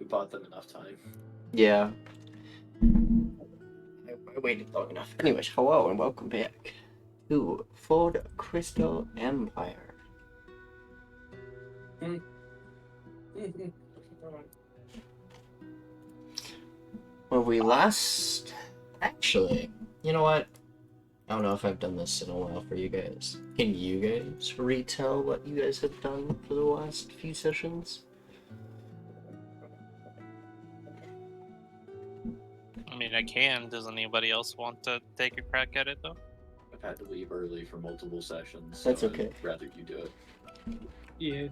bought them enough time. Yeah. I waited long enough. Anyways, hello and welcome back to Ford Crystal Empire. When we last... Actually, you know what? I don't know if I've done this in a while for you guys. Can you guys retell what you guys have done for the last few sessions? I mean, I can. Does anybody else want to take a crack at it, though? I've had to leave early for multiple sessions. That's so okay. I'd rather you do it. Yeah.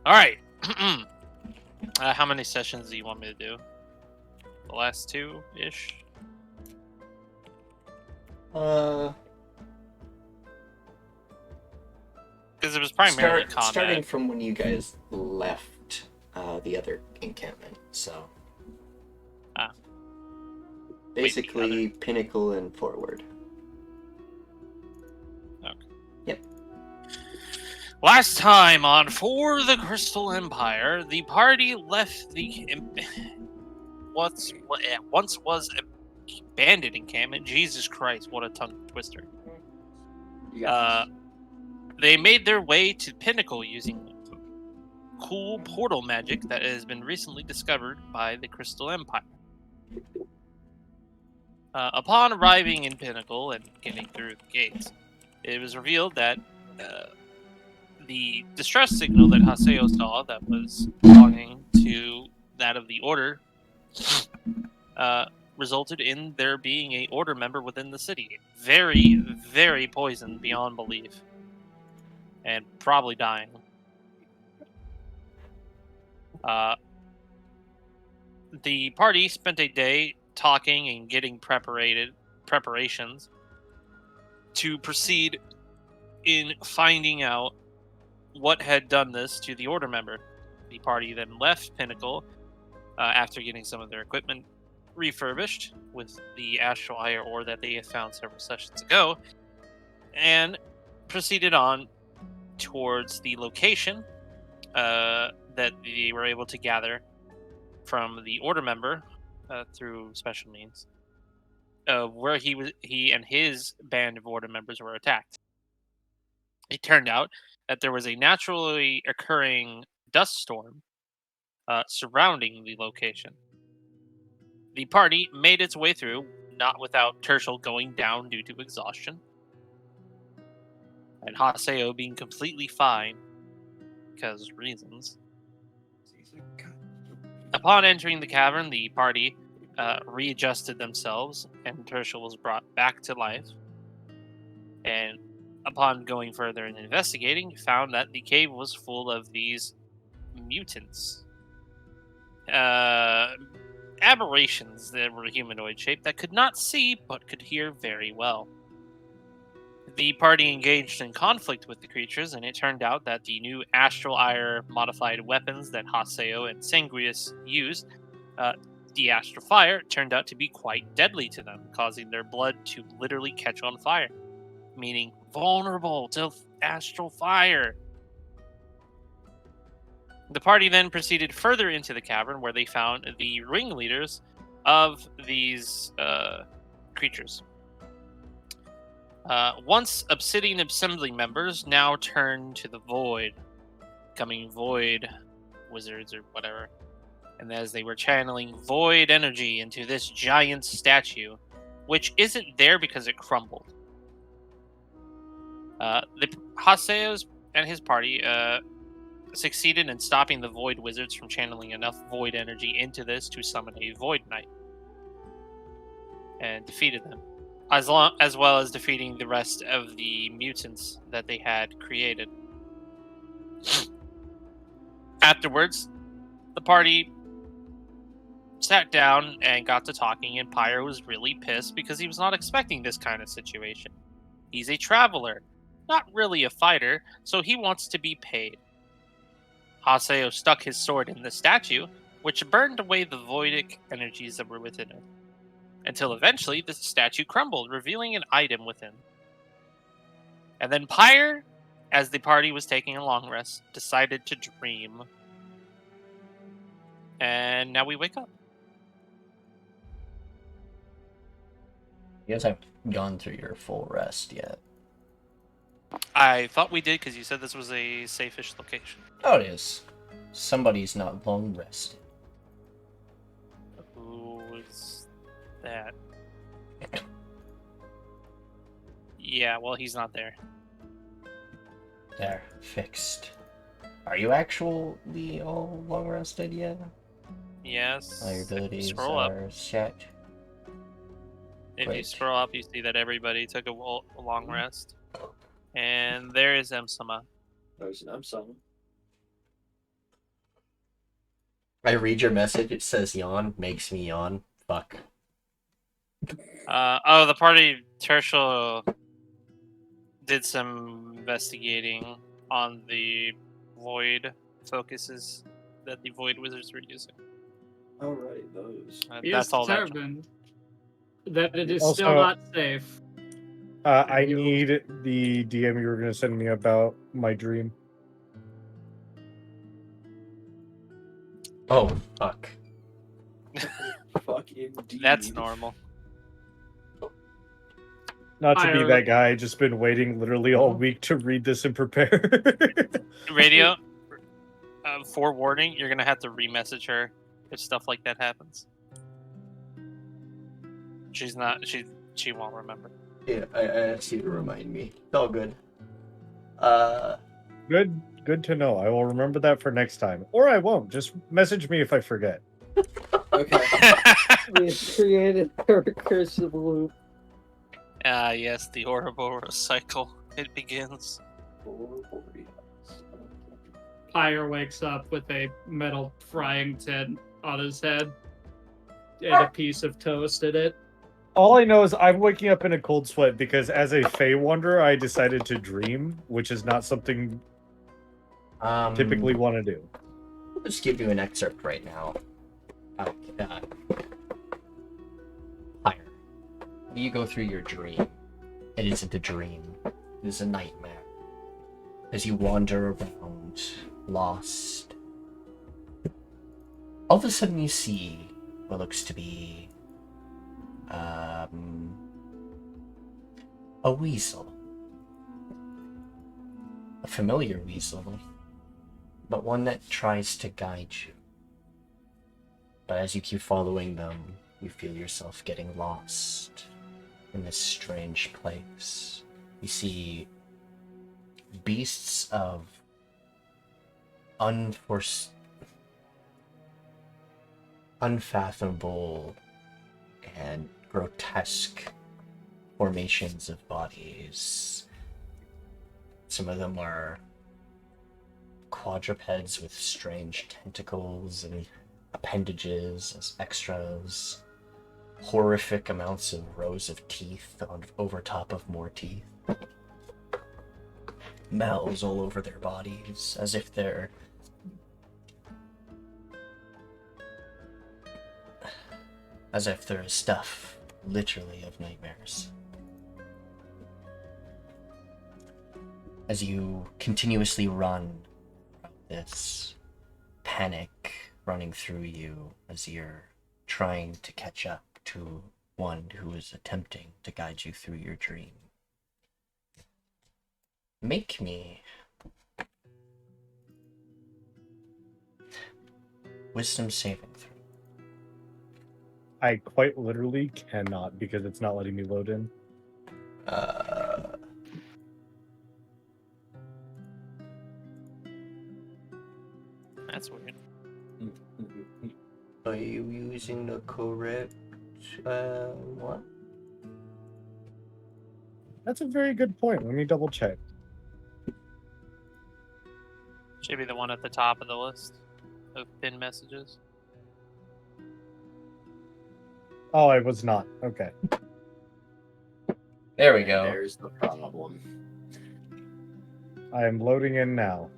All right. How many sessions do you want me to do? The last two-ish? Uh... Because it was primarily combat. Starting from when you guys left the other encampment, so... Basically, Pinnacle and forward. Okay. Yep. Last time on For the Crystal Empire, the party left the once was abandoned encampment. Jesus Christ, what a tongue twister. They made their way to Pinnacle using cool portal magic that has been recently discovered by the Crystal Empire. Upon arriving in Pinnacle and getting through the gates, it was revealed that the distress signal that Haseo saw that was belonging to that of the Order resulted in there being a Order member within the city. Very, very poisoned beyond belief. And probably dying. The party spent a day talking and getting preparations to proceed in finding out what had done this to the Order member. The party then left Pinnacle after getting some of their equipment refurbished with the astral higher ore that they had found several sessions ago, and proceeded on towards the location that they were able to gather from the Order member through special means, where he and his band of Order members were attacked. It turned out that there was a naturally occurring dust storm surrounding the location. The party made its way through, not without Tirsheal going down due to exhaustion, and Haseo being completely fine because reasons. Upon entering the cavern, the party readjusted themselves, and Tirsheal was brought back to life. And upon going further and investigating, found that the cave was full of these mutants. Aberrations that were humanoid shaped that could not see but could hear very well. The party engaged in conflict with the creatures, and it turned out that the new Astral Ire modified weapons that Haseo and Sanguis used, the Astral Fire, turned out to be quite deadly to them, causing their blood to literally catch on fire, meaning vulnerable to Astral Fire. The party then proceeded further into the cavern, where they found the ringleaders of these creatures. Once Obsidian Assembly members now turned to the Void, becoming Void Wizards or whatever. And as they were channeling Void energy into this giant statue, which isn't there because it crumbled. The Haseos and his party succeeded in stopping the Void Wizards from channeling enough Void energy into this to summon a Void Knight. And defeated them. As well as defeating the rest of the mutants that they had created. Afterwards, the party sat down and got to talking, and Pyre was really pissed because he was not expecting this kind of situation. He's a traveler, not really a fighter, so he wants to be paid. Haseo stuck his sword in the statue, which burned away the voidic energies that were within it. Until eventually the statue crumbled, revealing an item within. And then Pyre, as the party was taking a long rest, decided to dream. And now we wake up. You guys haven't gone through your full rest yet. I thought we did because you said this was a safe-ish location. Oh, it is. Somebody's not long rested. Who is that? Yeah, well, he's not there. There, fixed. Are you actually all long rested yet? Yes. All your abilities Scroll up. are set. If you Great. scroll up, you see that everybody took a long rest. And there is Emsama. There's an M7. I read your message, it says yawn, makes me yawn. Fuck. Oh, the party Tirsheal did some investigating on the void focuses that the void wizards were using. Oh, right, those. He That's is all that. determined that it is Also- still not safe. I need the DM you were going to send me about my dream. Oh, fuck. Fuck indeed. That's normal. Not to be Pyre. that guy, just been waiting literally all week to read this and prepare. Radio, forewarning, you're gonna have to re-message her if stuff like that happens. She's not. She won't remember. Yeah, I asked you to remind me. It's all good. Good to know. I will remember that for next time. Or I won't. Just message me if I forget. Okay. We created a recursive loop. Yes, the Ouroboros cycle. It begins. Pyre wakes up with a metal frying tin on his head and a piece of toast in it. All I know is I'm waking up in a cold sweat because as a Fey Wanderer, I decided to dream, which is not something typically want to do. I'll just give you an excerpt right now. Pyre. You go through your dream. It isn't a dream. It is a nightmare. As you wander around, lost, all of a sudden you see what looks to be a weasel. A familiar weasel, but one that tries to guide you. But as you keep following them, you feel yourself getting lost in this strange place. You see beasts of unfathomable and grotesque formations of bodies. Some of them are quadrupeds with strange tentacles and appendages as extras. Horrific amounts of rows of teeth over top of more teeth. Mouths all over their bodies, as if they're stuff, literally, of nightmares. As you continuously run, this panic running through you as you're trying to catch up to one who is attempting to guide you through your dream. Make me wisdom saving throw. I quite literally cannot because it's not letting me load in. That's weird. Are you using the correct one? That's a very good point. Let me double check. Should be the one at the top of the list of pinned messages. Oh, I was not. Okay. There we go. There's the problem. I am loading in now.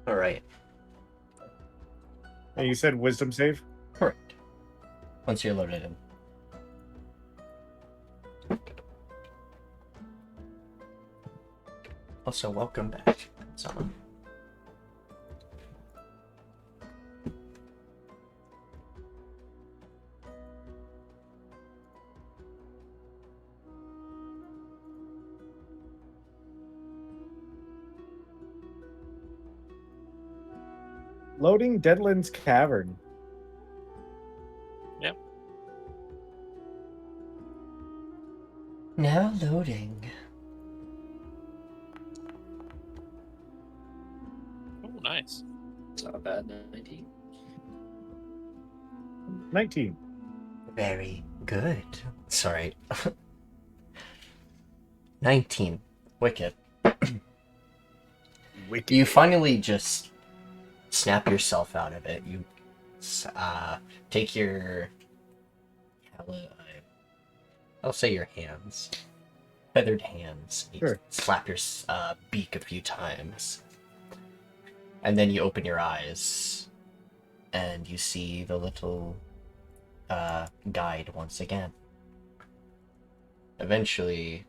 Alright. And you said wisdom save? Correct. once you're loaded in. Also, welcome back, someone. Loading Deadland's Cavern. Yep. Now loading. Oh, nice. It's not a bad 19. 19. Very good. Sorry. 19. Wicked. Wicked. You finally just snap yourself out of it. You take your... I'll say your hands. Feathered hands. You Sure. slap your beak a few times. And then you open your eyes. And you see the little guide once again. Eventually,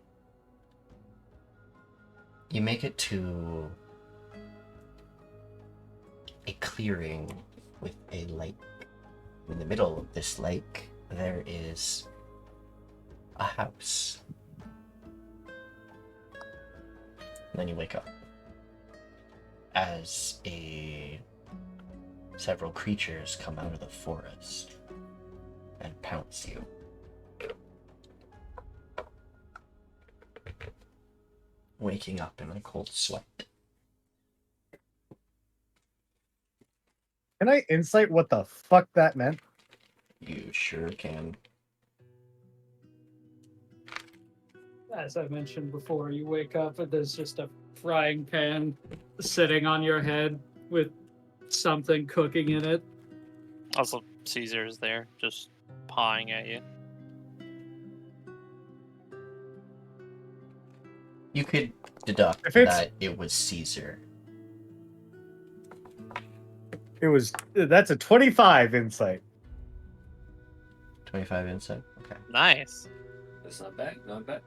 you make it to a clearing with a lake. In the middle of this lake, there is a house. And then you wake up as several creatures come out of the forest and pounce you. Waking up in a cold sweat. Can I insight what the fuck that meant? You sure can. As I mentioned before, you wake up and there's just a frying pan sitting on your head with something cooking in it. Also, Caesar is there, just pawing at you. You could deduct If it's- that it was Caesar. That's a 25 insight. 25 insight? Okay. Nice. That's not bad. Not bad.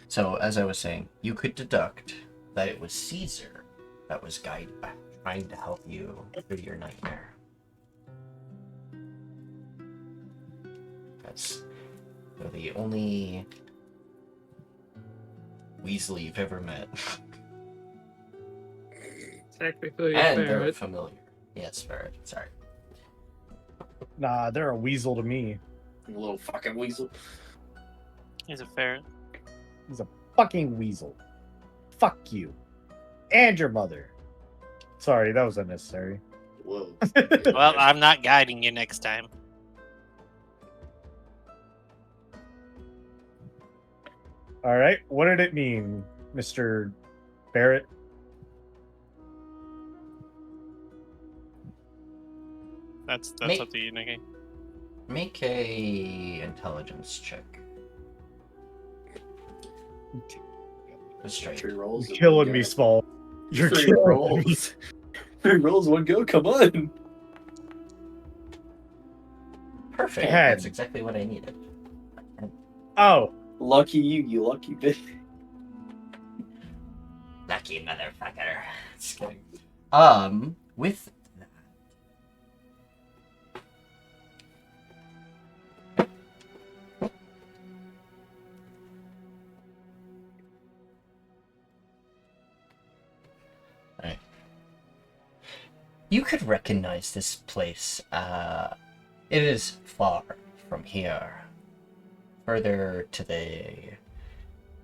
So, as I was saying, you could deduct that it was Caesar that was guided back, trying to help you through your nightmare. That's the only Weasley you've ever met. Technically, a And they're ferret. familiar. Yes, ferret. Sorry. Nah, they're a weasel to me. You little fucking weasel. He's a ferret. He's a fucking weasel. Fuck you. And your mother. Sorry, that was unnecessary. Whoa. Well, I'm not guiding you next time. Alright, what did it mean, Mr. Barrett? That's Mate. up to you, Nikki. Make a intelligence check. Straight. 3 rolls. You're killing me, Small. You're 3 killing me. rolls. 3 rolls, 1 go. Come on. Perfect. Ten. That's exactly what I needed. Oh, Lucky you, you lucky bitch. Lucky motherfucker. Just kidding. With that. Alright. You could recognize this place. It is far from here. Further to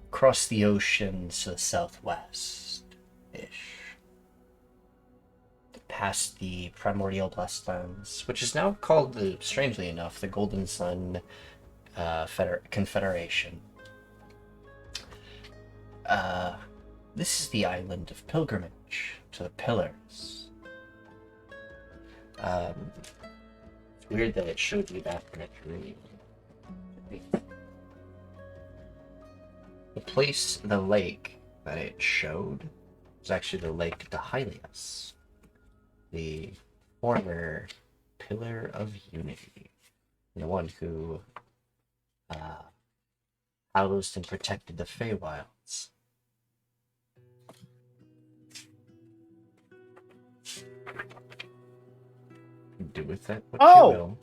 across the oceans to the southwest-ish. Past the primordial blessed lands, which is now called, strangely enough, the Golden Sun Confederation. This is the island of pilgrimage to the pillars. It's weird that it showed you that in a dream. The lake that it showed was actually the Lake Dahilias, the former Pillar of Unity. the one who housed and protected the Feywilds. Do with that what you will.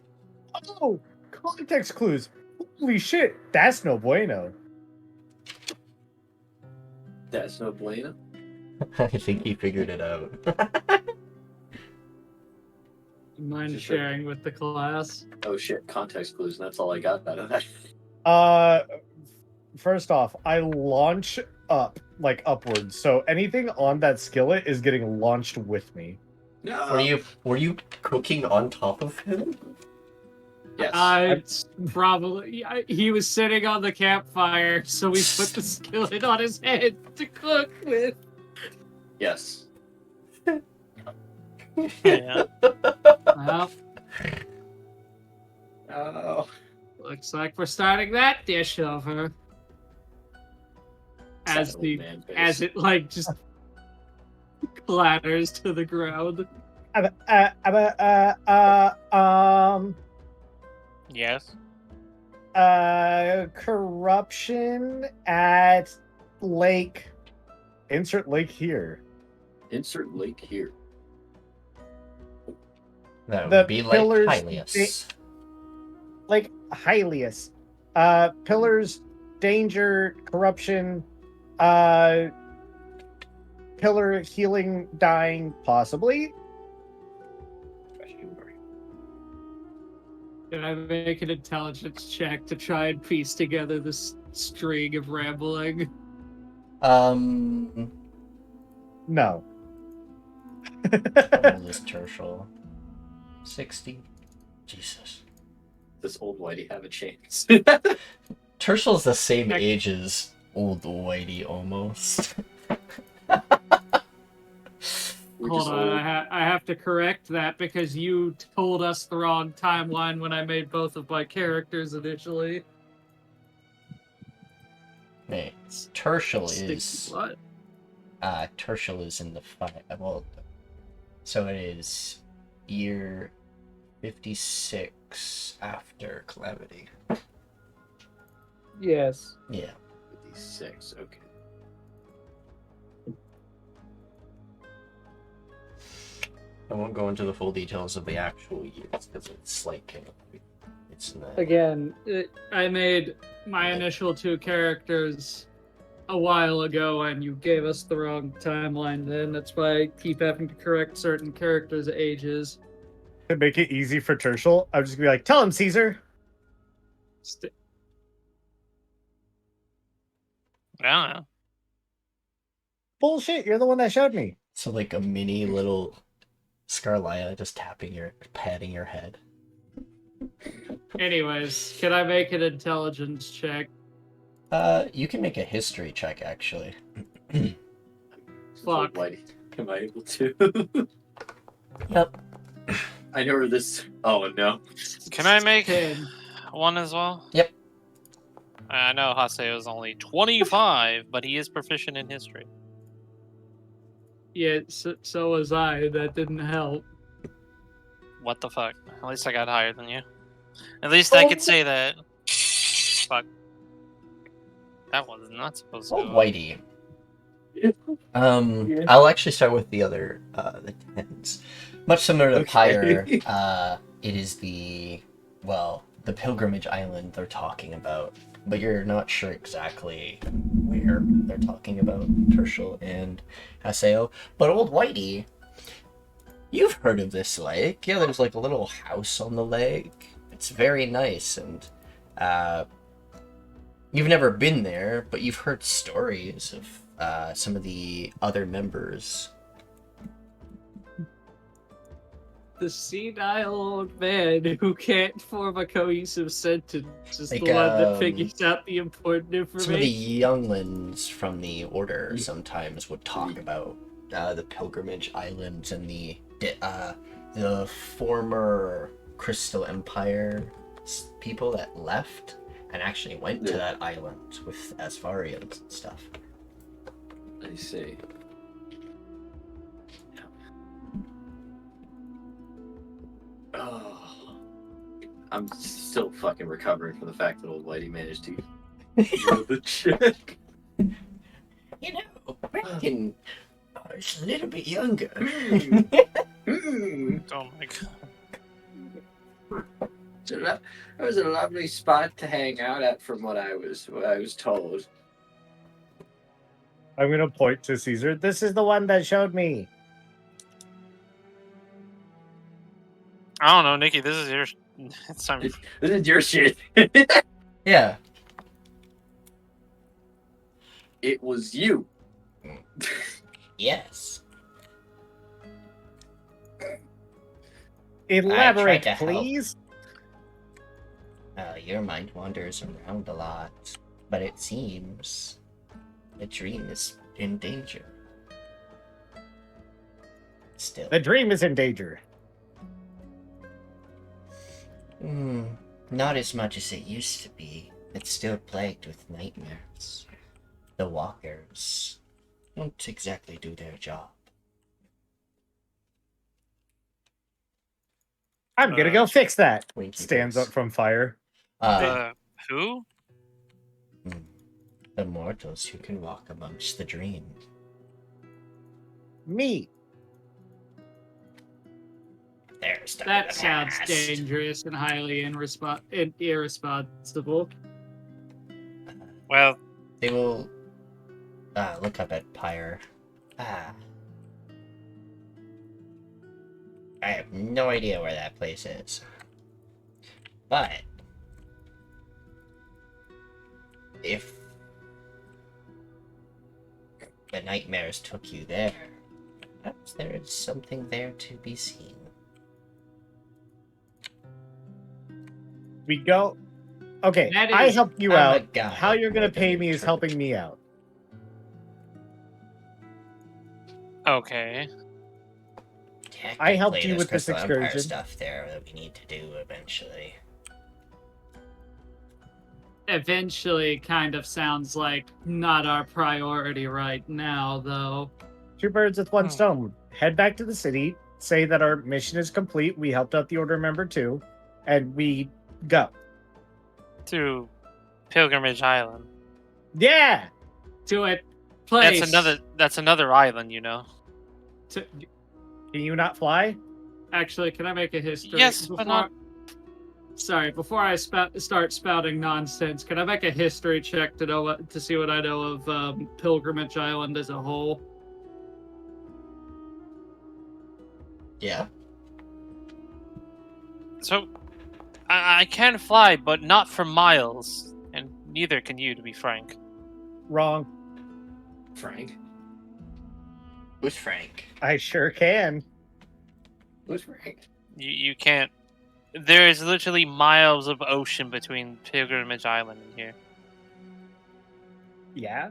Oh, context clues. Holy shit, that's no bueno. That's no bueno. I think he figured it out. Mind Just sharing with the class? Oh shit, context clues, and that's all I got out of that. First off, I launch up, like upwards, so anything on that skillet is getting launched with me. No. Were you cooking on top of him? Yes. He was sitting on the campfire, so we put the skillet on his head to cook with. Yes. Yeah. Well, Oh. looks like we're starting that dish over. As Sad the old man face. as it like just clatters to the ground. Yes. Corruption at lake. Insert lake here. Insert link here. That The would be like pillars- Hylius. Like Hylius. Pillars, danger, corruption, pillar healing, dying, possibly. Can I make an intelligence check to try and piece together this string of rambling? No. What is this Tirsheal? 60? Jesus. Does Old Whitey have a chance? Tirsheal's the same age as Old Whitey, almost. We're Hold just on, old. I have to correct that because you told us the wrong timeline when I made both of my characters initially. Wait, Tirsheal is... What? Tirsheal is in the well, so it is year 56 after Calamity. Yes. Yeah. 56, okay. I won't go into the full details of the actual years because it's like it's not... Again, I made my initial two characters a while ago and you gave us the wrong timeline then. That's why I keep having to correct certain characters' ages. To make it easy for Tirsheal, I'm just gonna be like, tell him, Caesar. I don't know. Bullshit, you're the one that showed me. So like a mini little Scarlia just patting your head. Anyways, can I make an intelligence check? You can make a history check actually. Old Fuck. Whitey. Am I able to? Yep. I know where this. Oh no. Can I make 10. one as well? Yep. I know Haseo is only 25, but he is proficient in history. Yeah, so was I. That didn't help. What the fuck? At least I got higher than you. At least I could say that. Fuck. That was not supposed to Old go. Whitey. Yeah. I'll actually start with the other, the 10s. Much similar to Okay. Pyre, it is the pilgrimage island they're talking about, but you're not sure exactly where they're talking about Tirsheal and Haseo. But Old Whitey, you've heard of this lake. Yeah, there's like a little house on the lake. It's very nice, and you've never been there, but you've heard stories of some of the other members. The senile old man who can't form a cohesive sentence is Like, the one that figures out the important Some of the information. younglings from the Order sometimes would talk about the pilgrimage islands and the former Crystal Empire people that left and actually went to that island with Asfarians and stuff. I see. Oh. I'm still fucking recovering from the fact that Old Whitey managed to kill the chick. You know, back in I was a little bit younger. Oh my god. That was a lovely spot to hang out at, from what I was told. I'm gonna point to Caesar. This is the one that showed me. I don't know, Nikki. This is your. It's time. This is your shit. Yeah. It was you. Yes. Elaborate, to help. please. Your mind wanders around a lot, but it seems the dream is in danger. Still. The dream is in danger. Not as much as it used to be. It's still plagued with nightmares. The walkers don't exactly do their job. I'm gonna go fix that. Winky Stands face. up from fire. Who? The mortals who can walk amongst the dream. Me. They're stuck in That the sounds past. dangerous and highly irresponsible. Well, They will look up at Pyre. I have no idea where that place is. But if the nightmares took you there, perhaps there is something there to be seen. We go. Okay, That I is- helped you I'm a out. guy How you're gonna with pay an me is helping interpreter. me out. okay. I helped Technically, you there's with this Crystal Empire excursion. stuff there that we need to do eventually. Eventually kind of sounds like not our priority right now, though. Two birds with one stone. Head back to the city. Say that our mission is complete. We helped out the Order member too, and we go. To Pilgrimage Island. Yeah. To a place. That's another island, you know. To, Can you not fly? actually, can I make a history? Yes, but not- Sorry, before I start spouting nonsense, can I make a history check to see what I know of Pilgrimage Island as a whole? Yeah. So, I can fly, but not for miles, and neither can you, to be frank. Wrong. Frank? Who's Frank? I sure can. Who's Frank? You can't. There is literally miles of ocean between Pilgrimage Island and here. Yeah.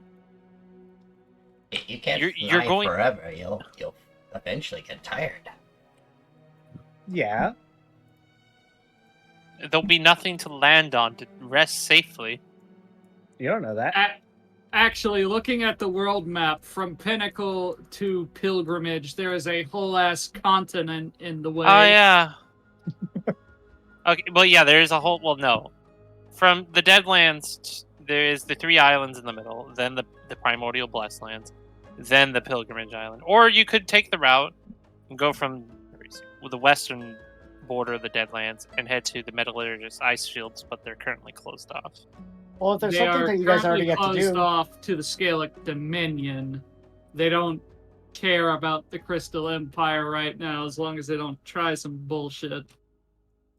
You can't You're fly going- forever. You'll eventually get tired. Yeah. There'll be nothing to land on to rest safely. You don't know that. Actually, looking at the world map, from Pinnacle to Pilgrimage, there is a whole ass continent in the way. Oh yeah. Okay, well yeah, there is a whole. Well, no, from the Deadlands, there is the 3 islands in the middle, then the Primordial Blessed Lands, then the Pilgrimage Island. Or you could take the route and go from the western border of the Deadlands and head to the Metallurgist ice fields, but they're currently closed off. Well, if there's They something are that you guys already currently get to closed do. off to the Scalic Dominion. They don't care about the Crystal Empire right now, as long as they don't try some bullshit.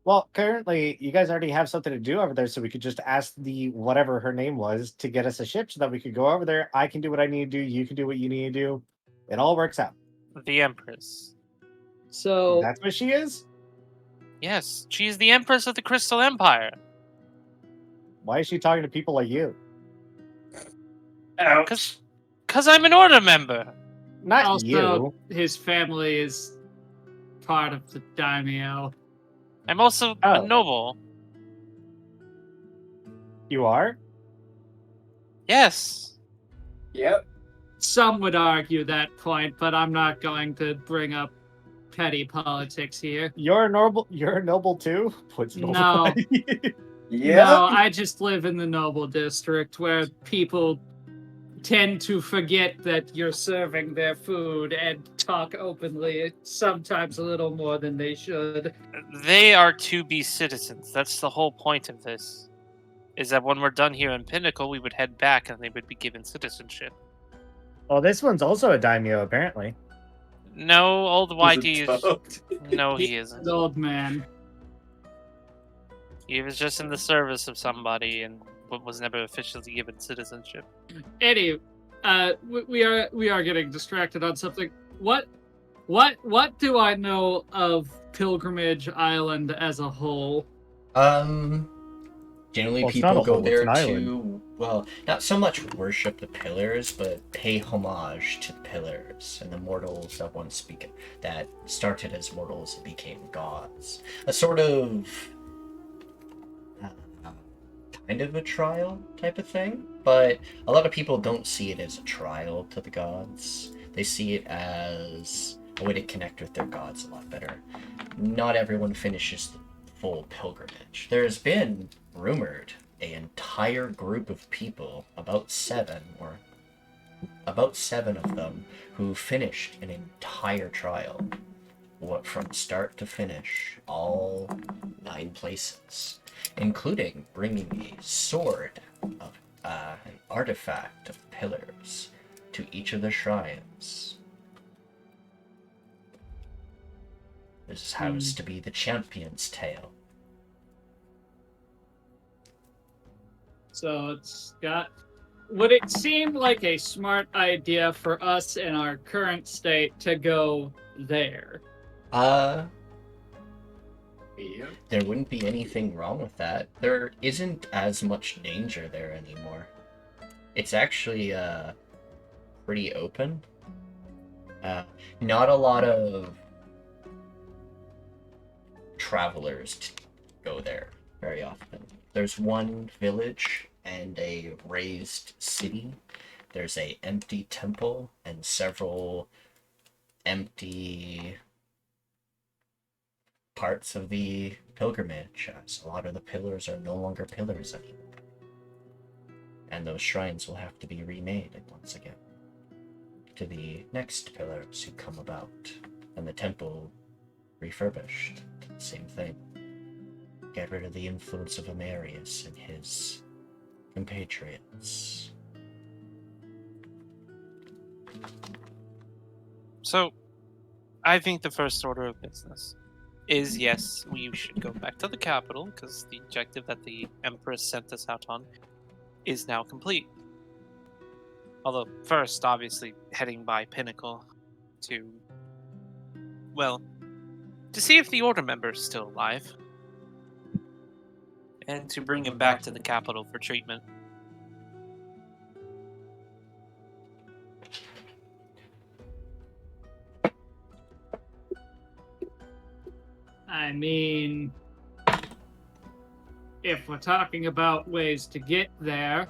Well, currently, you guys already have something to do over there, so we could just ask the whatever her name was to get us a ship so that we could go over there. I can do what I need to do. You can do what you need to do. It all works out. The Empress. So That's what she is? Yes, she's the Empress of the Crystal Empire. Why is she talking to people like you? Cause I'm an Order member. Not Also, you. his family is part of the daimyo. I'm also Oh. a noble. You are? Yes. Yep. Some would argue that point, but I'm not going to bring up petty politics here. You're noble. You're noble too. Puts No. noble. No, I just live in the noble district where people tend to forget that you're serving their food and talk openly, sometimes a little more than they should. They are to be citizens. That's the whole point of this. Is that when we're done here in Pinnacle, we would head back and they would be given citizenship. Well, this one's also a daimyo, apparently. No, Old Whitey is... Tucked. No, he He's isn't. an old man. He was just in the service of somebody and was never officially given citizenship. Anyway, we are getting distracted on something. What do I know of Pilgrimage Island as a whole? Generally Well, it's not people a go hole, it's there an island. to, well, not so much worship the pillars, but pay homage to the pillars and the mortals that once that started as mortals and became gods. A sort of kind of a trial type of thing, but a lot of people don't see it as a trial to the gods. They see it as a way to connect with their gods a lot better. Not everyone finishes the full pilgrimage. There's been rumored an entire group of people, about seven of them, who finished an entire trial, from start to finish, all 9 places, including bringing a sword of an artifact of pillars to each of the shrines. This happens to be the champion's tale. So it's got. Would it seem like a smart idea for us in our current state to go there? Yeah. There wouldn't be anything wrong with that. There isn't as much danger there anymore. It's actually pretty open. Not a lot of travelers go there very often. There's one village and a raised city. There's a empty temple and several empty parts of the pilgrimage, as a lot of the pillars are no longer pillars anymore. And those shrines will have to be remade once again to the next pillars who come about, and the temple refurbished. Same thing. Get rid of the influence of Amarius and his compatriots. So, I think the first order of business is, yes, we should go back to the capital, because the objective that the Empress sent us out on is now complete. Although, first, obviously, heading by Pinnacle to, well, to see if the Order member is still alive, and to bring him back to the capital for treatment. I mean, if we're talking about ways to get there,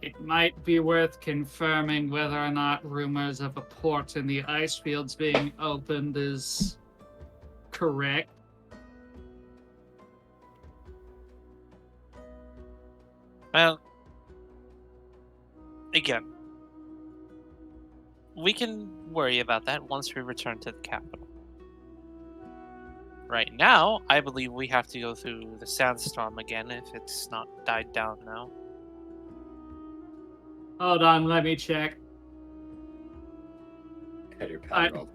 it might be worth confirming whether or not rumors of a port in the ice fields being opened is correct. Well, again, we can worry about that once we return to the capital. Right now, I believe we have to go through the sandstorm again if it's not died down now. Hold on, let me check. Had your powder all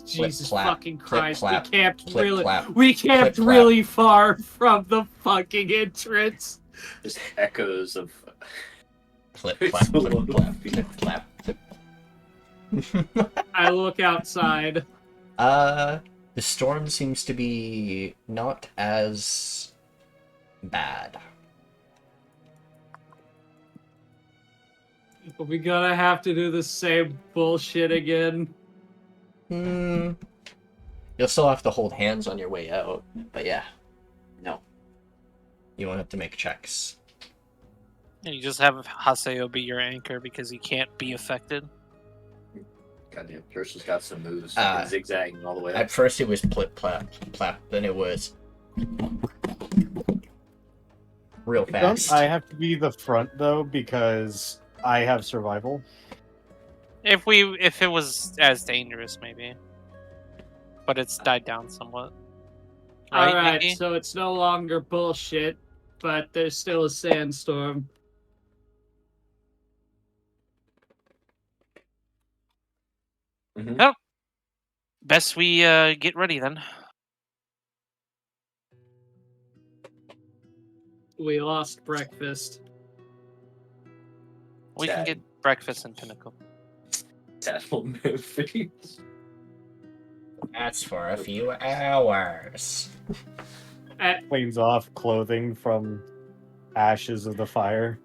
Jesus clap, fucking clip, Christ! clap, we camped clip, really, clap, we camped clip, really far from the fucking entrance. just echoes of Clip, It's clap, a clip, lot of clap, feet. clip, clap, clip. I look outside. The storm seems to be not as bad. Are we gonna have to do the same bullshit again? You'll still have to hold hands on your way out, but yeah. No. You won't have to make checks. You just have Haseo be your anchor because he can't be affected. Goddamn, Tirsheal's got some moves. Uh, Zigzagging all the way up. At first it was plip plap plap, then it was real fast. I have to be the front though because I have survival. If it was as dangerous, maybe. But it's died down somewhat. Right, Alright, Nikki? so it's no longer bullshit, but there's still a sandstorm. Best we get ready then. We lost breakfast. We can Sad. get breakfast in Pinnacle. Tadpole movie. That's for a few hours. Cleans off clothing from ashes of the fire.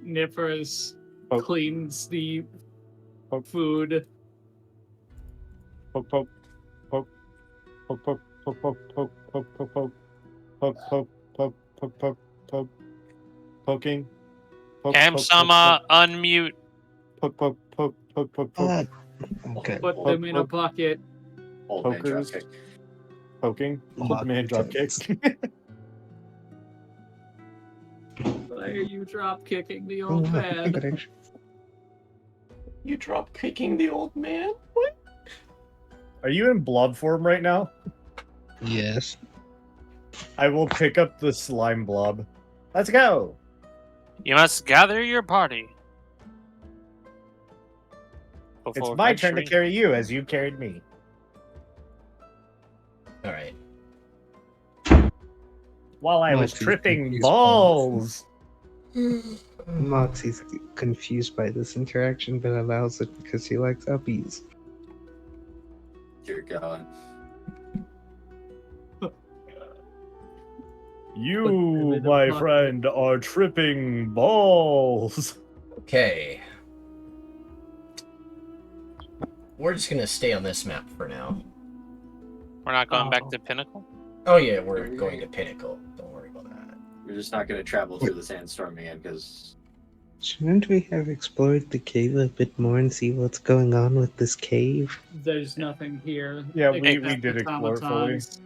Nippers Poke. cleans the Poke. food. Poke, poke, poke, poke, poke, poke, poke, poke, poke, poke, poke, poke, poke, poke, poke, poke, poke, poking. Poke, Hamsama, unmute. poke, poke, poke, poke, poke, poke, Okay. Put them in a bucket. Old man Pokers. dropkick. poking. Old man drop kicks. Why are you drop kicking the old man? You drop kicking the old man? What? Are you in blob form right now? Yes. I will pick up the slime blob. Let's go. You must gather your party. It's Before my turn to venturing- carry you as you carried me. Alright. While I was Moxie's tripping confused balls. Moxie's confused by this interaction, but allows it because he likes uppies. Dear God. You, in a my bucket. friend, are tripping balls. Okay. We're just gonna stay on this map for now. We're not going back Oh. to Pinnacle? Oh yeah, we're going to Pinnacle. Don't worry about that. We're just not going to travel through the sandstorm again because Shouldn't we have explored the cave a bit more and see what's going on with this cave? There's nothing here. Yeah, we except did explore it fully. automatons.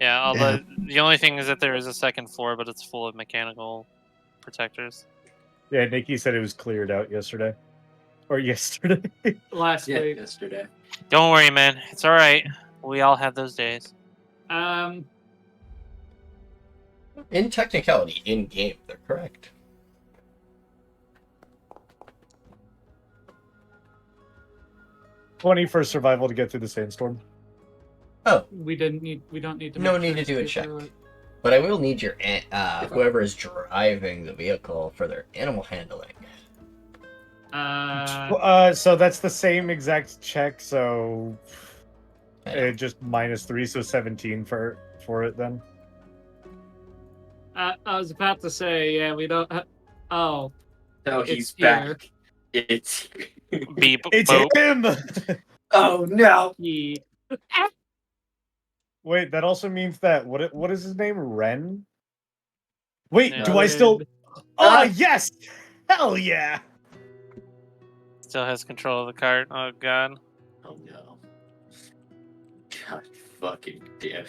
Yeah, although the only thing is that there is a second floor, but it's full of mechanical protectors. Yeah, Nikki said it was cleared out yesterday. Or yesterday. Last week. yesterday. Don't worry, man. It's all right. We all have those days. In technicality, in game, they're correct. $20 for survival to get through the sandstorm. Oh, We don't need to. No make need to do a transfer check. through it. but I will need your whoever is driving the vehicle for their animal handling. So that's the same exact check, so I know. just -3, so 17 for it then. I was about to say, yeah, we don't. Oh, No, It's he's here. back. It's. Beep. It's boop. him! Oh no! he. Wait, that also means that what is his name? Ren? Wait, Yeah. do I still? Oh yes! Hell yeah! Still has control of the cart. Oh god. Oh no! God fucking damn.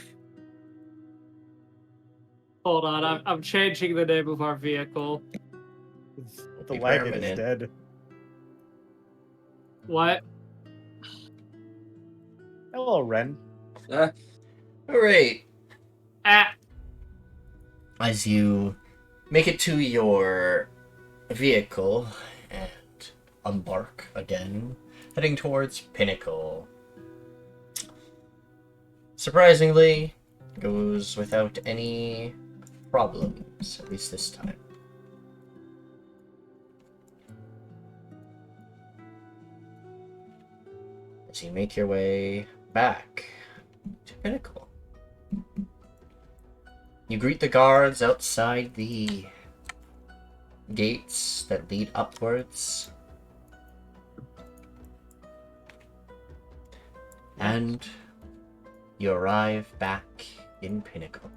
Hold on, I'm changing the name of our vehicle. The Be wagon is permanent. dead. What? Hello, Ren. Alright. Ah, As you make it to your vehicle and embark again, heading towards Pinnacle. Surprisingly, goes without any problems, at least this time. As you make your way back to Pinnacle. You greet the guards outside the gates that lead upwards. And you arrive back in Pinnacle.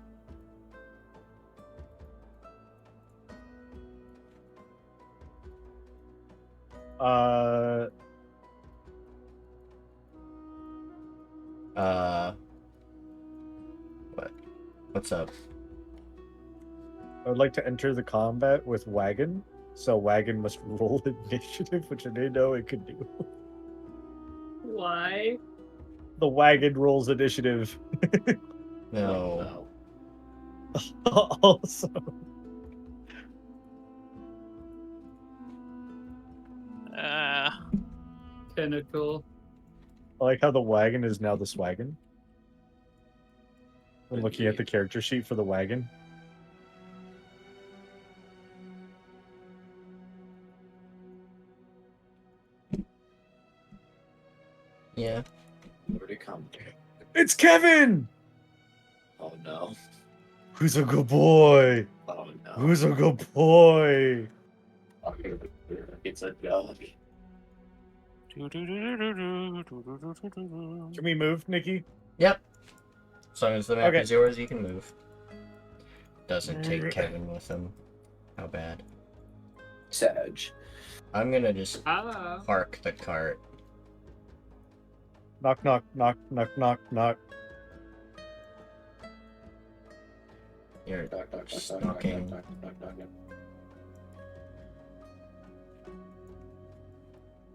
What? What's up? I would like to enter the combat with Wagon, so Wagon must roll initiative, which I didn't know it could do. Why? The Wagon rolls initiative. No. Also, Pinnacle. I like how the Wagon is now the Swagon. I'm looking at the character sheet for the Wagon. Yeah. Where'd it come? It's Kevin! Oh no. Who's a good boy? Oh no. Who's a good boy? It's a dog. Can we move, Nikki? Yep. As long as the map Okay. is yours, you can move. Doesn't take Kevin with him. How bad. Sag. I'm gonna just Ah. park the cart. Knock, knock, knock, knock, knock, knock. You're Knock, knock, knock, just knock, knock, knocking. knock, knock, knock, knock.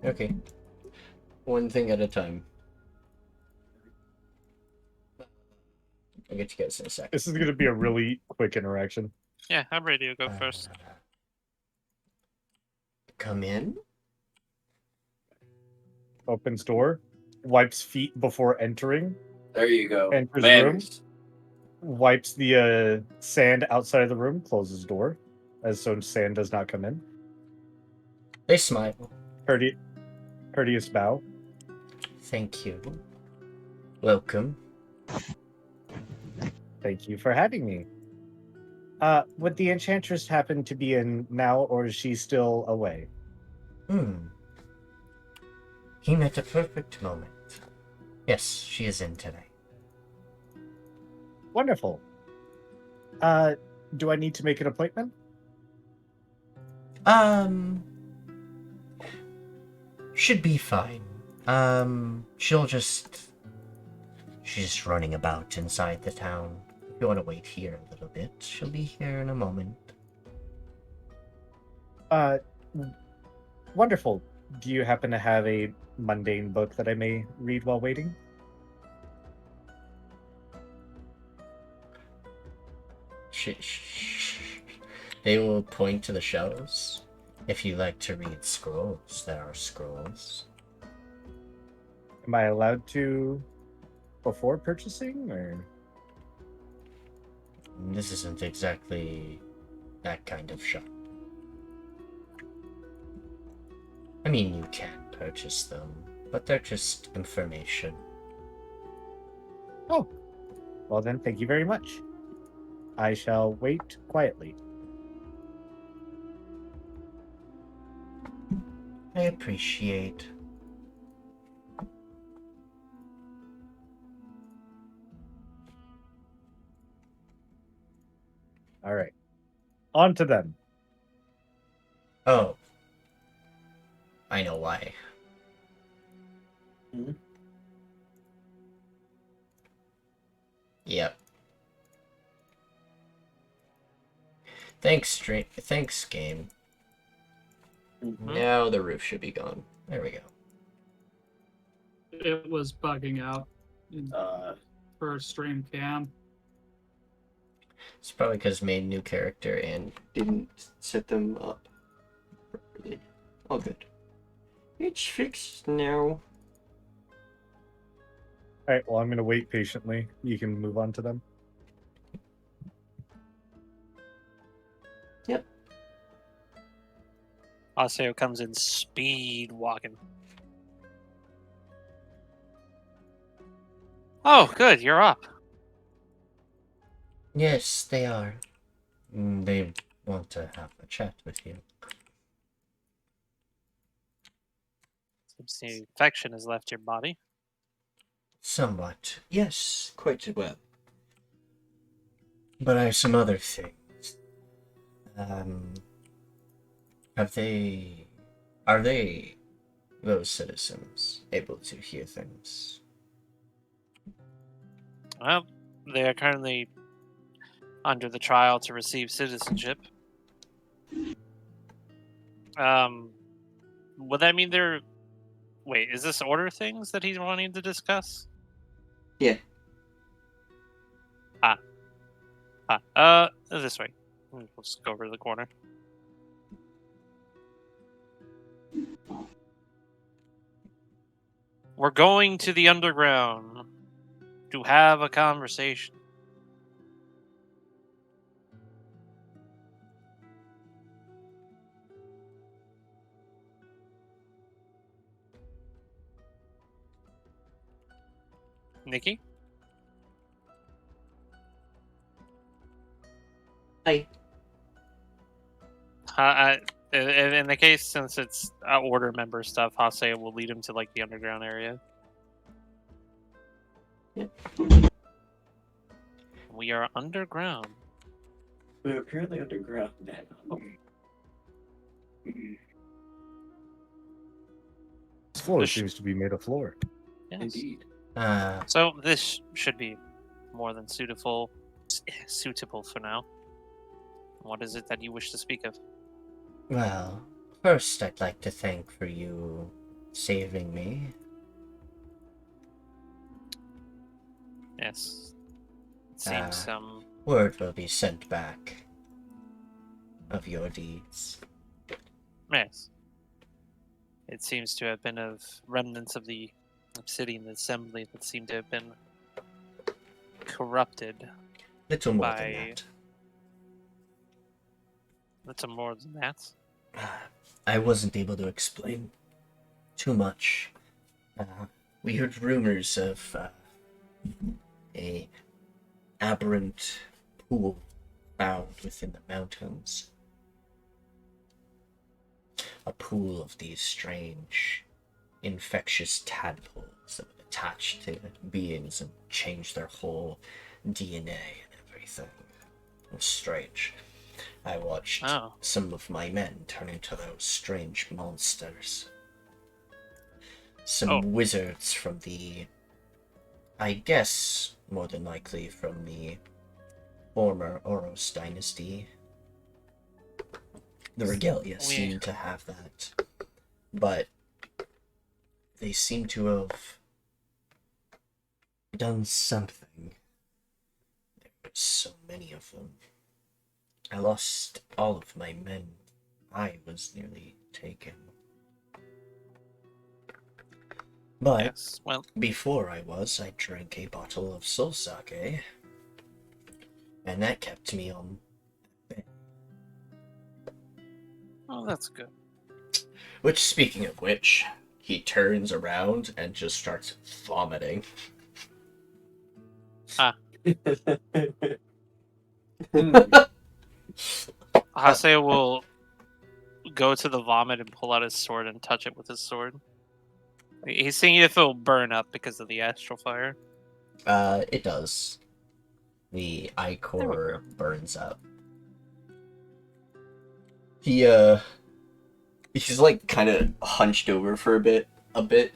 Okay. One thing at a time. I'll get you guys in a second. This is going to be a really quick interaction. Yeah, I'm ready to go first. Come in. Opens door, wipes feet before entering, There you go. Enters Manners. wipes the sand outside of the room, closes door, as so sand does not come in. They smile. Courteous bow. Thank you. Welcome. Thank you for having me. Would the Enchantress happen to be in now, or is she still away? Came at the perfect moment. Yes, she is in today. Wonderful. Do I need to make an appointment? Should be fine. She's just running about inside the town. If you want to wait here a little bit, she'll be here in a moment. Wonderful. Do you happen to have a mundane book that I may read while waiting? They will point to the shelves. If you like to read scrolls, there are scrolls. Am I allowed to before purchasing, or? This isn't exactly that kind of shop. I mean, you can purchase them, but they're just information. Oh, well then, thank you very much. I shall wait quietly. I appreciate. All right, on to them. Oh. I know why. Hmm? Yep. Thanks, game. Mhm. Now the roof should be gone. There we go. It was bugging out for stream cam. It's probably because made a new character and didn't set them up properly. All good. It's fixed now. All right, well, I'm going to wait patiently. You can move on to them. Yep. Haseo comes in speed walking. Oh, good, you're up. Yes, they are. They want to have a chat with you. Seems the infection has left your body. Somewhat. Yes, quite well. But I have some other things. Are they those citizens able to hear things? Well, they are currently under the trial to receive citizenship. Would that mean they're... Wait, is this order things that he's wanting to discuss? Yeah. This way. We'll just go over to the corner. We're going to the underground to have a conversation. Nikki? Hi. In the case, since it's order member stuff, Haseo will lead him to like the underground area. Yep. We are underground. We're apparently underground now. This floor This- seems to be made of floor. Yes. Indeed. So this should be more than suitable for now. What is it that you wish to speak of? Well, first I'd like to thank for you saving me. Yes. It seems Word will be sent back of your deeds. yes. It seems to have been of remnants of the Obsidian Assembly that seem to have been corrupted. Little more than By- that. Little more than that. I wasn't able to explain too much. We heard rumors of a aberrant pool found within the mountains. A pool of these strange, infectious tadpoles that would attach to beings and change their whole DNA and everything. It was strange. I watched some of my men turn into those strange monsters. Some wizards from the... I guess, more than likely from the former Oros dynasty. The Regalia seem to have that. But they seem to have done something. There's so many of them. I lost all of my men. I was nearly taken. But Yes. Well, before I drank a bottle of soul sake, and that kept me on. oh, that's good. Which, speaking of which, he turns around and just starts vomiting. Haseo will go to the vomit and pull out his sword and touch it with his sword. He's seeing if it'll burn up because of the astral fire. It does. The ichor burns up. He's like kind of hunched over for a bit,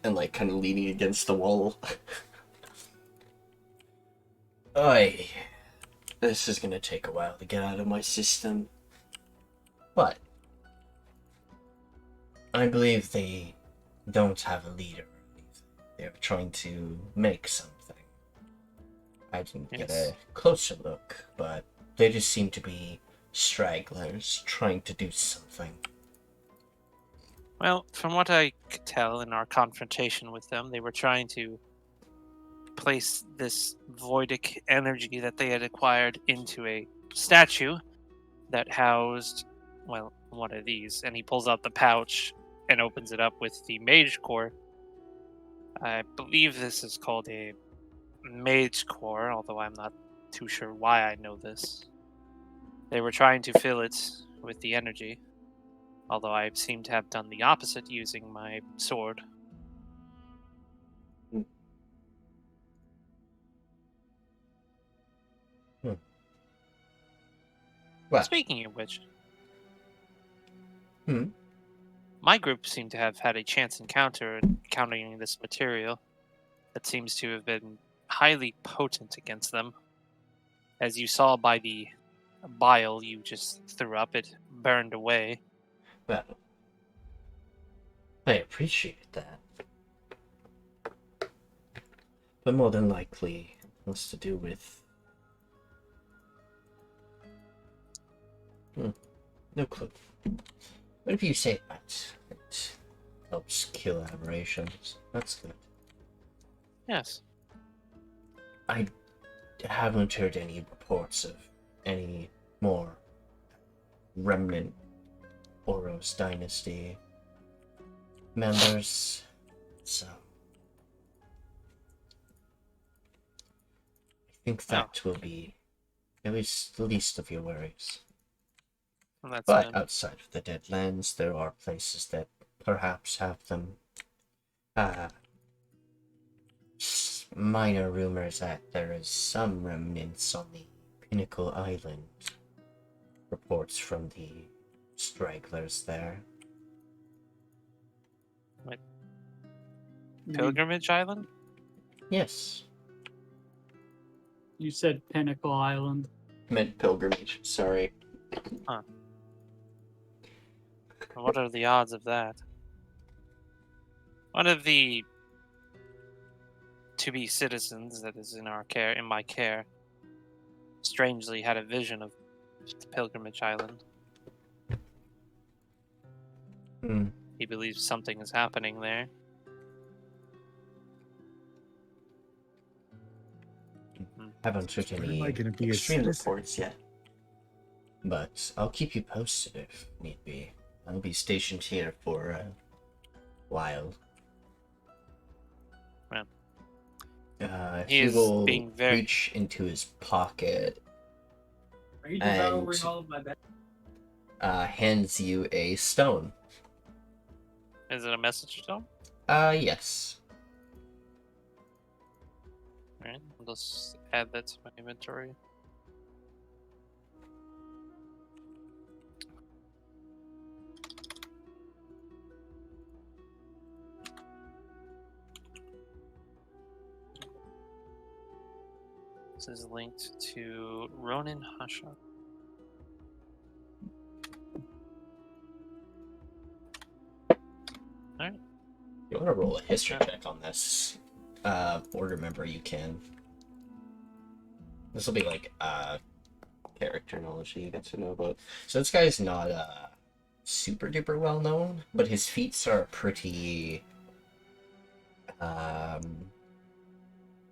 and like kind of leaning against the wall. Oy, this is gonna take a while to get out of my system. But I believe they don't have a leader. They're trying to make something. I didn't get a closer look, but they just seem to be stragglers trying to do something. Well, from what I could tell in our confrontation with them, they were trying to place this voidic energy that they had acquired into a statue that housed, well, one of these. And he pulls out the pouch and opens it up with the mage core. I believe this is called a mage core, although I'm not too sure why I know this. They were trying to fill it with the energy, although I seem to have done the opposite using my sword. Well, Speaking of which, my group seemed to have had a chance encounter encountering this material that seems to have been highly potent against them. As you saw by the bile you just threw up, it burned away. Well, I appreciate that. But more than likely, what's to do with... No clue. What if you say that? It helps kill aberrations. That's good. Yes. I haven't heard any reports of any more remnant Oros dynasty members, so I think that will be at least the least of your worries. Well, that's But good. outside of the Deadlands, there are places that perhaps have them. Minor rumors that there is some remnants on the Pinnacle Island. Reports from the stragglers there. Pilgrimage Island? Yes. You said Pinnacle Island. Meant pilgrimage, sorry. What are the odds of that? One of the to-be citizens that is in my care, strangely had a vision of the Pilgrimage Island. He believes something is happening there. Haven't heard any Am I gonna be a extreme citizen? reports yet. But I'll keep you posted if need be. I'll be stationed here for a while. He He is will being very- reach into his pocket, Are you And- devouring all of my bed? hands you a stone. Is it a message stone? Yes. Alright, I'll just add that to my inventory. This is linked to Ronin Hasha. Alright. You want to roll a history check on this order member, you can. This will be like character knowledge that you get to know about. So this guy's not super duper well known, but his feats are pretty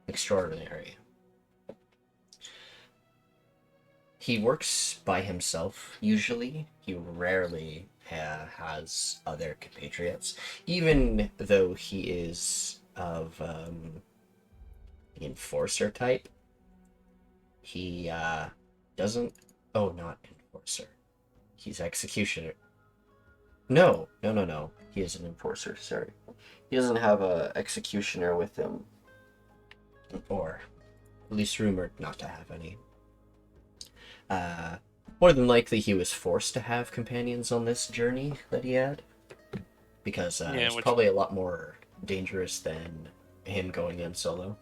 extraordinary. He works by himself usually. He rarely has other compatriots, even though he is of the enforcer type. He doesn't. Oh, not enforcer. He's executioner. No. He is an enforcer. Sorry, he doesn't have a executioner with him, or at least rumored not to have any. More than likely, he was forced to have companions on this journey that he had, because it's probably a lot more dangerous than him going in solo.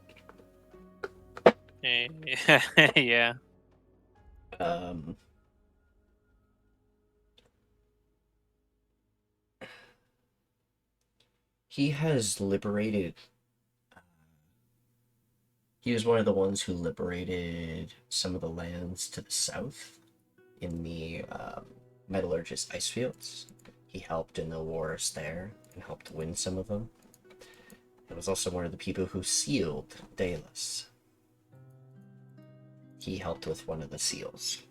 Yeah. He has liberated. He was one of the ones who liberated some of the lands to the south in the Metallurgist ice fields. He helped in the wars there and helped win some of them. He was also one of the people who sealed Dalus. He helped with one of the seals.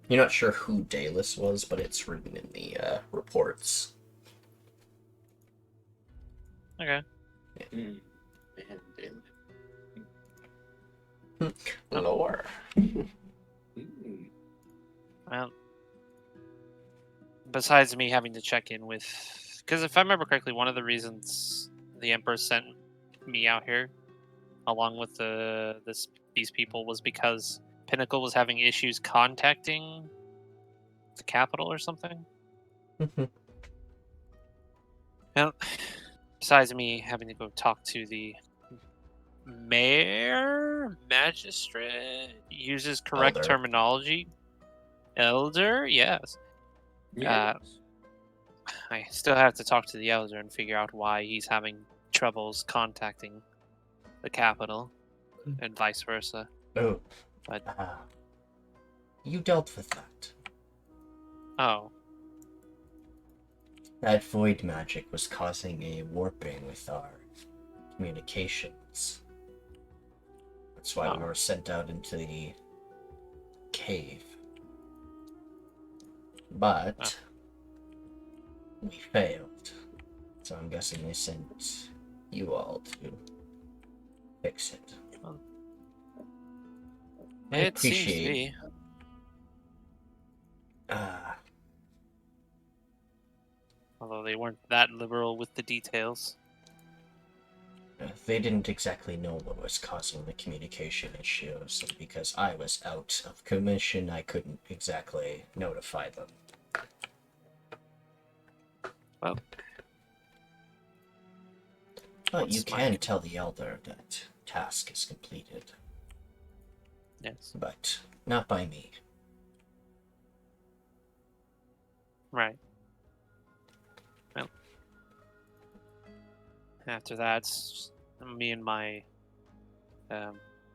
You're not sure who Dalus was, but it's written in the reports. Okay. Lore. Well, besides me having to check in with, because if I remember correctly, one of the reasons the Empress sent me out here, along with these people, was because Pinnacle was having issues contacting the capital or something. Mm-hmm. Well, besides me having to go talk to the magistrate, uses correct Elder. terminology. Elder, yes. Yeah. I still have to talk to the elder and figure out why he's having troubles contacting the capital, and vice versa. Oh, But you dealt with that. oh, That void magic was causing a warping with our communications. That's why we were sent out into the cave. But we failed. So I'm guessing they sent you all to fix it. I it seems to appreciate be. Although they weren't that liberal with the details. They didn't exactly know what was causing the communication issues, and because I was out of commission, I couldn't exactly notify them. Well, but you what's my- can tell the elder that task is completed, yes, but not by me. right. Well, after that, me and my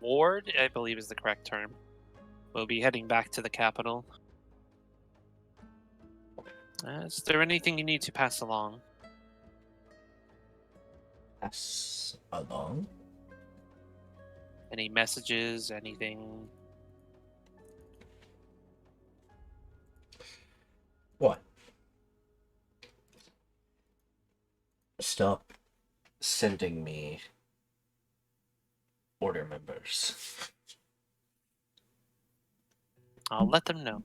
ward, I believe is the correct term, will be heading back to the capital. Is there anything you need to pass along? Pass along? Any messages? Anything? What? Stop sending me order members. I'll let them know.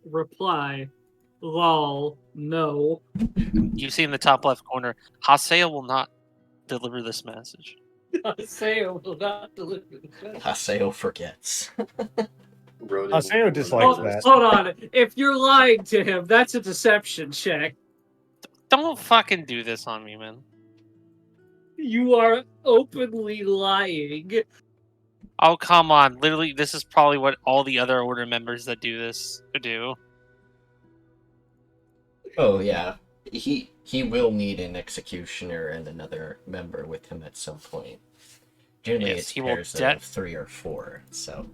Reply. Lol. No. You see in the top left corner, Haseo will not deliver this message. Haseo will not deliver the message. Haseo forgets. Haseo dislikes that. Hold on. If you're lying to him, that's a deception check. Don't fucking do this on me, man. You are openly lying. Oh, come on. Literally, this is probably what all the other order members that do this do. Oh yeah, he will need an executioner and another member with him at some point. Generally, Yes, it's he will pairs of 3 or 4. So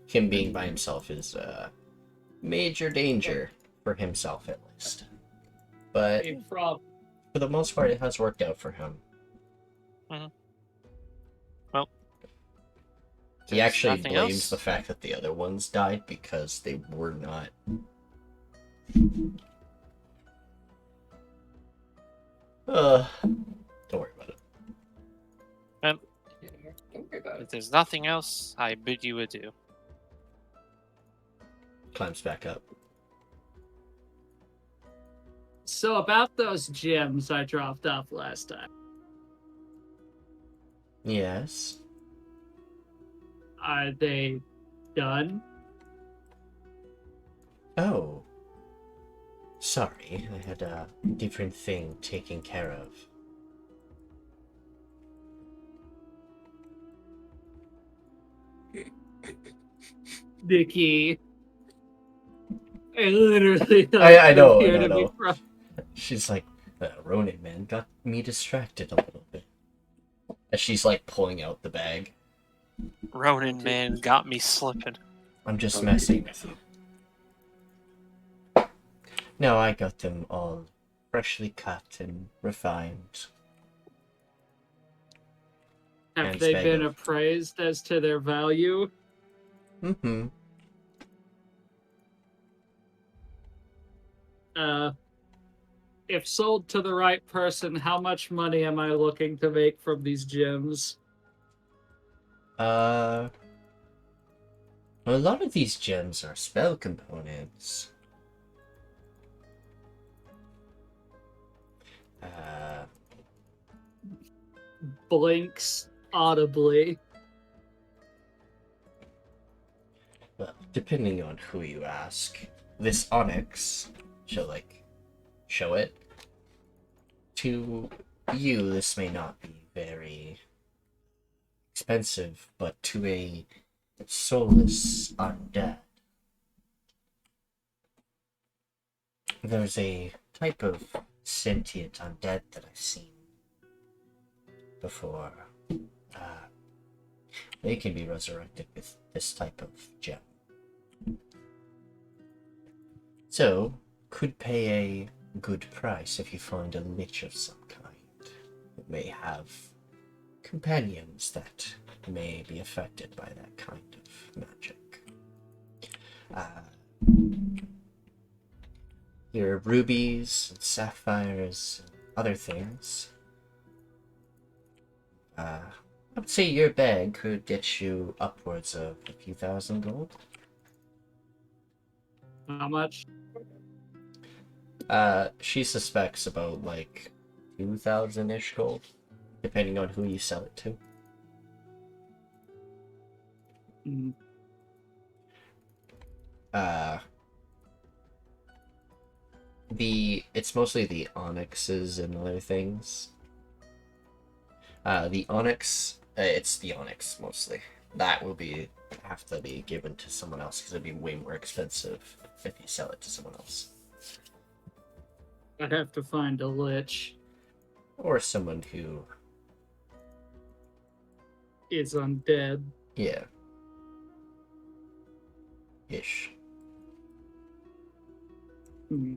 him being by himself is major danger for himself at least. But A problem. for the most part, it has worked out for him. Well, He there's actually nothing blames else. the fact that the other ones died because they were not. Don't worry about it. And Don't worry about if there's nothing else, I bid you adieu. Climbs back up. So about those gems I dropped off last time. Yes. Are they done? Oh. Sorry, I had a different thing taken care of. Nikki. I literally I know, here I to be know. from. She's like, Ronin, man, got me distracted a little bit. As she's like pulling out the bag. Ronin, man, got me slipping. I'm just messing with you. No, I got them all freshly cut and refined. Have And they been Spago. appraised as to their value? Mm-hmm. If sold to the right person, how much money am I looking to make from these gems? A lot of these gems are spell components. Blinks audibly. Well, depending on who you ask, this onyx, she'll like show it. To you, this may not be very expensive, but to a soulless undead, there's a type of sentient undead that I've seen before. They can be resurrected with this type of gem. So, could pay a good price if you find a lich of some kind. It may have companions that may be affected by that kind of magic. Your rubies and sapphires and other things. I would say your bag could get you upwards of a few thousand gold. How much? She suspects about like 2,000-ish gold, depending on who you sell it to. Mm. It's mostly the onyxes and other things. The onyx, it's the onyx mostly. That will have to be given to someone else because it'd be way more expensive if you sell it to someone else. I'd have to find a lich. Or someone who Is undead. yeah. Ish. Hmm.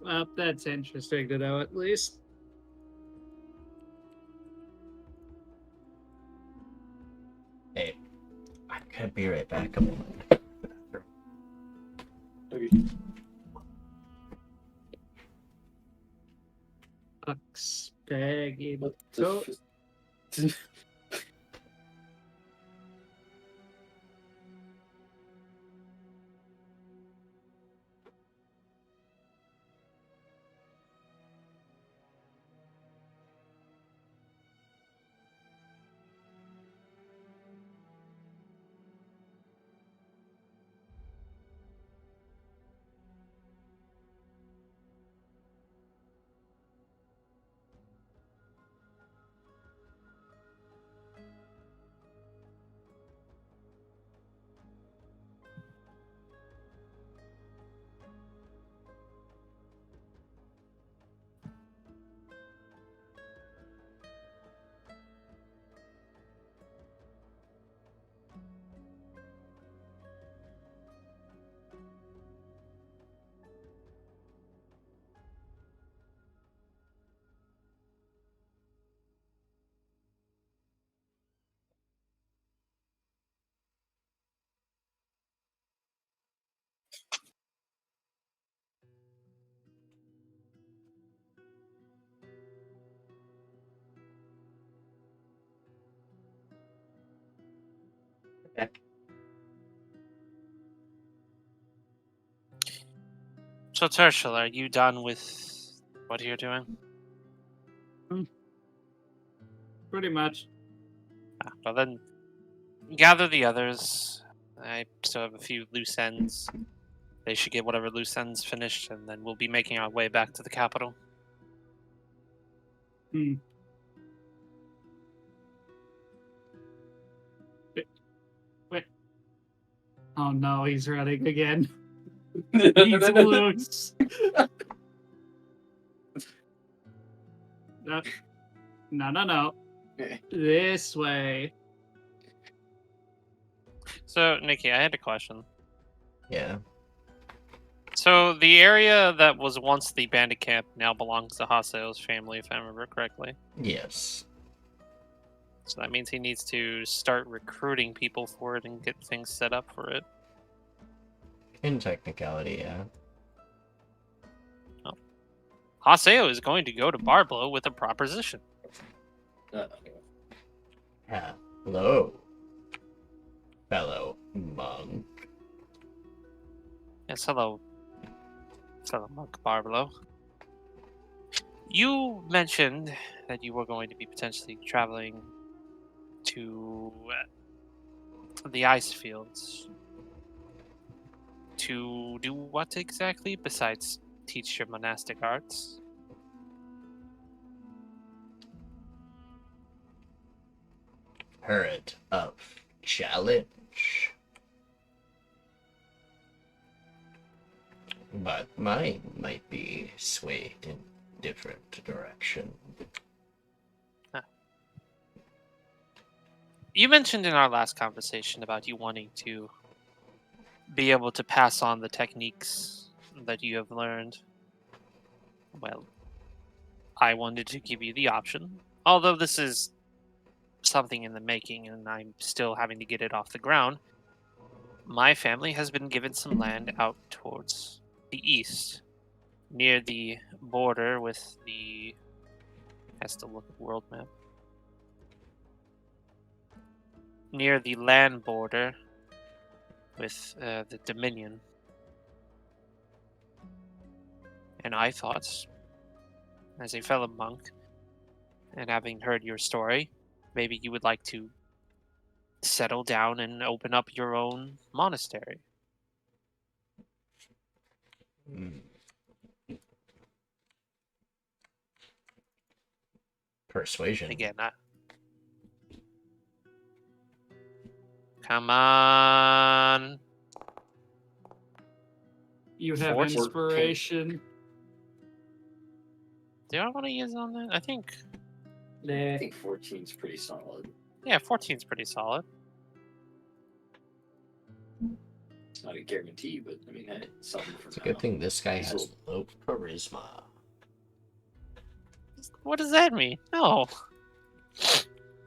Well, that's interesting to know at least. Hey, I'm gonna be right back. I'm on. Okay. Ox bag in What coat. the So, Tirsheal, are you done with what you're doing? Pretty much. Well, then, gather the others. I still have a few loose ends. They should get whatever loose ends finished, and then we'll be making our way back to the capital. Hmm. Wait. Oh no, he's running again. He's loose. No. This way. So, Nikki, I had a question. Yeah. So, the area that was once the bandit camp now belongs to Haseo's family, if I remember correctly. Yes. So that means he needs to start recruiting people for it and get things set up for it. In technicality, yeah. Well, Haseo is going to go to Barblow with a proposition. Hello, fellow monk. Yes, hello, fellow monk Barblow. You mentioned that you were going to be potentially traveling to the ice fields. To do what exactly besides teach your monastic arts? Heard of challenge. But mine might be swayed in different direction. You mentioned in our last conversation about you wanting to be able to pass on the techniques that you have learned. Well, I wanted to give you the option. Although this is something in the making and I'm still having to get it off the ground, my family has been given some land out towards the east, near the border with the... Has to look at the world map. Near the land border with the Dominion. And I thought, as a fellow monk, and having heard your story, maybe you would like to settle down and open up your own monastery. Persuasion. Again, come on. You have 14. inspiration. Do I want to use on that? I think, Nah. I think 14's pretty solid. yeah, 14's pretty solid. It's not a guarantee, but I mean, it's something for It's a now. good thing this guy has low charisma. What does that mean? No,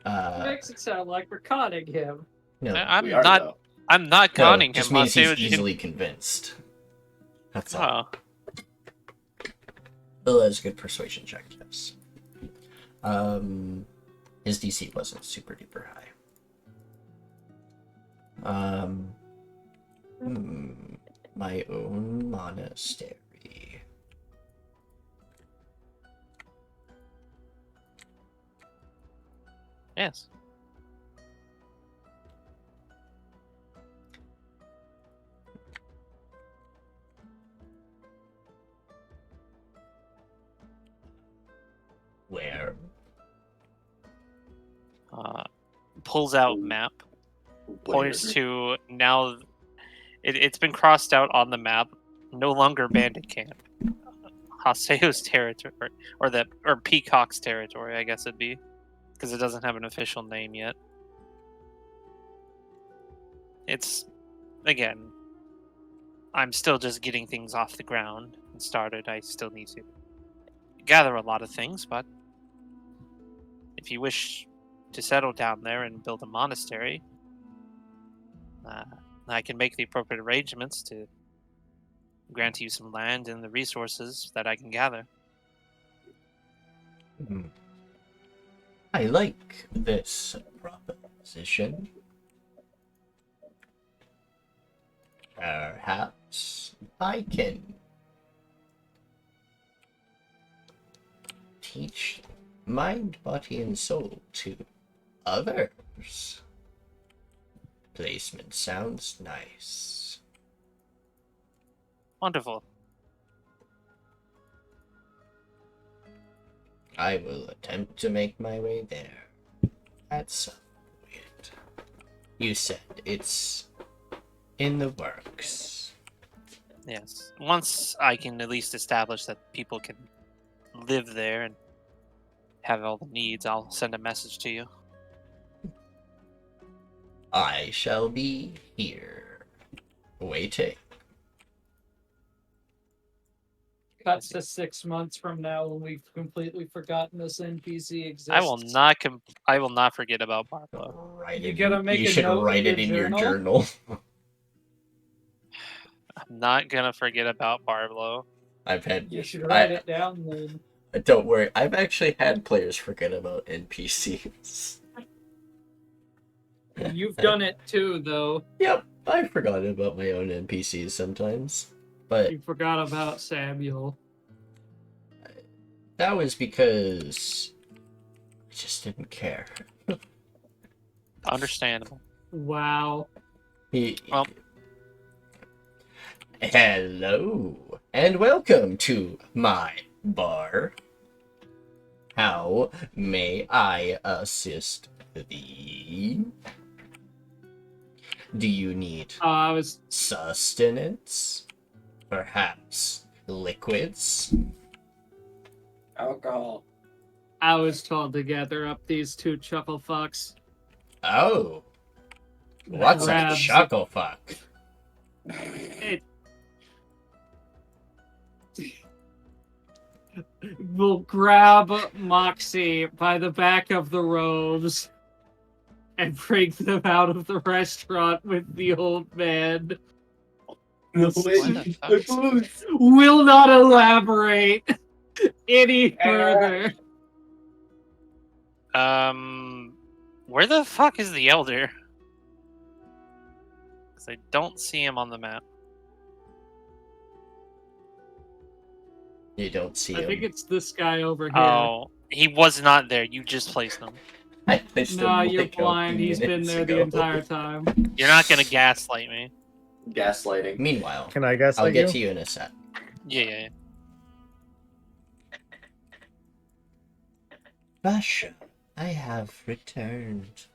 Makes it sound like we're conning him. No, I'm We are, not. though. I'm not no, conning just him. means he's Haseo can- easily convinced. That's all. Oh, Bill has a good persuasion check, yes. His DC wasn't super duper high. My own monastery. yes. Where? Pulls out map. Points to now. It's been crossed out on the map. No longer bandit camp. Haseo's territory, or Peacock's territory, I guess it'd be, because it doesn't have an official name yet. It's, again, I'm still just getting things off the ground and started. I still need to gather a lot of things, but if you wish to settle down there and build a monastery, I can make the appropriate arrangements to grant you some land and the resources that I can gather. I like this proposition. Perhaps I can teach mind, body, and soul to others. Placement sounds nice. Wonderful. I will attempt to make my way there at some point. You said it's in the works. Yes. Once I can at least establish that people can live there and have all the needs, I'll send a message to you. I shall be here, waiting. Cuts to 6 months from now when we've completely forgotten this NPC exists. I will not forget about Barblo. You gotta make You a should note write in it in your your journal? journal. I'm not gonna forget about Barblo. I've had. You should write it down then. Don't worry. I've actually had players forget about NPCs. You've done it too, though. Yep, I forgot about my own NPCs sometimes, but You forgot about Samuel. that was because I just didn't care. Understandable. Wow. Well. Hello, and welcome to my bar. How may I assist thee? Do you need sustenance? Perhaps liquids? Alcohol. I was told to gather up these two chuckle fucks. Oh. What's a chuckle fuck? We'll grab Moxie by the back of the robes and bring them out of the restaurant with the old man. Will not elaborate any further. Where the fuck is the elder? Because I don't see him on the map. You don't see him. I think it's this guy over here. Oh, he was not there. You just placed him. No, you're blind. He's been there the entire time. You're not gonna gaslight me. Gaslighting. Meanwhile, Can I gaslight I'll get you? to you in a sec. Yeah. Basha, I have returned.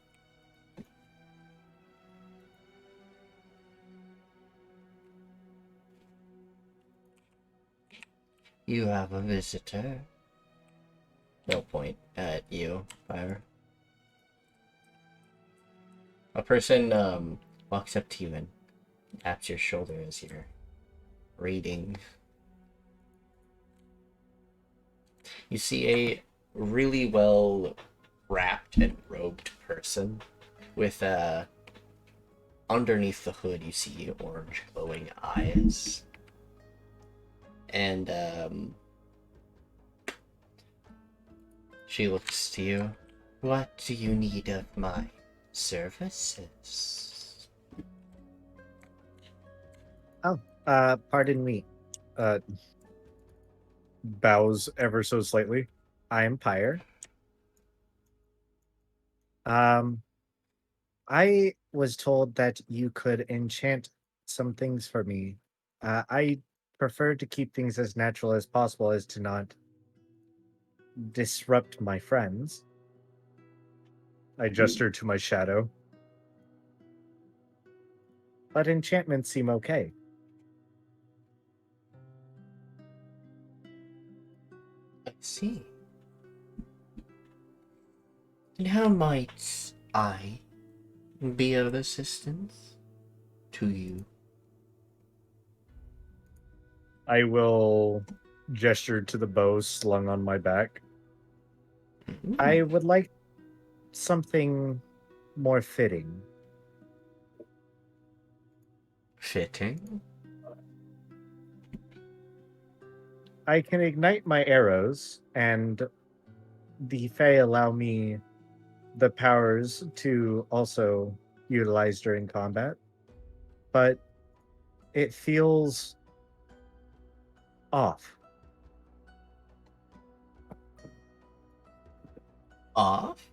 You have a visitor. No point at you, Pyre. A person walks up to you and taps your shoulder as you're reading. You see a really well wrapped and robed person with underneath the hood you see orange glowing eyes. And she looks to you. What do you need of my services? Oh, pardon me. Bows ever so slightly. I am Pyre. I was told that you could enchant some things for me. I prefer to keep things as natural as possible as to not disrupt my friends. I gesture to my shadow. But enchantments seem okay. I see. And how might I be of assistance to you? I will gesture to the bow slung on my back. I would like something more fitting. Fitting? I can ignite my arrows, and the Fae allow me the powers to also utilize during combat. But it feels off. Off?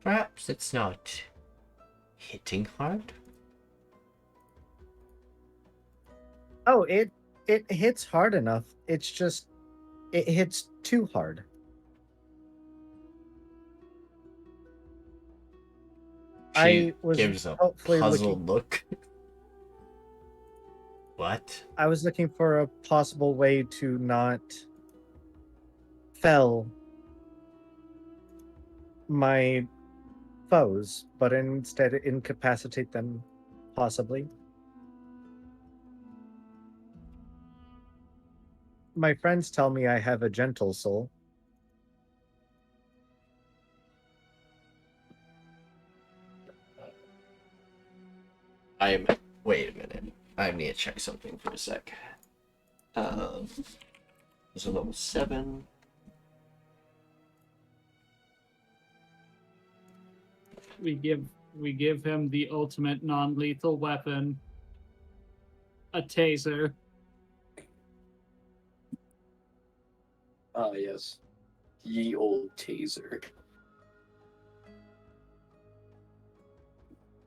Perhaps it's not hitting hard? Oh, it hits hard enough. It's just it hits too hard. She gives a puzzled look. What? I was looking for a possible way to not fell my foes, but instead incapacitate them, possibly. My friends tell me I have a gentle soul. Wait a minute. I need to check something for a sec. It's a level 7. We give him the ultimate non-lethal weapon, a taser. Yes. Ye old taser.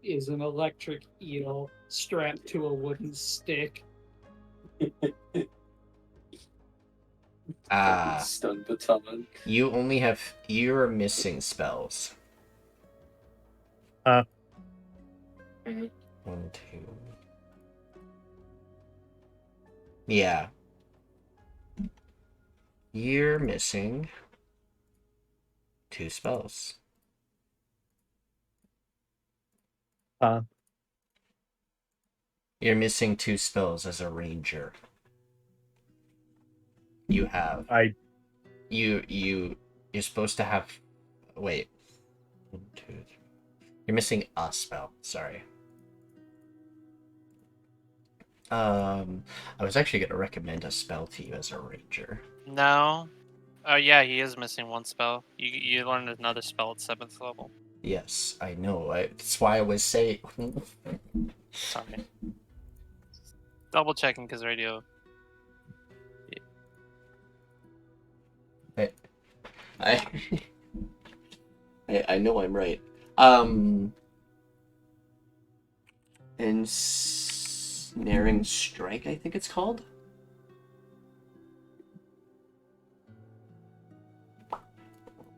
Is an electric eel strapped to a wooden stick. Stun baton. you're missing spells. Uh. 1, 2. Yeah. You're missing 2 spells. You're missing 2 spells as a ranger. You have. You're supposed to have. Wait. 1, 2, 3. You're missing a spell. Sorry. I was actually gonna recommend a spell to you as a ranger. No. Oh yeah, he is missing 1 spell. You learned another spell at 7th level. Yes, I know. That's why I was saying. Sorry. Double checking because radio. I know I'm right. Ensnaring Strike, I think it's called.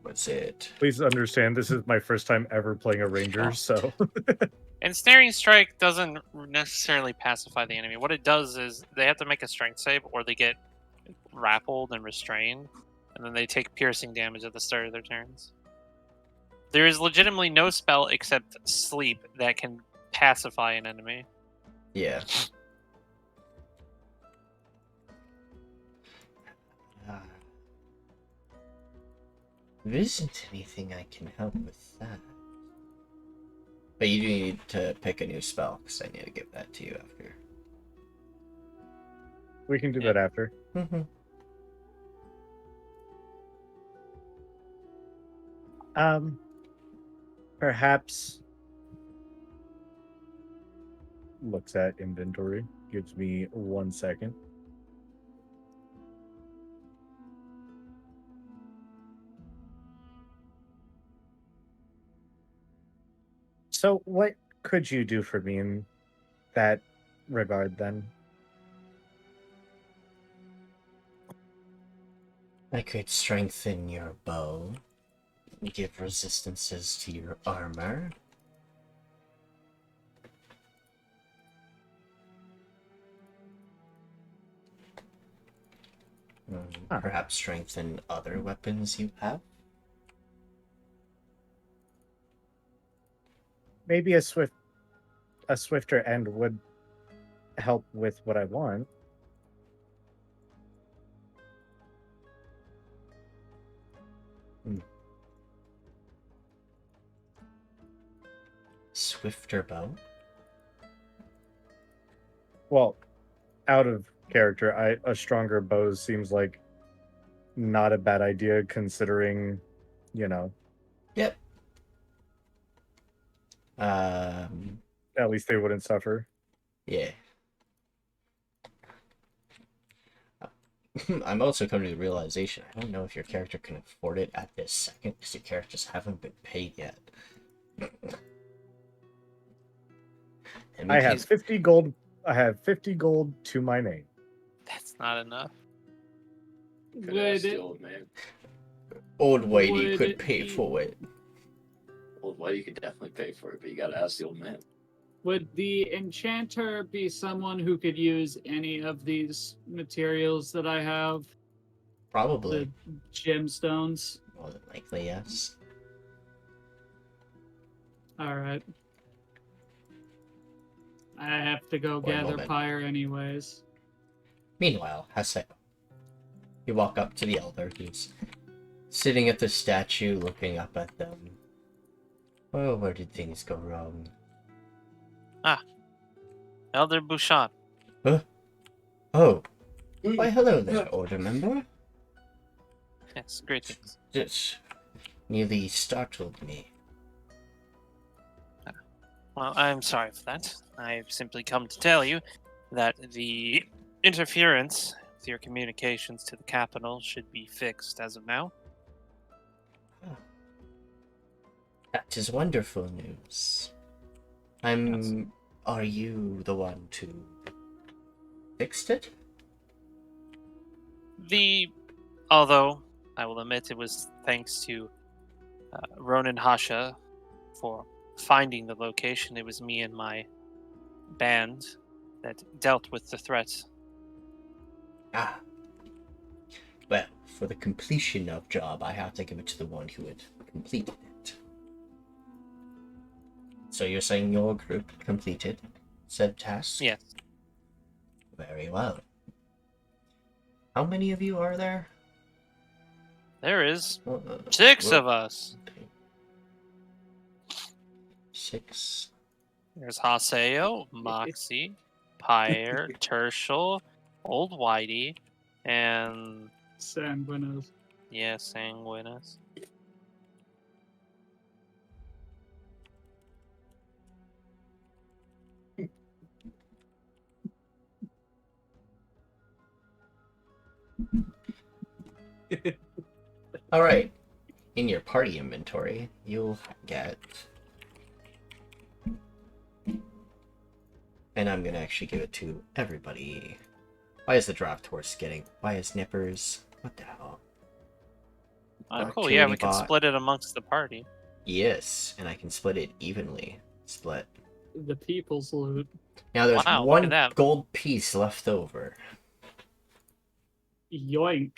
What's it? Please understand, this is my first time ever playing a ranger, Oh. so Ensnaring Strike doesn't necessarily pacify the enemy. What it does is they have to make a strength save or they get grappled and restrained, and then they take piercing damage at the start of their turns. There is legitimately no spell except sleep that can pacify an enemy. Yeah. There isn't anything I can help with that. But you do need to pick a new spell, because I need to give that to you after. we can do that after. Mm-hmm. Perhaps looks at inventory, gives me 1 second. So what could you do for me in that regard then? I could strengthen your bow, give resistances to your armor. Perhaps strengthen other weapons you have. Maybe a swifter end would help with what I want. Swifter bow? Well, out of character, a stronger bow seems like not a bad idea considering, you know. Yep. At least they wouldn't suffer. Yeah. I'm also coming to the realization, I don't know if your character can afford it at this second, because your characters haven't been paid yet. I have 50 gold. I have 50 gold to my name. That's not enough. Could ask the old man. Old Whitey Would could it pay be- for it. Old Whitey could definitely pay for it, but you gotta ask the old man. Would the enchanter be someone who could use any of these materials that I have? Probably. The gemstones? More than likely, yes. Alright. I have to go One gather moment. Pyre anyways. Meanwhile, Haseo. You walk up to the elder, who's sitting at the statue looking up at them. Oh, where did things go wrong? Elder Bouchon. Oh, why hello there, order member. Yes, greetings. This nearly startled me. Well, I'm sorry for that. I've simply come to tell you that the interference Your communications to the capital should be fixed as of now. That is wonderful news. Are you the one to fixed it? Although, I will admit it was thanks to Ronan Hasha for finding the location. It was me and my band that dealt with the threat. Ah. Well, for the completion of job, I have to give it to the one who had completed it. So you're saying your group completed said task? Yes. Very well. How many of you are there? There is 6 of us. Okay. 6. There's Haseo, Moxie, Pyre, Tirsheal, Old Whitey, and Sanguis. yeah, Sanguis. All right. In your party inventory, you'll get, and I'm gonna actually give it to everybody. Why is the draft horse getting? Why is Nippers? What the hell? Oh, cool. Yeah, we can Bot. split it amongst the party. Yes, and I can split it evenly. Split. The people's loot. Now there's Wow, look one at that. gold piece left over. Yoink.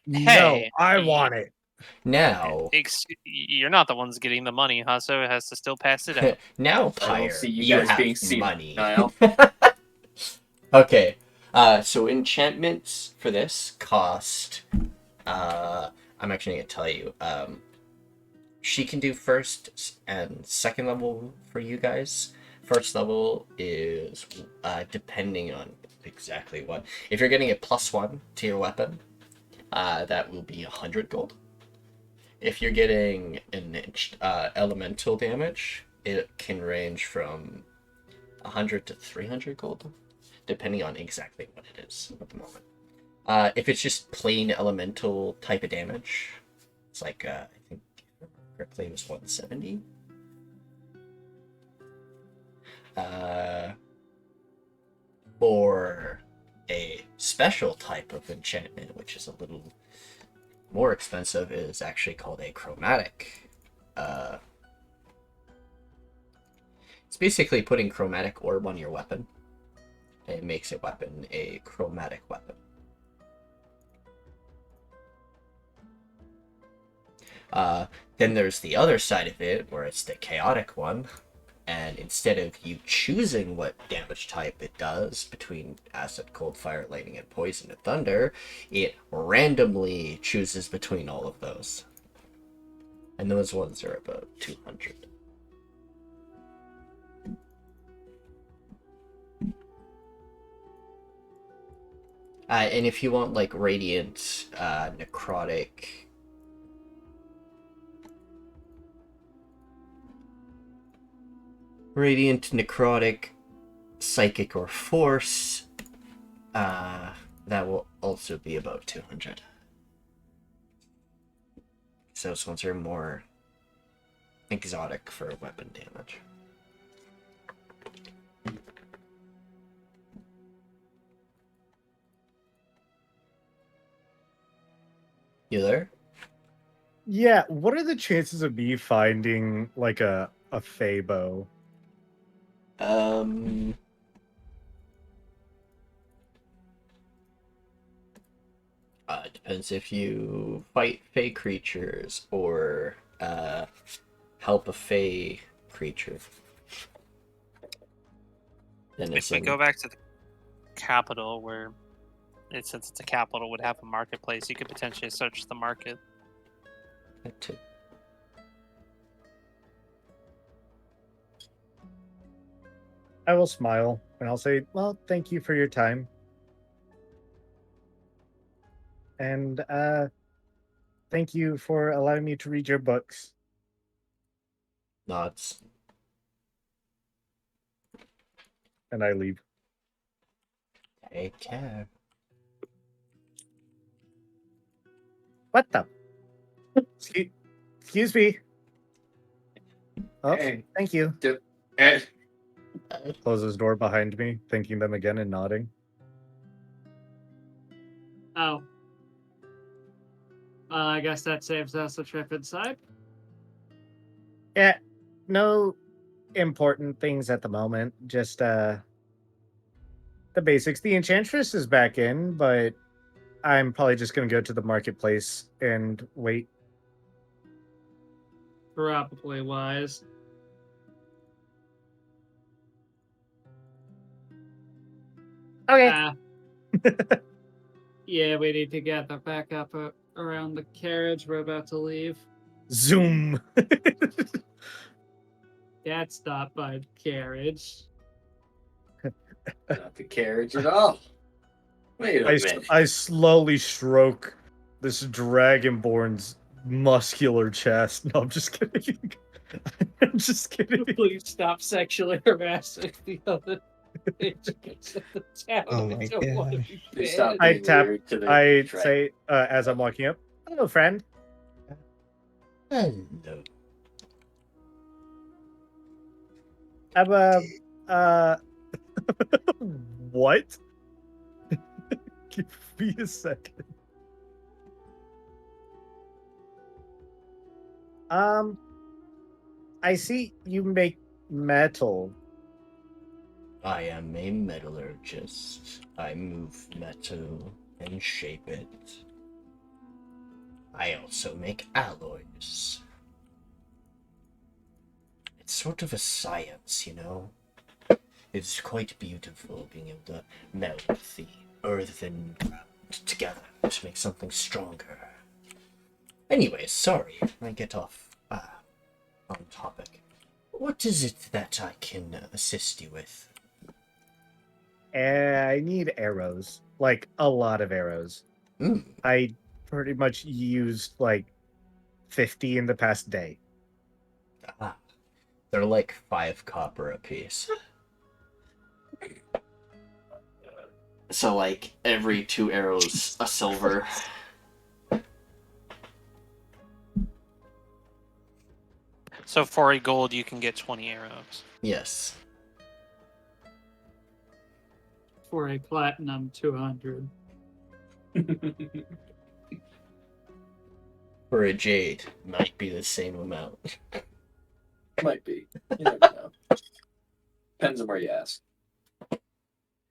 Hey, I want it. Now, you're not the ones getting the money, huh? So it has to still pass it out. now, I Pyre, don't see you you guys have being seen. money. Niall. Okay, so enchantments for this cost, I'm actually going to tell you, she can do first and second level for you guys. First level is, depending on exactly what, if you're getting a +1 to your weapon, that will be 100 gold. If you're getting an elemental damage, it can range from 100 to 300 gold, depending on exactly what it is at the moment. If it's just plain elemental type of damage, it's like, I think, if I remember correctly, it was 170. Or a special type of enchantment, which is a little more expensive, is actually called a chromatic. It's basically putting chromatic orb on your weapon. It makes a weapon a chromatic weapon. Then there's the other side of it, where it's the chaotic one. And instead of you choosing what damage type it does between acid, cold, fire, lightning, and poison and thunder, it randomly chooses between all of those. And those ones are about 200. And if you want like radiant, necrotic, psychic, or force, that will also be about 200. So those ones are more exotic for weapon damage. You there? Yeah, what are the chances of me finding like a Fabo? It depends if you fight Fey creatures or help a Fey creature. Then If we go back to the capital, where since it's a capital, would have a marketplace, you could potentially search the market. That too. I will smile and I'll say, well, thank you for your time. And thank you for allowing me to read your books. Nods. And I leave. Take care. What the? Excuse me. Oh, Hey. thank you. Eh, Closes door behind me, thanking them again and nodding. Oh. I guess that saves us a trip inside. Yeah, no important things at the moment. Just the basics. The Enchantress is back in, but I'm probably just gonna go to the marketplace and wait. Probably wise. Okay. Yeah, we need to get the back up around the carriage. We're about to leave. Zoom. That's not my carriage. not the carriage at all. Wait a minute. I slowly stroke this dragonborn's muscular chest. No, I'm just kidding. I'm just kidding. Please stop sexually harassing the other agents of the town. Oh my I don't want to God. be They bad. stop I being tap- weird to the I track. say as I'm walking up, "Hello, friend." Hello. What? Give me a second. I see you make metal. I am a metallurgist. I move metal and shape it. I also make alloys. It's sort of a science, you know? It's quite beautiful being able to melt the earth and ground together to make something stronger. Anyways, sorry, I get off on topic. What is it that I can assist you with? I need arrows. Like, a lot of arrows. Hmm. I pretty much used, like, 50 in the past day. Ah, they're like 5 copper apiece. So, like, every 2 arrows, a silver. So for a gold, you can get 20 arrows. Yes. For a platinum 200. For a jade, might be the same amount. Might be. You never know. Depends on where you ask.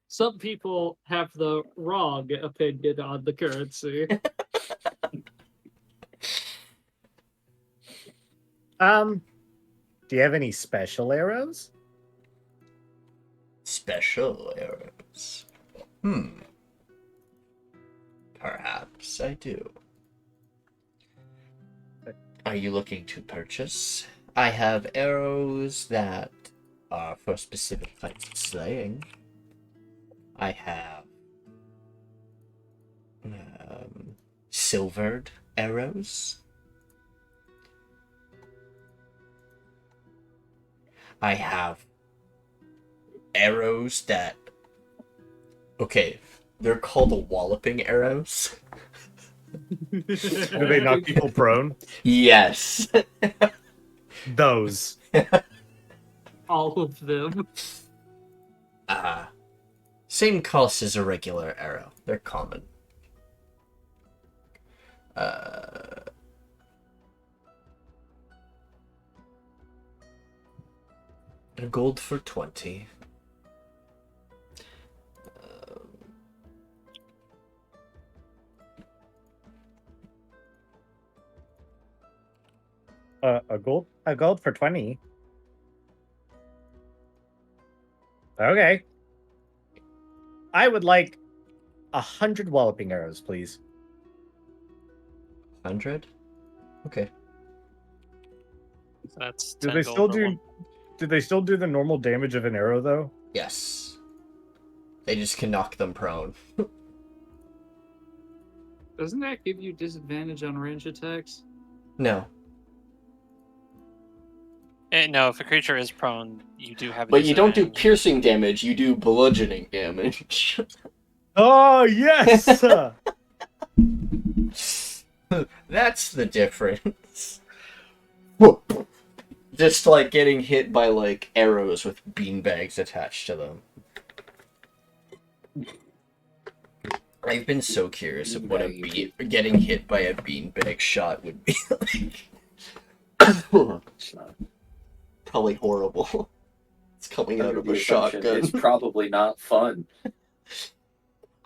Some people have the wrong opinion on the currency. Do you have any special arrows? Special arrows. Perhaps I do. Are you looking to purchase? I have arrows that are for specific types of slaying. I have silvered arrows. I have arrows that... Okay, they're called walloping arrows. Do they knock people prone? Yes. Those. All of them. Same cost as a regular arrow. They're common. A gold for 20. A gold for 20. Okay. I would like 100 walloping arrows, please. 100? Okay. That's Do 10 they gold still for do? one. Do they still do the normal damage of an arrow though? Yes. They just can knock them prone. Doesn't that give you disadvantage on range attacks? No. No, if a creature is prone, you do have. But you don't do disadvantage. piercing damage, you do bludgeoning damage. Oh yes. That's the difference. Just like getting hit by like arrows with beanbags attached to them. I've been so curious of what getting hit by a beanbag shot would be like. It's not. Probably horrible. It's coming out Under of the a assumption shotgun. It's probably not fun.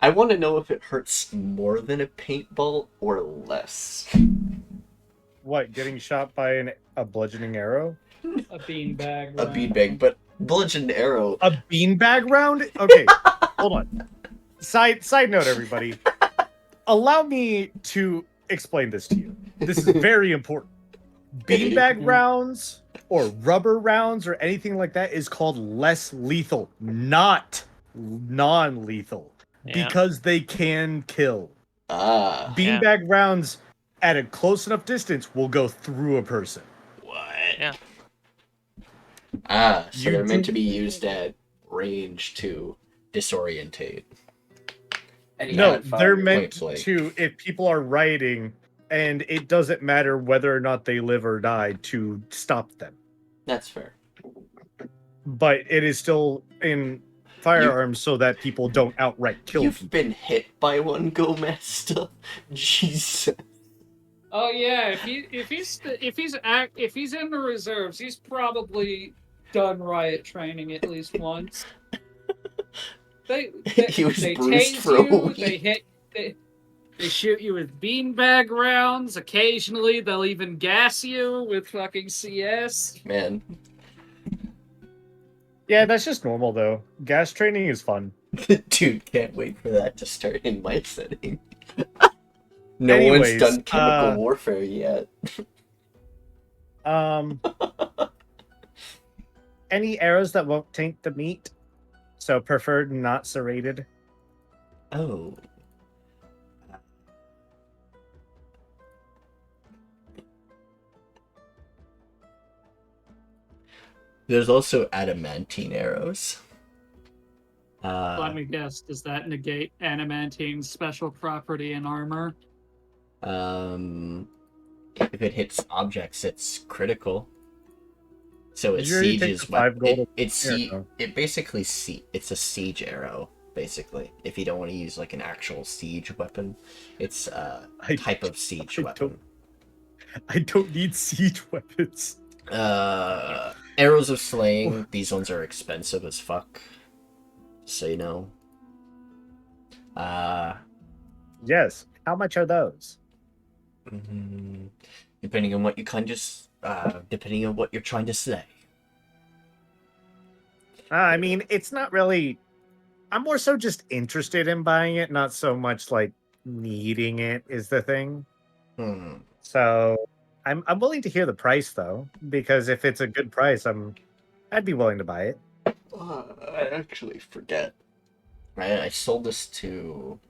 I want to know if it hurts more than a paintball or less. What, getting shot by a bludgeoning arrow? A beanbag. A beanbag, but bludgeoned arrow. A beanbag round? Okay, hold on. Side note, everybody. Allow me to explain this to you. This is very important. Beanbag rounds or rubber rounds or anything like that is called less lethal, not non-lethal, because they can kill. Beanbag rounds at a close enough distance will go through a person. What? Yeah. So they're meant to be used at range to disorientate. No, they're meant to, if people are rioting, and it doesn't matter whether or not they live or die, to stop them. That's fair. But it is still in firearms so that people don't outright kill You've people. been hit by one, Gomez. Jesus. Oh yeah, if he's in the reserves, he's probably done riot training at least once. He was they bruised tase for a you, week. they shoot you with beanbag rounds. Occasionally, they'll even gas you with fucking CS. Man. Yeah, that's just normal though. Gas training is fun. Dude, can't wait for that to start in my setting. Anyways, one's done chemical warfare yet. Any arrows that won't taint the meat? So preferred not serrated. Oh. There's also adamantine arrows. Let me guess, does that negate adamantine's special property in armor? If it hits objects, it's critical. So it Did you already take sieges the 5 gold? it basically it's a siege arrow, basically. If you don't want to use like an actual siege weapon, it's a type of siege weapon. I don't need siege weapons. Arrows of slaying, these ones are expensive as fuck. So you know. Yes. How much are those? Depending on what you depending on what you're trying to say. I mean, it's not really. I'm more so just interested in buying it, not so much like needing it is the thing. So I'm willing to hear the price though, because if it's a good price, I'd be willing to buy it. I actually forget. Right, I sold this to.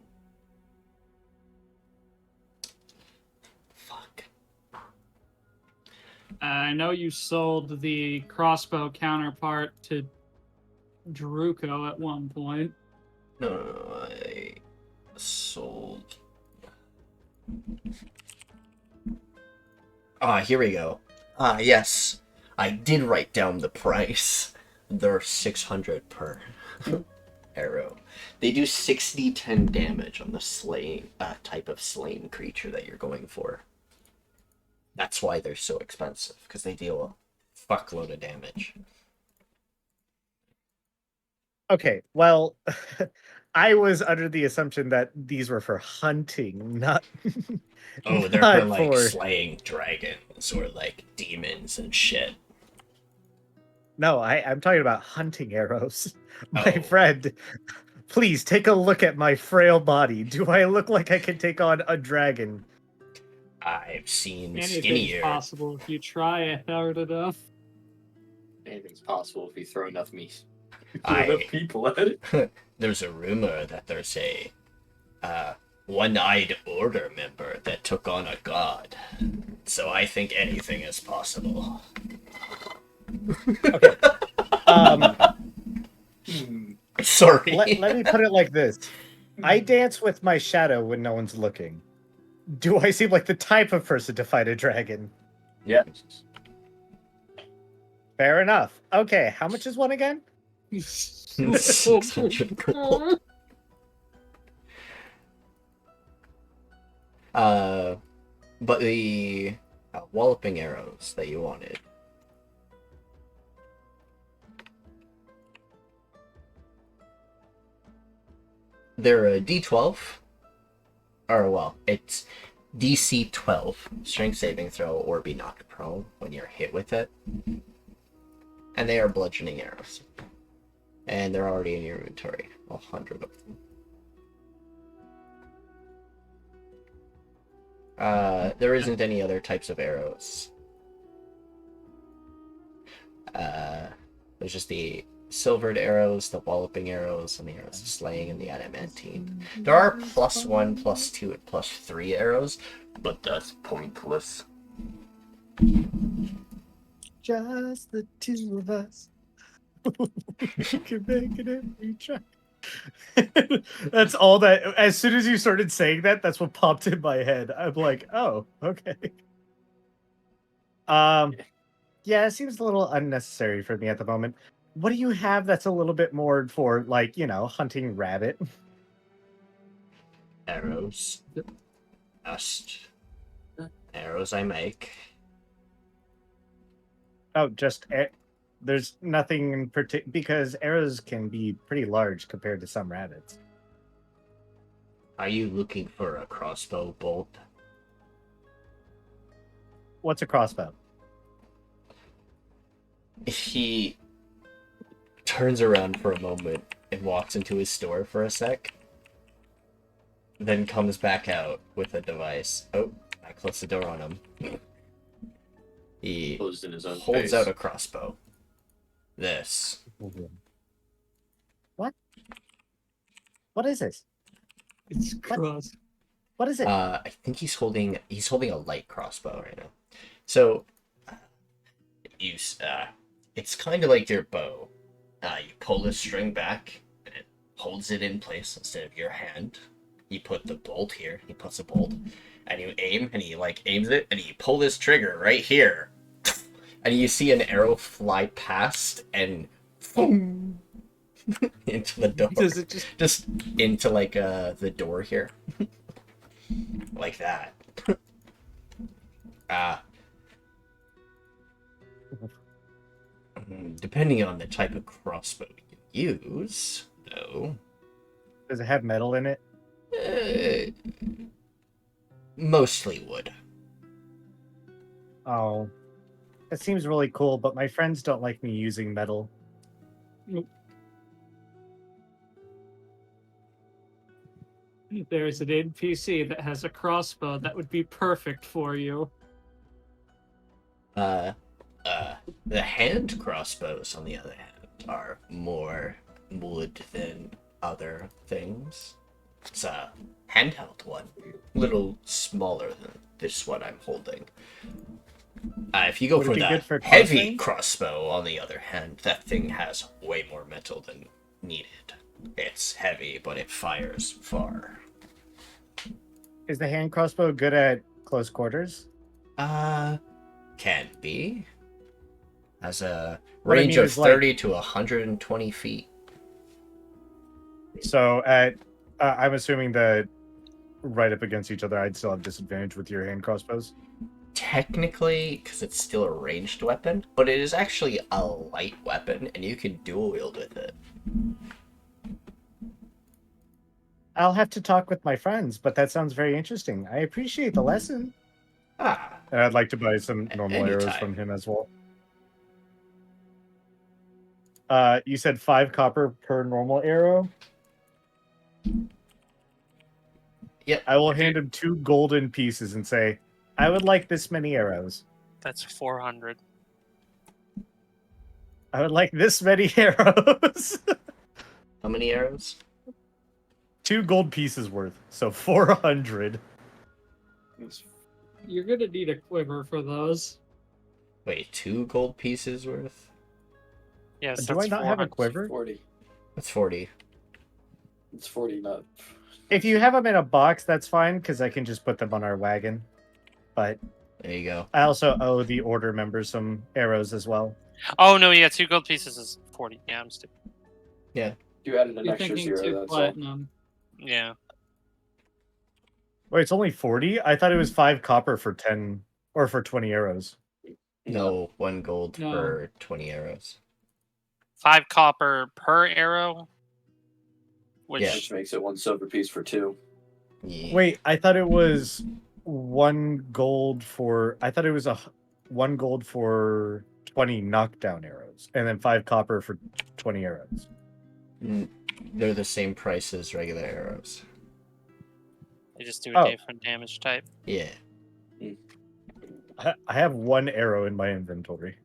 I know you sold the crossbow counterpart to Druko at one point. No, I sold. Here we go. Yes. I did write down the price. They're 600 per arrow. They do 60-10 damage on the slaying type of slain creature that you're going for. That's why they're so expensive, because they deal a fuckload of damage. Okay, well, I was under the assumption that these were for hunting, not. Oh, they're not for like slaying dragons or like demons and shit. No, I'm talking about hunting arrows. My friend, please take a look at my frail body. Do I look like I can take on a dragon? I've seen Anything's skinnier. possible if you try it hard enough. Anything's possible if you throw enough meat. Enough people at it. There's a rumor that there's a one-eyed order member that took on a god. So I think anything is possible. Okay. Sorry. Let me put it like this. I dance with my shadow when no one's looking. Do I seem like the type of person to fight a dragon? Yeah. Fair enough. Okay, how much is one again? 600 gold. But the walloping arrows that you wanted. They're a D12. Or, well, it's DC 12. Strength saving throw or be knocked prone when you're hit with it. And they are bludgeoning arrows. And they're already in your inventory. 100 of them. There isn't any other types of arrows. There's just the silvered arrows, the walloping arrows, and the arrows of slaying, and the adamantine. There are +1, +2, and +3 arrows, but that's pointless. Just the two of us. We can make it if we try. That's all that. As soon as you started saying that, that's what popped in my head. I'm like, oh, okay. Yeah, it seems a little unnecessary for me at the moment. What do you have that's a little bit more for, like, you know, hunting rabbit? Arrows. Just arrows I make. Oh, just there's nothing in particular, because arrows can be pretty large compared to some rabbits. Are you looking for a crossbow bolt? What's a crossbow? He turns around for a moment and walks into his store for a sec, then comes back out with a device. Oh, I closed the door on him. He Closed in his own holds face. out a crossbow. This. What? What is this? It's cross. What is it? I think he's holding a light crossbow right now. So it's kind of like your bow. You pull the string back and it holds it in place instead of your hand. You put the bolt here. He puts a bolt, and you aim, and he aims it, and you pull this trigger right here, and you see an arrow fly past and boom, into the door. Does it Just into the door here, like that. Depending on the type of crossbow you use, though. Does it have metal in it? Mostly wood. Oh, that seems really cool, but my friends don't like me using metal. There's an NPC that has a crossbow that would be perfect for you. The hand crossbows, on the other hand, are more wood than other things. It's a handheld one, a little smaller than this one I'm holding. If you go Would it for be the good for heavy crossbow? crossbow, on the other hand, that thing has way more metal than needed. It's heavy, but it fires far. Is the hand crossbow good at close quarters? Can be. Has a What I range mean of is, like- 30 to 120 feet. So at, I'm assuming that right up against each other, I'd still have disadvantage with your hand crossbows. Technically, because it's still a ranged weapon, but it is actually a light weapon, and you can dual wield with it. I'll have to talk with my friends, but that sounds very interesting. I appreciate the lesson. And I'd like to buy some normal arrows Anytime. from him as well. You said 5 copper per normal arrow? Yep. I will hand him 2 golden pieces and say, I would like this many arrows. That's 400. I would like this many arrows. How many arrows? 2 gold pieces worth, so 400. You're gonna need a quiver for those. Wait, 2 gold pieces worth? Yes, Do I that's not have a 400. quiver? 40. That's 40. It's 40, not. If you have them in a box, that's fine, because I can just put them on our wagon. But There you go. I also owe the order members some arrows as well. Oh no, yeah, 2 gold pieces is 40. Yeah, I'm stupid. You added an You're extra thinking 0, 2 that's all. platinum. Yeah. Wait, it's only 40? I thought it was 5 copper for 10 or for 20 arrows. No, 1 gold No. for 20 arrows. 5 copper per arrow. Which Yeah. Which makes it 1 silver piece for 2. Yeah. Wait, I thought it was 1 gold for. I thought it was 1 gold for 20 knockdown arrows, and then 5 copper for 20 arrows. They're the same price as regular arrows. they just do a Oh. different damage type. Yeah. I have 1 arrow in my inventory.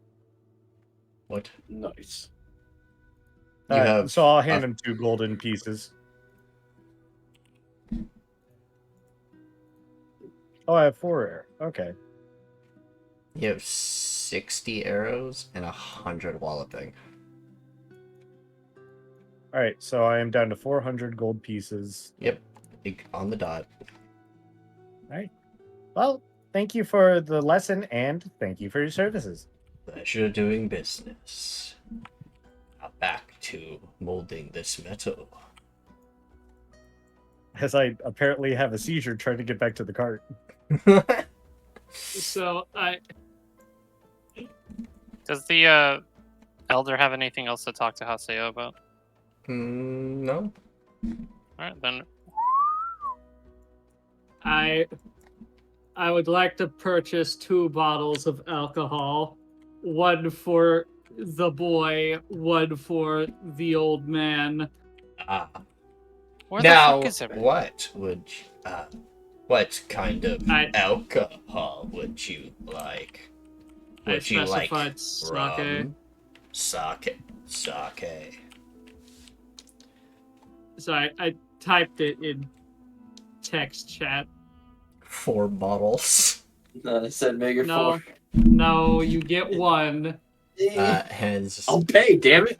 What? Nice. You have So I'll hand him 2 golden pieces. Oh, I have 4 arrows. Okay. You have 60 arrows and 100 walloping. All right, so I am down to 400 gold pieces. Yep. On the dot. Well, thank you for the lesson and thank you for your services. Pleasure doing business. Now back to molding this metal. As I apparently have a seizure trying to get back to the cart. So I Does the elder have anything else to talk to Haseo about? No. Alright, then. I would like to purchase 2 bottles of alcohol. 1 for the boy, 1 for the old man. Where Now, the fuck is everyone? what kind of I- alcohol would you like? I Would you like specified sake. rum? Sake. So I typed it in text chat. 4 bottles. I said make it No. 4. No, you get 1. Has I'll pay, damn it.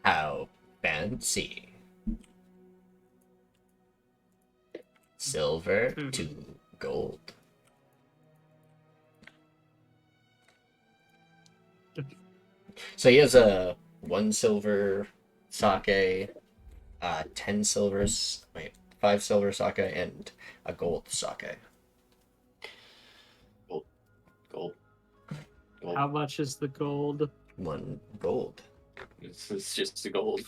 how fancy. Silver to gold. So he has a 1 silver sake, 10 silvers, 5 silver sake, and a gold sake. Gold. How much is the gold? 1 gold. It's just a gold.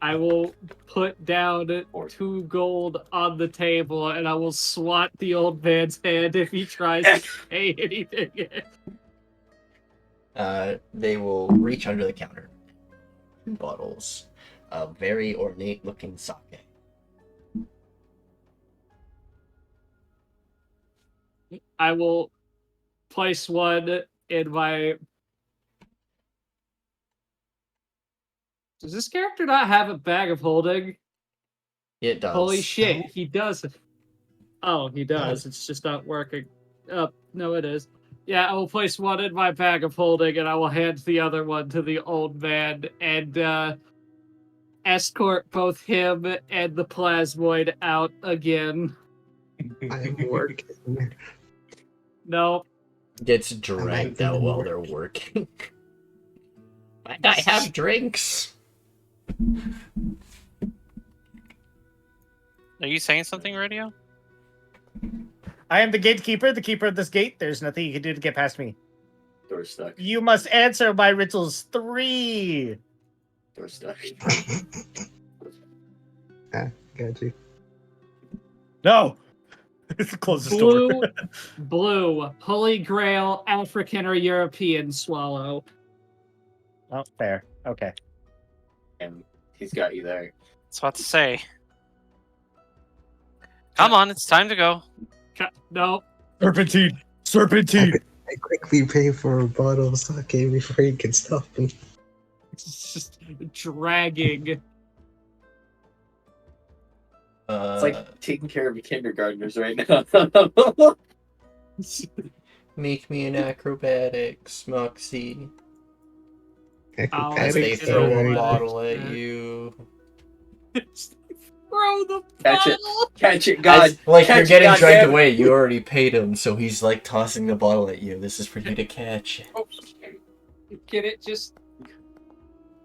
I will put down Or- 2 gold on the table, and I will swat the old man's hand if he tries to say anything. They will reach under the counter. 2 bottles of very ornate looking sake. I will place 1 in my. Does this character not have a bag of holding? It does. Holy shit, he does. Oh, he does. It's just not working. No, it is. Yeah, I will place 1 in my bag of holding, and I will hand the other one to the old man and escort both him and the plasmoid out again. I'm working. No, Gets dragged out while they're working. I have drinks. Are you saying something, Radio? I am the gatekeeper, the keeper of this gate. There's nothing you can do to get past me. Door stuck. You must answer my riddles 3. Door stuck. Got you. No. Close the blue, door. blue, holy grail, African or European swallow. Oh, fair. Okay. And he's got you there. That's what to say. Come on, it's time to go. No, Serpentine. Serpentine. I quickly pay for a bottle of sake before you can stop me. it's just dragging. It's like taking care of kindergartners right now. Make me an acrobatics, Moxie. Oh, As they Acrobatics throw a Acrobatics, bottle at yeah. you. Throw the Catch it. bottle. Catch it, God. As, like, catch you're it, getting God dragged damn it. away. You already paid him, so he's, like, tossing the bottle at you. This is for you to catch. Can it just...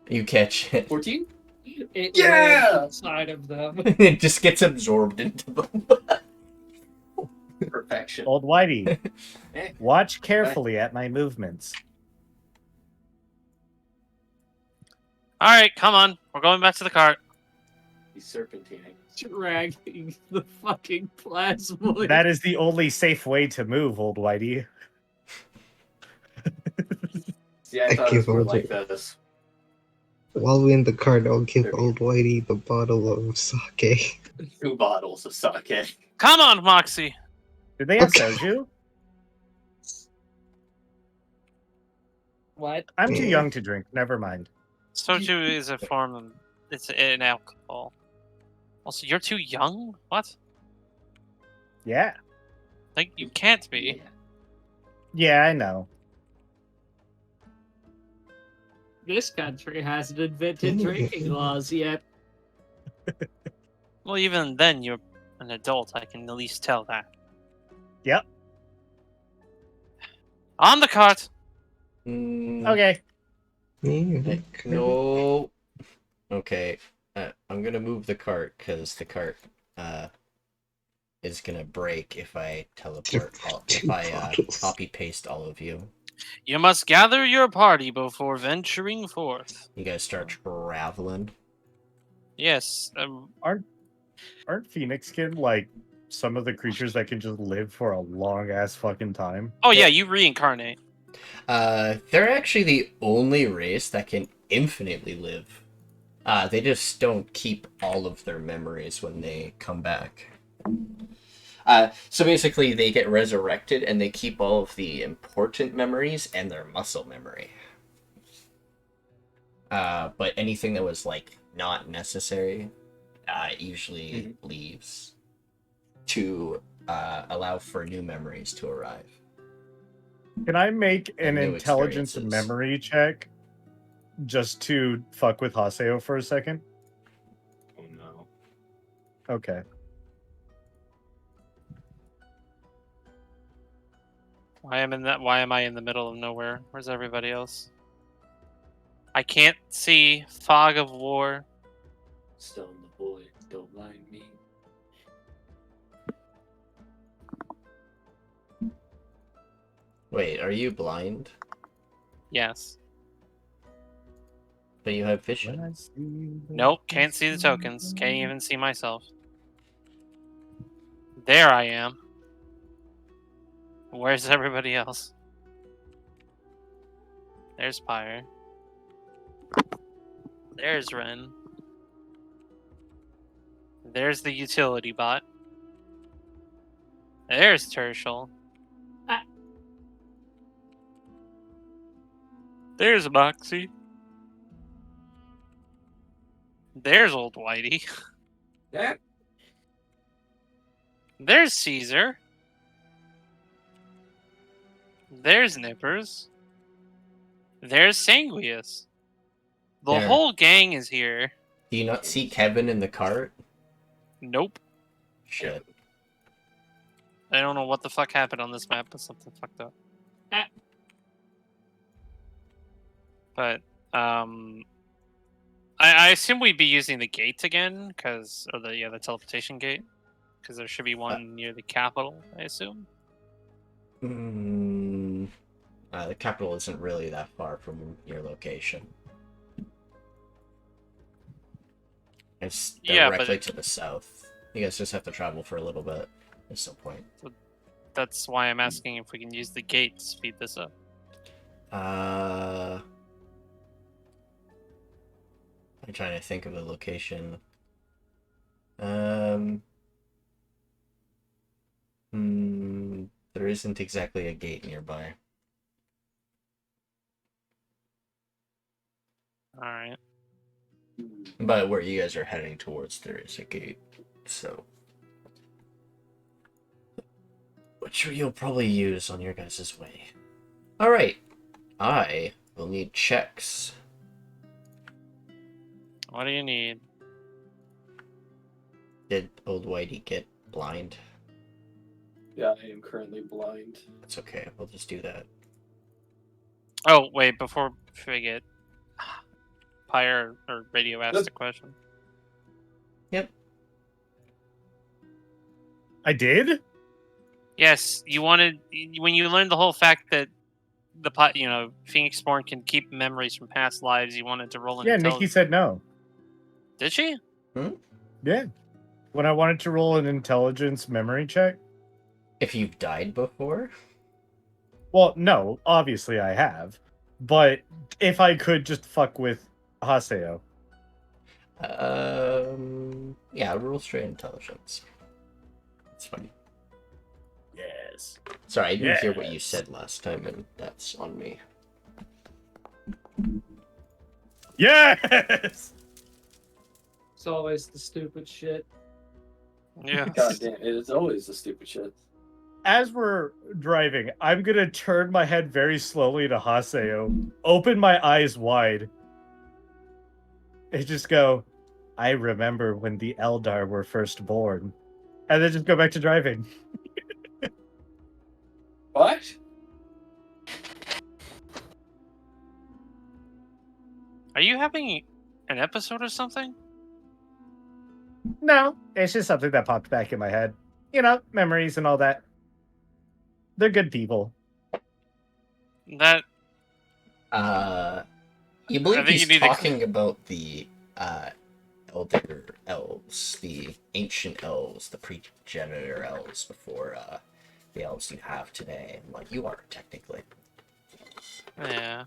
You catch it. 14? It Yeah! lands inside of them. It just gets absorbed into them. Perfection. Old Whitey, Eh, watch carefully at my movements. All right, come on. We're going back to the cart. He's serpentining. Dragging the fucking plasmoid. That is the only safe way to move, Old Whitey. See, I I thought it was give more old like Whitey- this. While we're in the cart, I'll give There we old Whitey the bottle of sake. 2 bottles of sake. Come on, Moxie. Do they have Okay. soju? What? I'm too Yeah. young to drink. Never mind. Soju is a form of... It's an alcohol. Also, you're too young? What? Yeah. Like, you can't be. Yeah, I know. This country hasn't invented drinking laws yet. Well, even then, you're an adult. I can at least tell that. Yep. On the cart! Okay. Yeah, No. Okay. I'm gonna move the cart, because the cart, is gonna break if I teleport, if I, bottles. copy-paste all of you. You must gather your party before venturing forth. You guys start traveling. Yes, Aren't Phoenix Skin like some of the creatures that can just live for a long ass fucking time? oh yeah, you reincarnate. They're actually the only race that can infinitely live. They just don't keep all of their memories when they come back. So basically, they get resurrected and they keep all of the important memories and their muscle memory. But anything that was, like, not necessary, usually leaves to allow for new memories to arrive. Can I make an And new intelligence experiences. memory check just to fuck with Haseo for a second? Oh no. Okay. Why am I in the middle of nowhere? Where's everybody else? I can't see. Fog of war. Stone the boy, don't mind me. Wait, are you blind? Yes. But you have When vision. I see the Nope, can't see the tokens. Can't even see myself. There I am. Where's everybody else? There's Pyre. There's Ren. There's the utility bot. There's Tirsheal. There's Moxie. There's Old Whitey. Yeah. There's Caesar. There's Nippers. There's Sanguis. The There. whole gang is here. Do you not see Kevin in the cart? Nope. Shit. I don't know what the fuck happened on this map, but something fucked up. But, I assume we'd be using the gates again, because, or the teleportation gate, because there should be one near the capital, I assume. The capital isn't really that far from your location. It's Yeah, but directly to the south. You guys just have to travel for a little bit. There's no point. That's why I'm asking if we can use the gate to speed this up. I'm trying to think of a location. There isn't exactly a gate nearby. Alright. But where you guys are heading towards, there is a gate. So, which you'll probably use on your guys' way. Alright. I will need checks. What do you need? Did Old Whitey get blind? Yeah, I am currently blind. That's okay. We'll just do that. Oh, wait, before we forget. Pyre or Radio asked a question. Yep. I did? Yes, you wanted when you learned the whole fact that Phoenixborn can keep memories from past lives. You wanted to roll an Yeah, intelligence. Nikki said no. Did she? Yeah. When I wanted to roll an intelligence memory check. If you've died before? Well, no, obviously I have. But if I could just fuck with Haseo. Yeah, roll straight intelligence. That's fine. Yes. Sorry, I didn't hear what you Yes. said last time, and that's on me. Yes! It's always the stupid shit. Yeah. God damn, it's always the stupid shit. As we're driving, I'm gonna turn my head very slowly to Haseo, open my eyes wide, and just go, I remember when the Eldar were first born. And then just go back to driving. What? Are you having an episode or something? No, it's just something that popped back in my head. You know, memories and all that. They're good people. That You believe I think he's you need to talking about the elder elves, the ancient elves, the pre-genitor elves before the elves you have today, and what you are technically. yeah.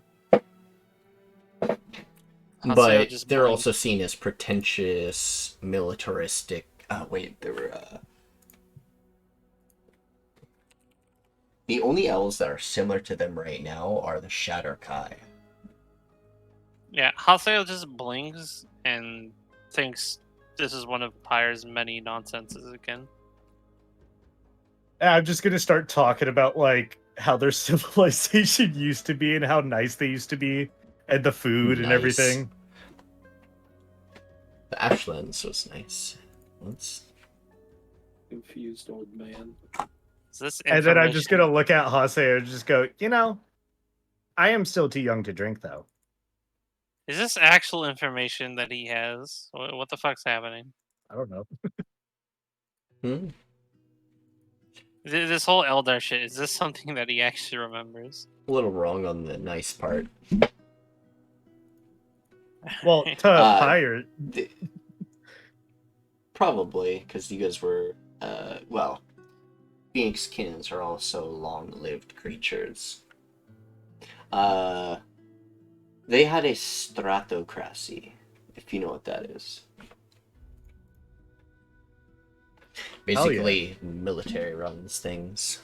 Haseo But just they're blinked. also seen as pretentious, militaristic. There were the only elves that are similar to them right now are the Shatter Kai. Yeah, Haseo just blinks and thinks this is one of Pyre's many nonsenses again. I'm just gonna start talking about like how their civilization used to be and how nice they used to be, and the food and Nice. everything. The Ashlands was nice. Once. Confused old man. Is this And then I'm just information- gonna look at Haseo and just go, you know, I am still too young to drink though. Is this actual information that he has? What the fuck's happening? I don't know. Hmm? This whole Eldar shit, is this something that he actually remembers? A little wrong on the nice part. Well, to Pyre, Probably, because you guys were, Phoenix Kinnons are also long-lived creatures. They had a stratocracy, if you know what that is. Basically, military runs things.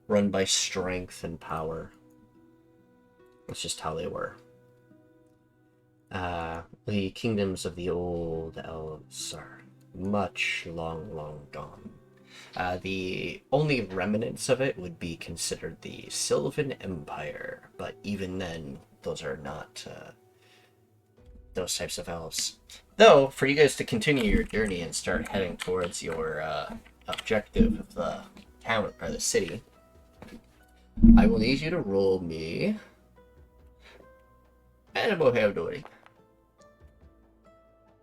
Run by strength and power. That's just how they were. The kingdoms of the old elves are much long gone. The only remnants of it would be considered the Sylvan Empire, but even then, those are not those types of elves. Though, for you guys to continue your journey and start heading towards your objective of the town or the city, I will need you to roll me animal handling.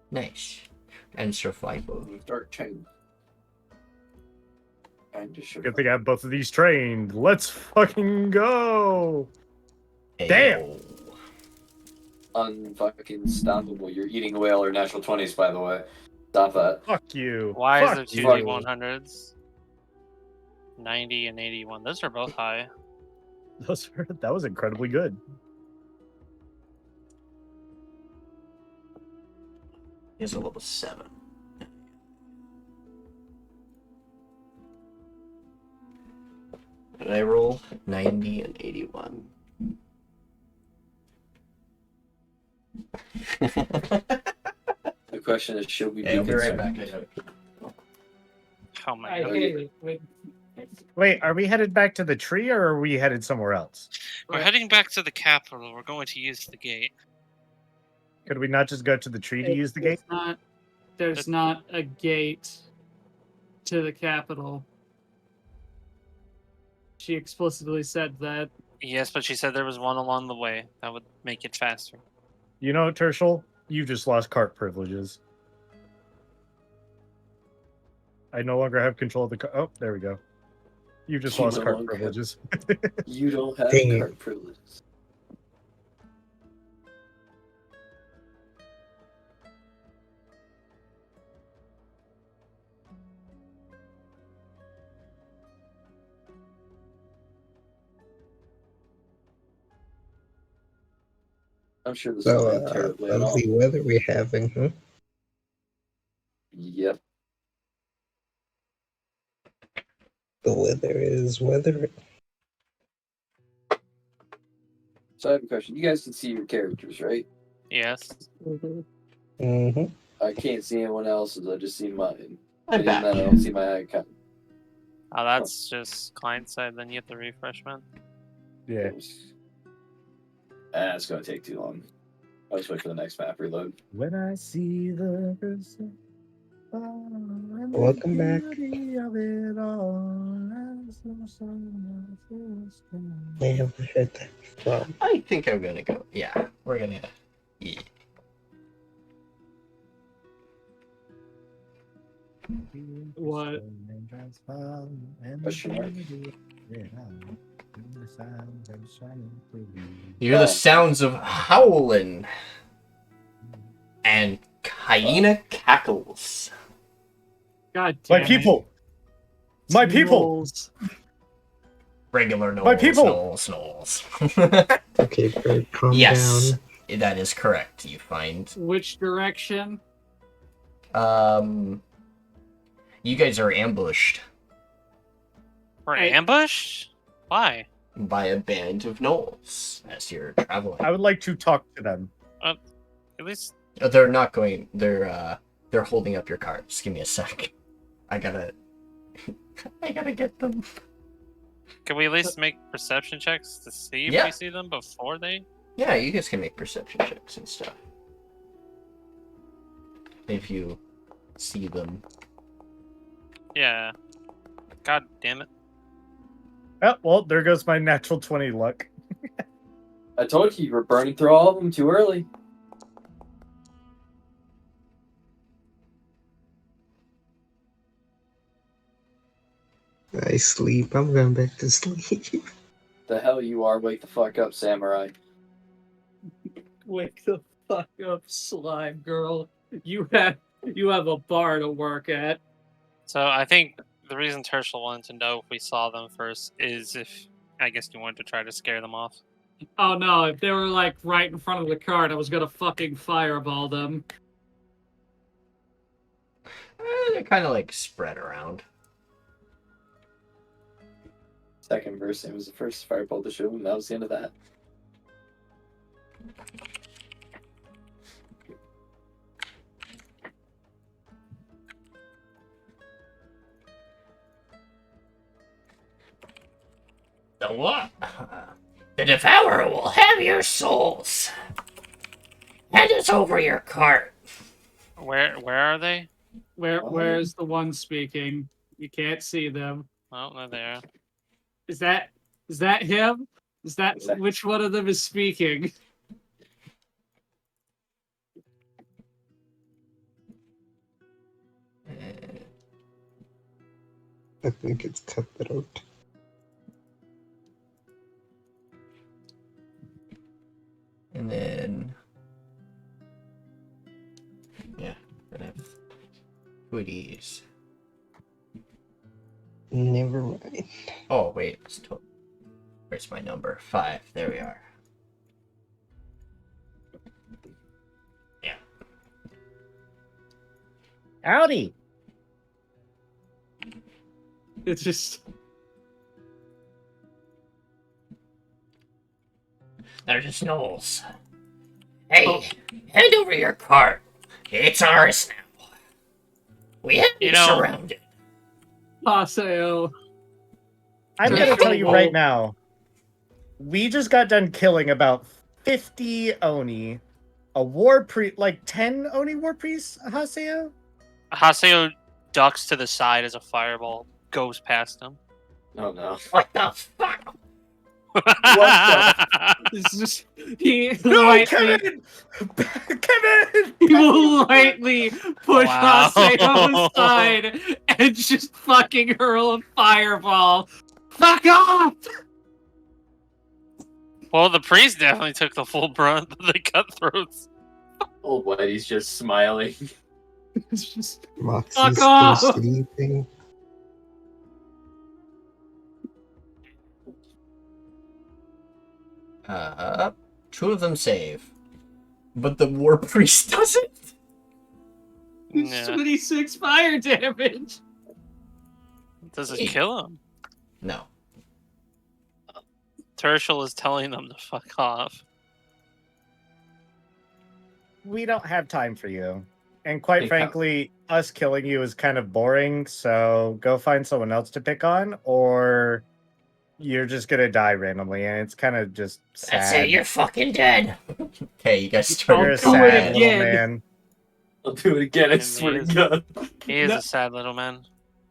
Nice. And survival. Dark chain. And just good thing I have both of these trained. Let's fucking go! Damn! Ayo. unfucking stoppable. You're eating a whale or natural 20s, by the way. Stop that. Fuck you. Why is Fuck there you. 2D100s? 90 and 81. Those are both high. That was incredibly good. He's a level 7. And I roll 90 and 81. The question is, should we Hey, I'll be be right concerned? back. Oh my I god. hate it when Wait, are we headed back to the tree or are we headed somewhere else? We're heading back to the capital. We're going to use the gate. Could we not just go to the tree to use the gate? It's not there's not a gate to the capital. She explicitly said that. Yes, but she said there was one along the way that would make it faster. You know, Tirsheal, you just lost cart privileges. I no longer have control of the cart. Oh, there we go. You just You lost no cart longer have- privileges. You don't have Dang it. cart privileges. I'm sure this So, will end terribly at all. lovely weather we're having, huh? Yep. The weather is weather. So I have a question. You guys can see your characters, right? Yes. Mm-hmm. I can't see anyone else's. I just see mine. I'm And back. then I don't see my icon. Oh, that's just client side. Then you have to refresh, man. Yeah. It's gonna take too long. I'll just wait for the next map reload. When I see the person, Welcome back. I haven't heard that from. I think I'm gonna go. Yeah, we're gonna. Yeah. What? Question mark? You hear the sounds of howling and hyena cackles. God damn My people! My people! Snolls. Regular Knowles. My people! Knowles. Okay, Bird, calm Yes, down. that is correct. You find. Which direction? You guys are ambushed We're Hey. ambushed? Why? by a band of gnolls as you're traveling. I would like to talk to them. At least They're not going. They're holding up your cart. Just give me a sec. I gotta get them. can we at least make perception checks to see if Yeah. we see them before they? Yeah, you guys can make perception checks and stuff. If you see them. Yeah. God damn it. Oh, well, there goes my natural 20 luck. I told you were burning through all of them too early. I sleep. I'm going back to sleep. The hell you are! Wake the fuck up, samurai. Wake the fuck up, slime girl. You have a bar to work at. So I think the reason Tirsheal wanted to know if we saw them first is if I guess you wanted to try to scare them off. Oh no, if they were like right in front of the cart, I was gonna fucking fireball them. They're kind of like spread around. Second verse, it was the first fireball to show, and that was the end of that. The what? The Devourer will have your souls. Hand us over your cart. Where are they? Where's the one speaking? You can't see them. Oh, they're there. Is that him? Is that Exactly. which one of them is speaking? I think it's cutthroat. And then, yeah, gonna have hoodies. Never mind. Oh wait, where's my number? 5. There we are. Yeah. Howdy! It's just They're just gnolls. Hey, hand over your cart. It's ours now. We have you surrounded. Haseo. I'm Yeah. gonna tell you right now. We just got done killing about 50 Oni. A war priest, like 10 Oni war priests, Haseo? Haseo ducks to the side as a fireball goes past him. Oh no. What the fuck? It's just he No, lightly, Kevin! Kevin! he will lightly push Wow. Haseo aside and just fucking hurl a fireball. Fuck off! Well, the priest definitely took the full brunt of the cutthroats. Old Whitey's just smiling. It's just Moxie's Fuck still off! sleeping. Two of them save. But the war priest doesn't? Yeah. 26 fire damage. Does it kill him? No. Tirsheal is telling them to fuck off. We don't have time for you. And quite Think frankly, us killing you is kind of boring, so go find someone else to pick on, or you're just gonna die randomly, and it's kind of just sad. That's it, you're fucking dead. Okay, you guys start You're a do it sad little again. man. I'll do it again, I swear to God. He is No. a sad little man.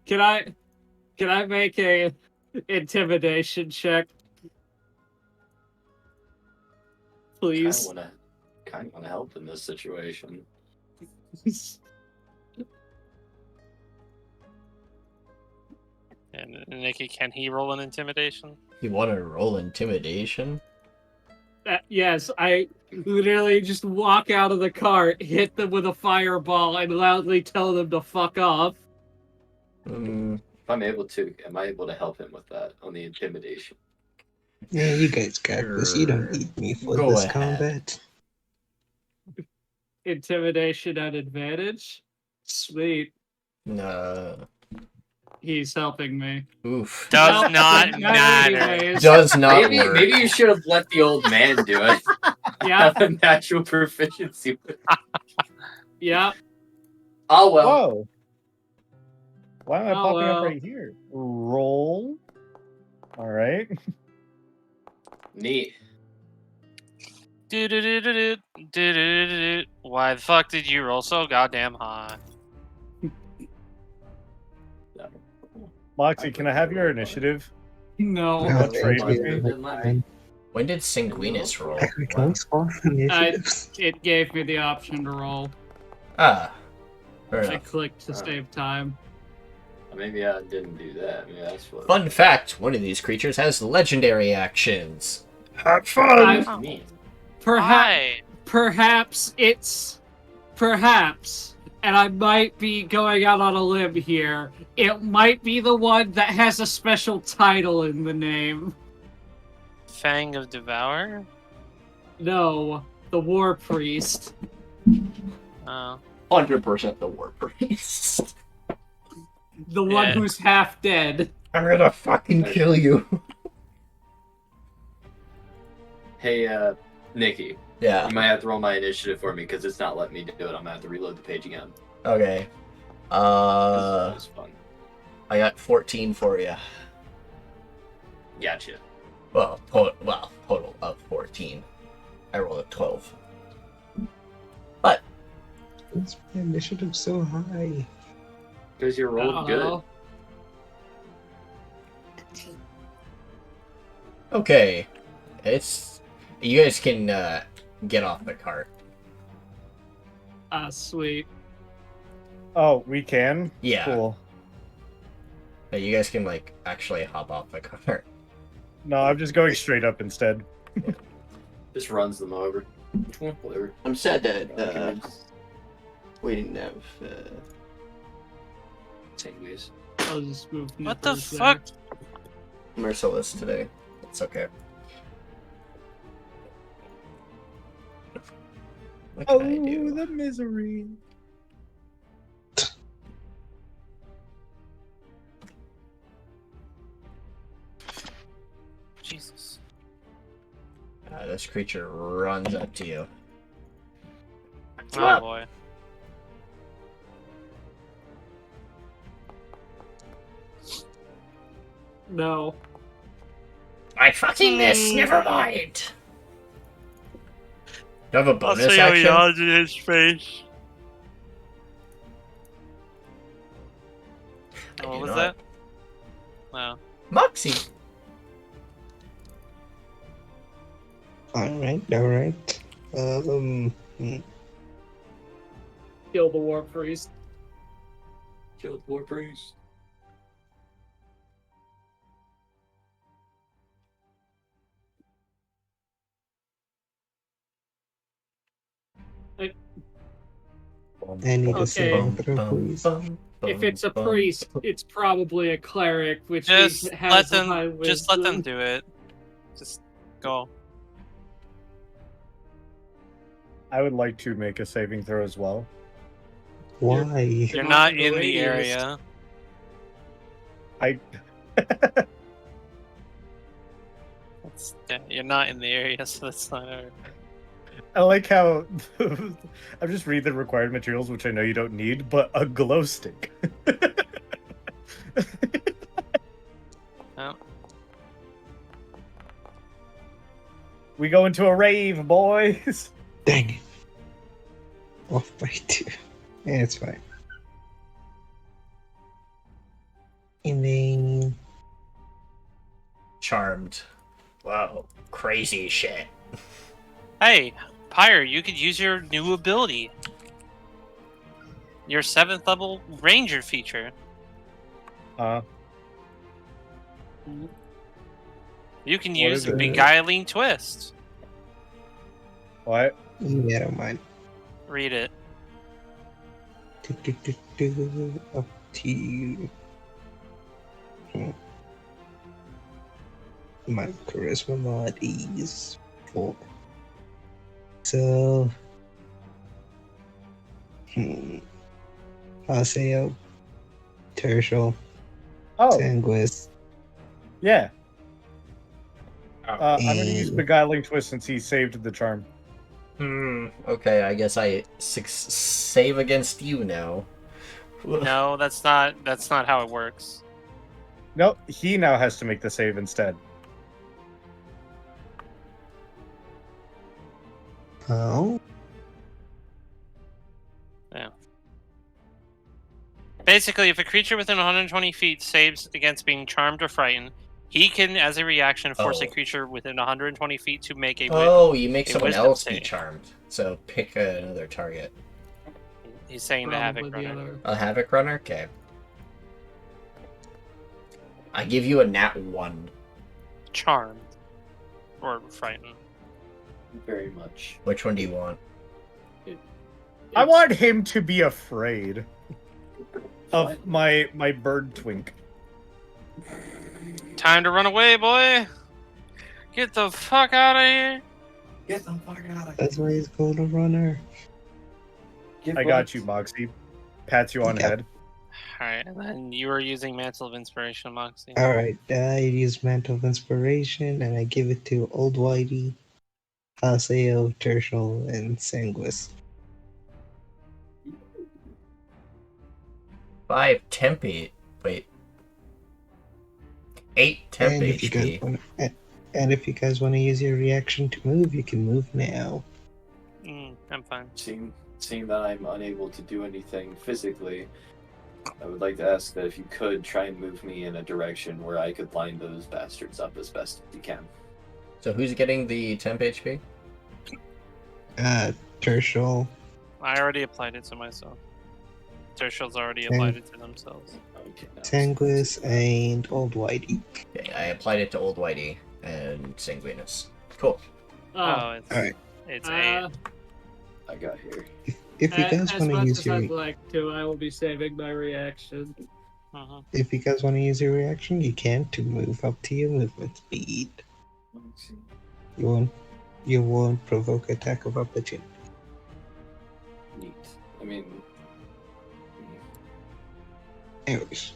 Can I make a intimidation check? Please. Kind of wanna help in this situation. And Nikki, can he roll an intimidation? You want to roll intimidation? Yes, I literally just walk out of the cart, hit them with a fireball, and loudly tell them to fuck off. Mm, If I'm able to, am I able to help him with that on the intimidation? Yeah, you guys got this. You don't need me for Go this ahead. combat. Intimidation at advantage? Sweet. no. He's helping me. Oof. Does Well, not matter. anyways. Does not Maybe work. maybe you should have let the old man do it. Yeah, Have a natural proficiency with it. yeah. Oh well. Whoa! Why am I Oh, popping well. up right here? Roll. All right. Neat. Do-do-do-do-do, do-do-do-do-do. Why the fuck did you roll so goddamn high? Moxie, can I have your initiative? No. What trade with me? When did Sanguis roll? Can we spawn initiatives? It gave me the option to roll. Ah. Fair I enough. clicked to save time. Maybe I didn't do that. Maybe that's what. Fun fact, one of these creatures has legendary actions. Have What fun! does it mean? Perhaps it's and I might be going out on a limb here. It might be the one that has a special title in the name. Fang of Devour? No, the War Priest. Oh. 100% the war priest. The one Yeah. who's half dead. I'm gonna fucking kill you. Hey, Nikki, Yeah, you might have to roll my initiative for me because it's not letting me do it. I'm gonna have to reload the page again. okay. This is fun. I got 14 for you. Gotcha. Well, total of 14. I rolled a 12. But, What's my initiative so high? Because you're rolling good. Uh-oh. okay. You guys can, get off the cart. Sweet. Oh, we can? Yeah. Cool. You guys can, actually hop off the cart. No, I'm just going straight up instead. Just runs them over. Whatever. I'm sad that, Okay. we didn't have, Sanguis. I'll just move. What the Nippers there. fuck? Merciless today. It's okay. What can I do? the misery. Jesus. This creature runs up to you. Oh boy. No. I fucking missed. Never mind. Do you have a bonus I'll action? yawns in his face. What do was not. that? Wow. Moxie. Alright, alright. Hmm. Kill the war priest. Kill the war priest. I need a Okay. saving throw, please. If it's a priest, it's probably a cleric, which Just has let a high them. Just let them wisdom. do it. Just go. I would like to make a saving throw as well. Why? You're not not in the in the radius. area. I Yeah, you're not in the area, so that's not hard. I like how I'm just reading the required materials, which I know you don't need, but a glow stick. Oh. We go into a rave, boys. Dang it. Off by 2. Yeah, it's fine. And then... Charmed. Wow. Crazy shit. Hey, Pyre, you could use your new ability. Your 7th level ranger feature. You can What use is it? Beguiling Twist. What? Yeah, I don't mind. Read it. Up to you. My charisma mod is 4. So... Haseo, Tirsheal, Oh, Sanguis, yeah. Oh. I'm going to use Beguiling Twist since he saved the charm. Okay, I guess I save against you now. No, that's not how it works. No, he now has to make the save instead. Oh? Basically, if a creature within 120 feet saves against being charmed or frightened, he can, as a reaction, force a Oh. creature within 120 feet to make a Oh, you make a someone wisdom else be save. charmed. So pick another target. He's saying the Probably Havoc the Runner. other. A Havoc Runner? Okay. I give you a nat 1. Charmed. Or frightened. Very much. Which one do you want? I want him to be afraid of What? my bird twink. Time to run away, boy! Get the fuck out of here! Get the fuck out of That's why he's called a runner. here. I got you, Moxie. Pats you on Yeah. head. Alright, and then you were using Mantle of Inspiration, Moxie. Alright, I use Mantle of Inspiration and I give it to Old Whitey, Haseo, Tirsheal, and Sanguis. 5 temp. Wait. 8 temp And if you guys HP. want, and if you guys want to use your reaction to move, you can move now. I'm fine. Seeing that I'm unable to do anything physically, I would like to ask that if you could try and move me in a direction where I could line those bastards up as best as you can. So who's getting the temp HP? Tirsheal, I already applied it to myself. Tirsheal's already applied it to themselves. Okay, now Sanguis, and Old Whitey. Okay, I applied it to Old Whitey and Sanguinus. Cool. Oh, it's Alright. it's I got here. If you guys as want to much use as your I'd like to, I will be saving my reaction. Uh-huh. if you guys want to use your reaction, you can to move up to your movement speed. You won't provoke attack of opportunity. Neat. I mean, Anyways,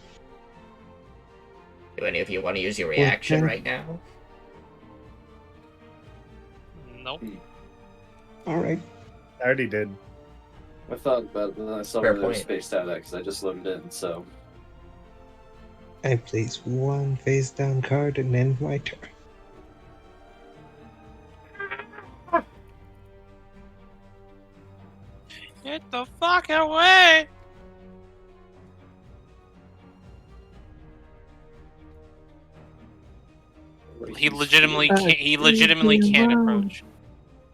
Do any of you want to use your reaction Okay. right now? Nope. alright. I already did. I thought about it, but then I saw Fair where they were point. spaced out at because I just loaded in, so. I place one face down card and end my turn. Get the fuck away! He legitimately can't. He legitimately can't approach.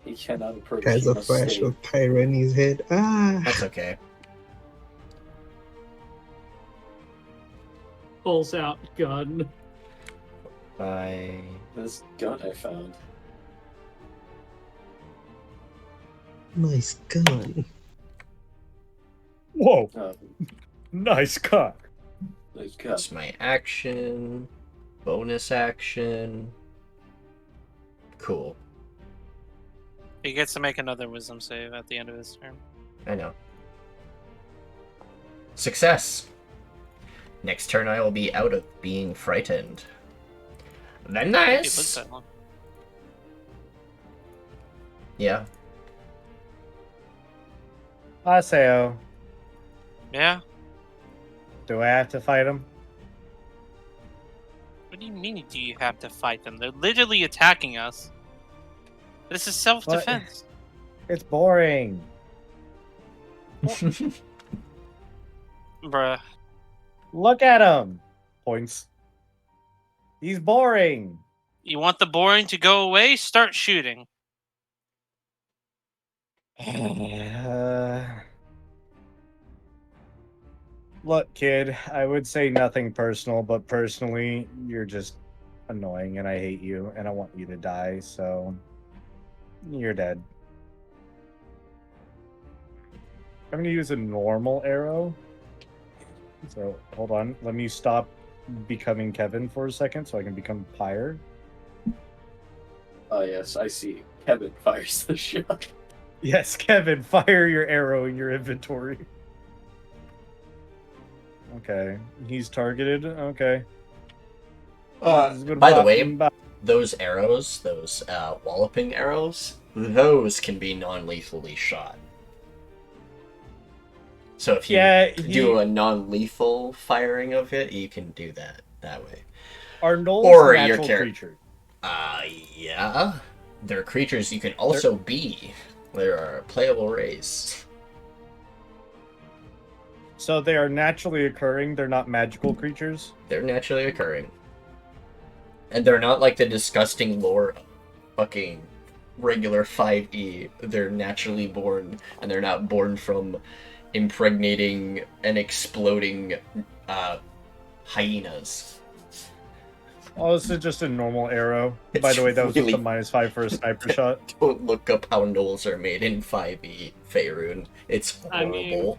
He cannot approach. Has He a must flash stay. of Pyre in his head. Ah! That's okay. Pulls out gun. Bye. This gun I found. Nice gun. Whoa, Oh, nice cut. nice gun. That's my action. Bonus action. Cool. He gets to make another wisdom save at the end of his turn. I know. Success! Next turn I will be out of being frightened. Then It was nice! that long. Yeah. Haseo, Yeah. do I have to fight him? What do you mean? Do you have to fight them? They're literally attacking us. This is self-defense. It's boring. Bruh. Look at him. Points. He's boring. You want the boring to go away? Start shooting. Look, kid, I would say nothing personal, but personally, you're just annoying and I hate you and I want you to die, so you're dead. I'm gonna use a normal arrow. So hold on, let me stop becoming Kevin for a second so I can become Pyre. Oh yes, I see. Kevin fires the shot. Yes, Kevin, fire your arrow in your inventory. Okay, he's targeted. Okay. By the way, those arrows, those walloping arrows, those can be non-lethally shot. So if you do a non-lethal firing of it, you can do that way. Are gnolls Or natural your creatures? Yeah. They're creatures you can also be. They're a playable race. So they are naturally occurring, they're not magical creatures? They're naturally occurring. And they're not like the disgusting lore of fucking regular 5e. They're naturally born, and they're not born from impregnating and exploding hyenas. Oh, this is just a normal arrow. By the way, that was really... just a -5 for a sniper shot. Don't look up how gnolls are made in 5e, Faerun. It's horrible. I mean,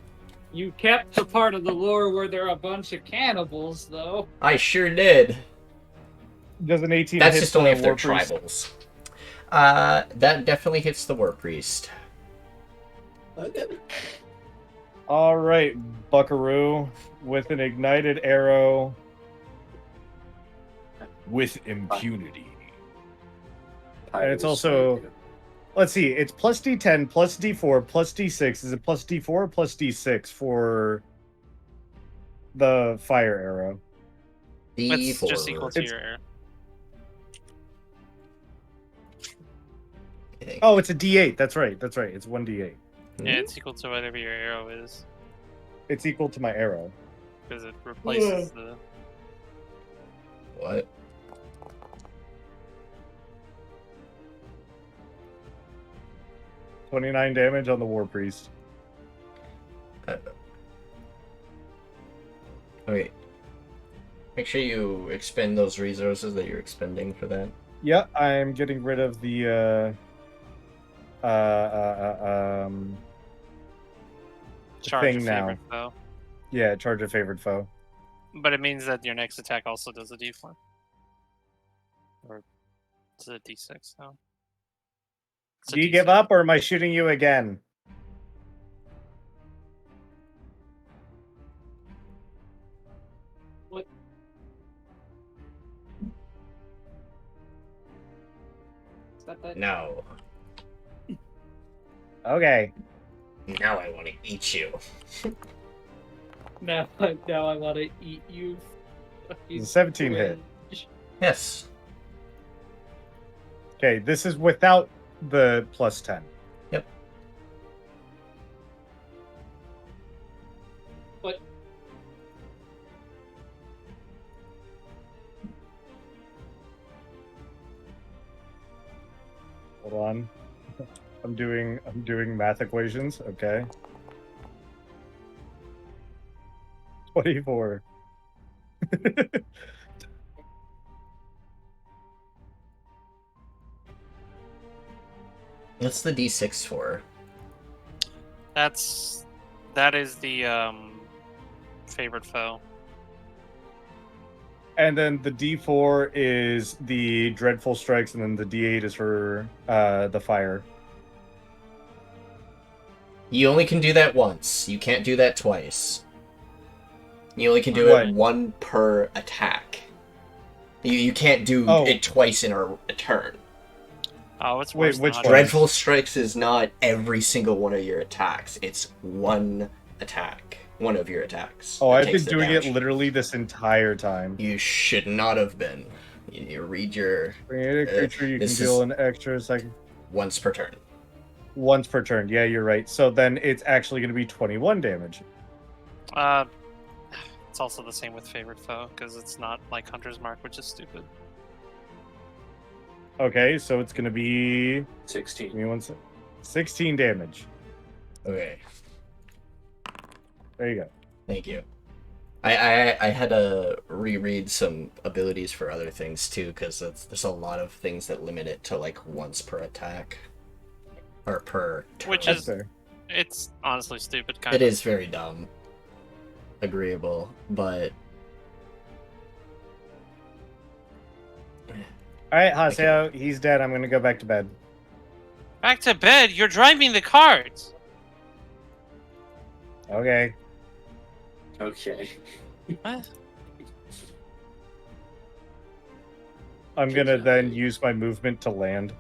you kept the part of the lore where there are a bunch of cannibals, though. I sure did. Does an 18 That's hit just only if they're War Priest? tribals. That definitely hits the War Priest. All right, Buckaroo, with an ignited arrow, with impunity. And it's also, let's see, it's plus D10, plus D4, plus D6. Is it plus D4 or plus D6 for the fire arrow? It's D4. just equal to your arrow. Oh, it's a D8. That's right. That's right. It's 1D8. Yeah, it's equal to whatever your arrow is. It's equal to my arrow. Because it replaces the... What? $29 damage on the War Priest. Okay. Make sure you expend those resources that you're expending for that. Yeah, I'm getting rid of the Charge thing of now. favorite foe. Yeah, charge a favored foe. But it means that your next attack also does a d4. Or is it a d6 now? Do you give up, or am I shooting you again? What? Is that? No. Okay. Now I want to eat you. Now I want to eat you. 17 hit. Yes. Okay, this is without the plus 10. Yep. What? Hold on. I'm doing math equations. Okay. 24. What's the D6 for? That is the favorite foe. And then the D4 is the dreadful strikes, and then the D8 is for the fire. You only can do that once. You can't do that twice. You only can do it one per attack. You can't do it twice in a turn. Oh, it's worse. Which Dreadful Strikes is not every single one of your attacks. It's one attack. One of your attacks. Oh, I've been doing it literally this entire time. You should not have been. You read your... Create a creature, you can deal an extra second. Once per turn. Once per turn, yeah, you're right. So then it's actually going to be 21 damage. It's also the same with favorite foe, because it's not like Hunter's Mark, which is stupid. Okay, so it's going to be... 16. Give me 1 sec. 16 damage. Okay. There you go. Thank you. I had to reread some abilities for other things too, because there's a lot of things that limit it to like once per attack. Or per turn. Which is... It's honestly stupid, kind of. It is very dumb. Agreeable, but... Alright, Haseo, he's dead. I'm going to go back to bed. Back to bed? You're driving the cards! Okay. Okay. What? I'm going to then use my movement to land.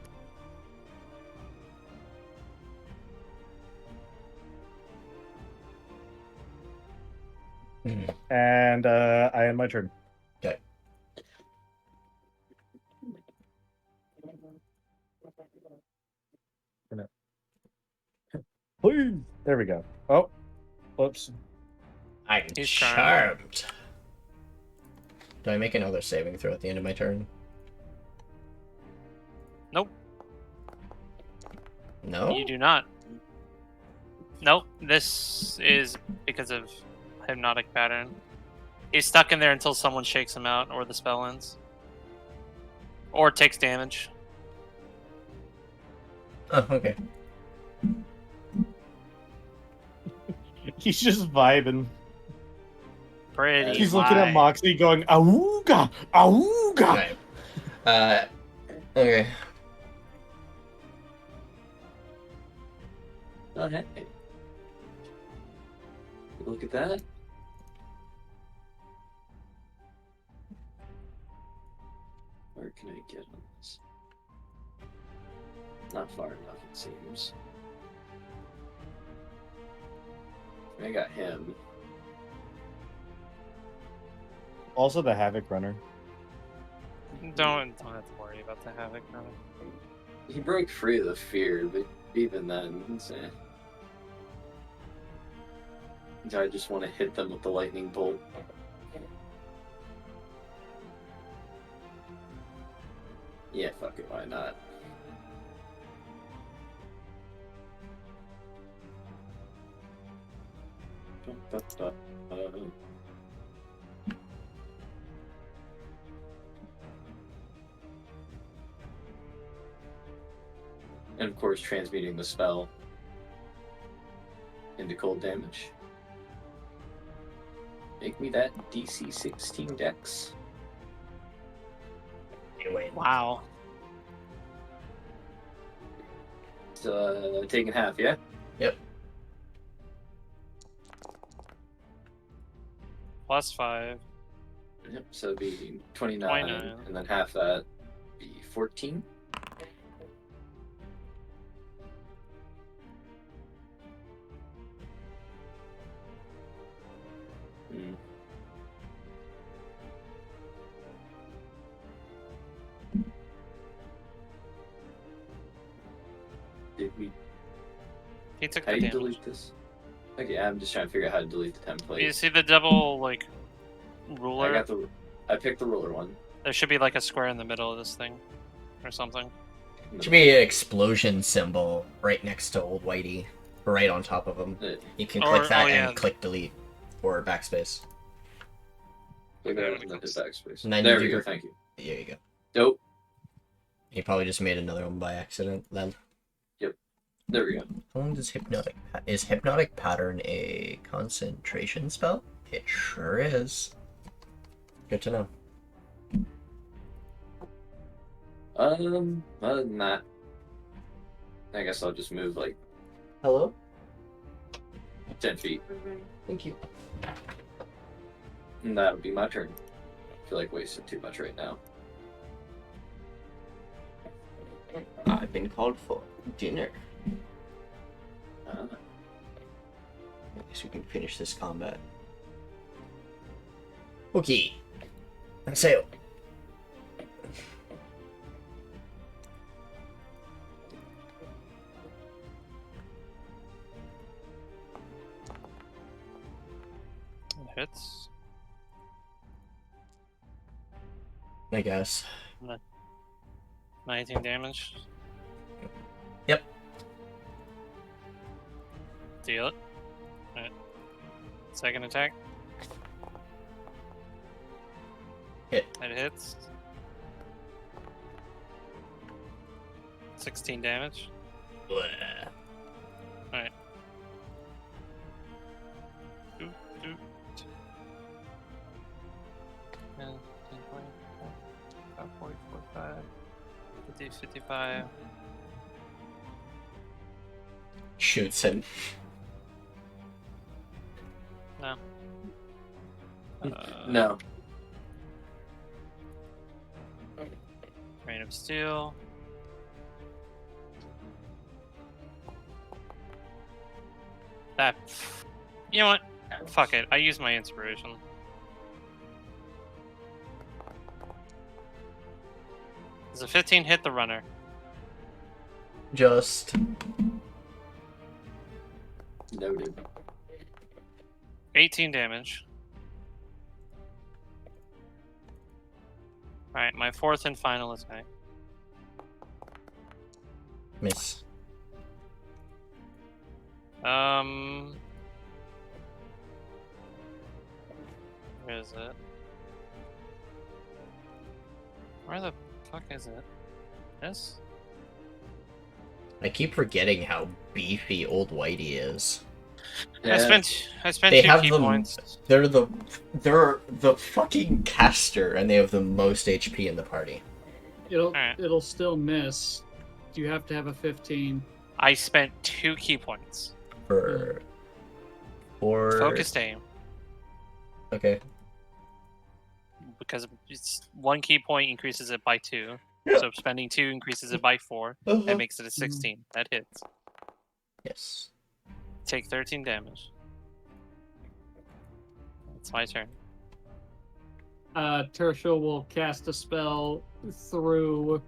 And I end my turn. Okay. Please. There we go. Oh. Whoops. I'm charmed. Do I make another saving throw at the end of my turn? Nope. No? You do not. Nope. This is because of hypnotic pattern. He's stuck in there until someone shakes him out or the spell ends. Or takes damage. Oh, okay. He's just vibing. Pretty He's looking at Moxie going, "Awooga! Awooga!" Okay. Okay. Oh, hey. Look at that. Where can I get on this? Not far enough, it seems. I got him. Also the Havoc Runner. Don't have to worry about the Havoc Runner. He broke free of the fear, but even then, it's I just want to hit them with the lightning bolt. Yeah, fuck it, why not? And of course, transmuting the spell into cold damage. Make me that DC 16 dex. Anyway. Wow. It's taking half, yeah? Yep. +5. Yep, so it'd be 29, 29. And then half that be 14. Did we? He took How the do you damage. delete this? Okay, I'm just trying to figure out how to delete the template. You see the double, like, ruler? I picked the ruler one. There should be, like, a square in the middle of this thing. Or something. Should be an explosion symbol right next to Old Whitey, right on top of him. You can click that and click delete or backspace. Click that and then hit backspace. And then There we go. Thank you. There you go. Nope. He probably just made another one by accident then. Yep. There we go. How long does is hypnotic pattern a concentration spell? It sure is. Good to know. Other than that, I guess I'll just move like Hello? 10 feet. Thank you. And that would be my turn. I feel like wasting too much right now. I've been called for dinner. I guess we can finish this combat. Okay. Haseo. Hits. I guess. 19 damage. Yep. Deal it. Alright. Second attack. Hit. That hits. 16 damage. Blah. Alright. 10, 20, 40, 45, 50, 55. Shoots him. No. No. Rain of Steel. That. You know what? Fuck it. I use my inspiration. Does a 15 hit the runner? Just. Noted. 18 damage. Alright, my fourth and final attack. Miss. Where is it? Where the fuck is it? This? I keep forgetting how beefy Old Whitey is. Yeah. I spent They 2 have key them- points. They're the fucking caster, and they have the most HP in the party. Alright. It'll still miss. You have to have a 15. I spent 2 key points. For Focused aim. Okay. Because it's 1 key point increases it by 2. So spending 2 increases it by 4. That makes it a 16. That hits. Yes. Take 13 damage. It's my turn. Tirsheal will cast a spell through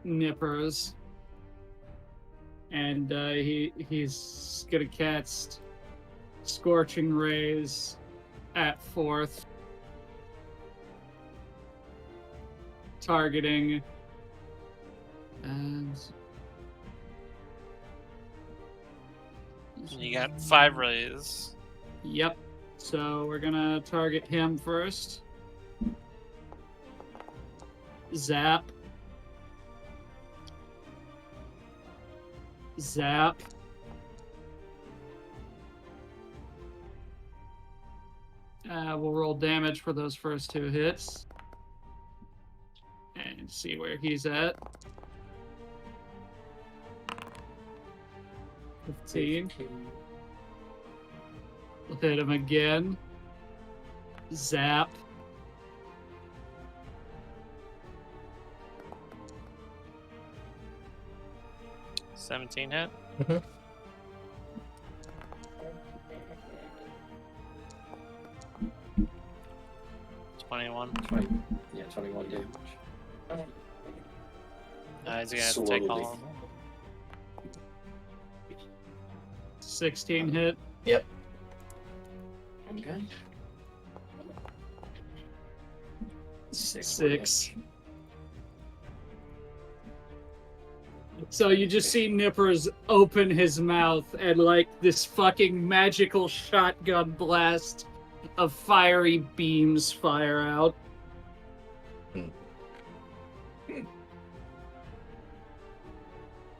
Nippers. And he's gonna cast Scorching Rays at 4th. Targeting. And You got 5 rays. Yep. So we're gonna target him first. Zap. Zap. We'll roll damage for those first 2 hits. And see where he's at. 15. We'll hit him again. Zap. – 17 hit. Mhm. Twenty-one. 21 damage. He's gonna have to take all of them. 16 hit. Yep. Okay. 6. So you just see Nippers open his mouth and like this fucking magical shotgun blast of fiery beams fire out.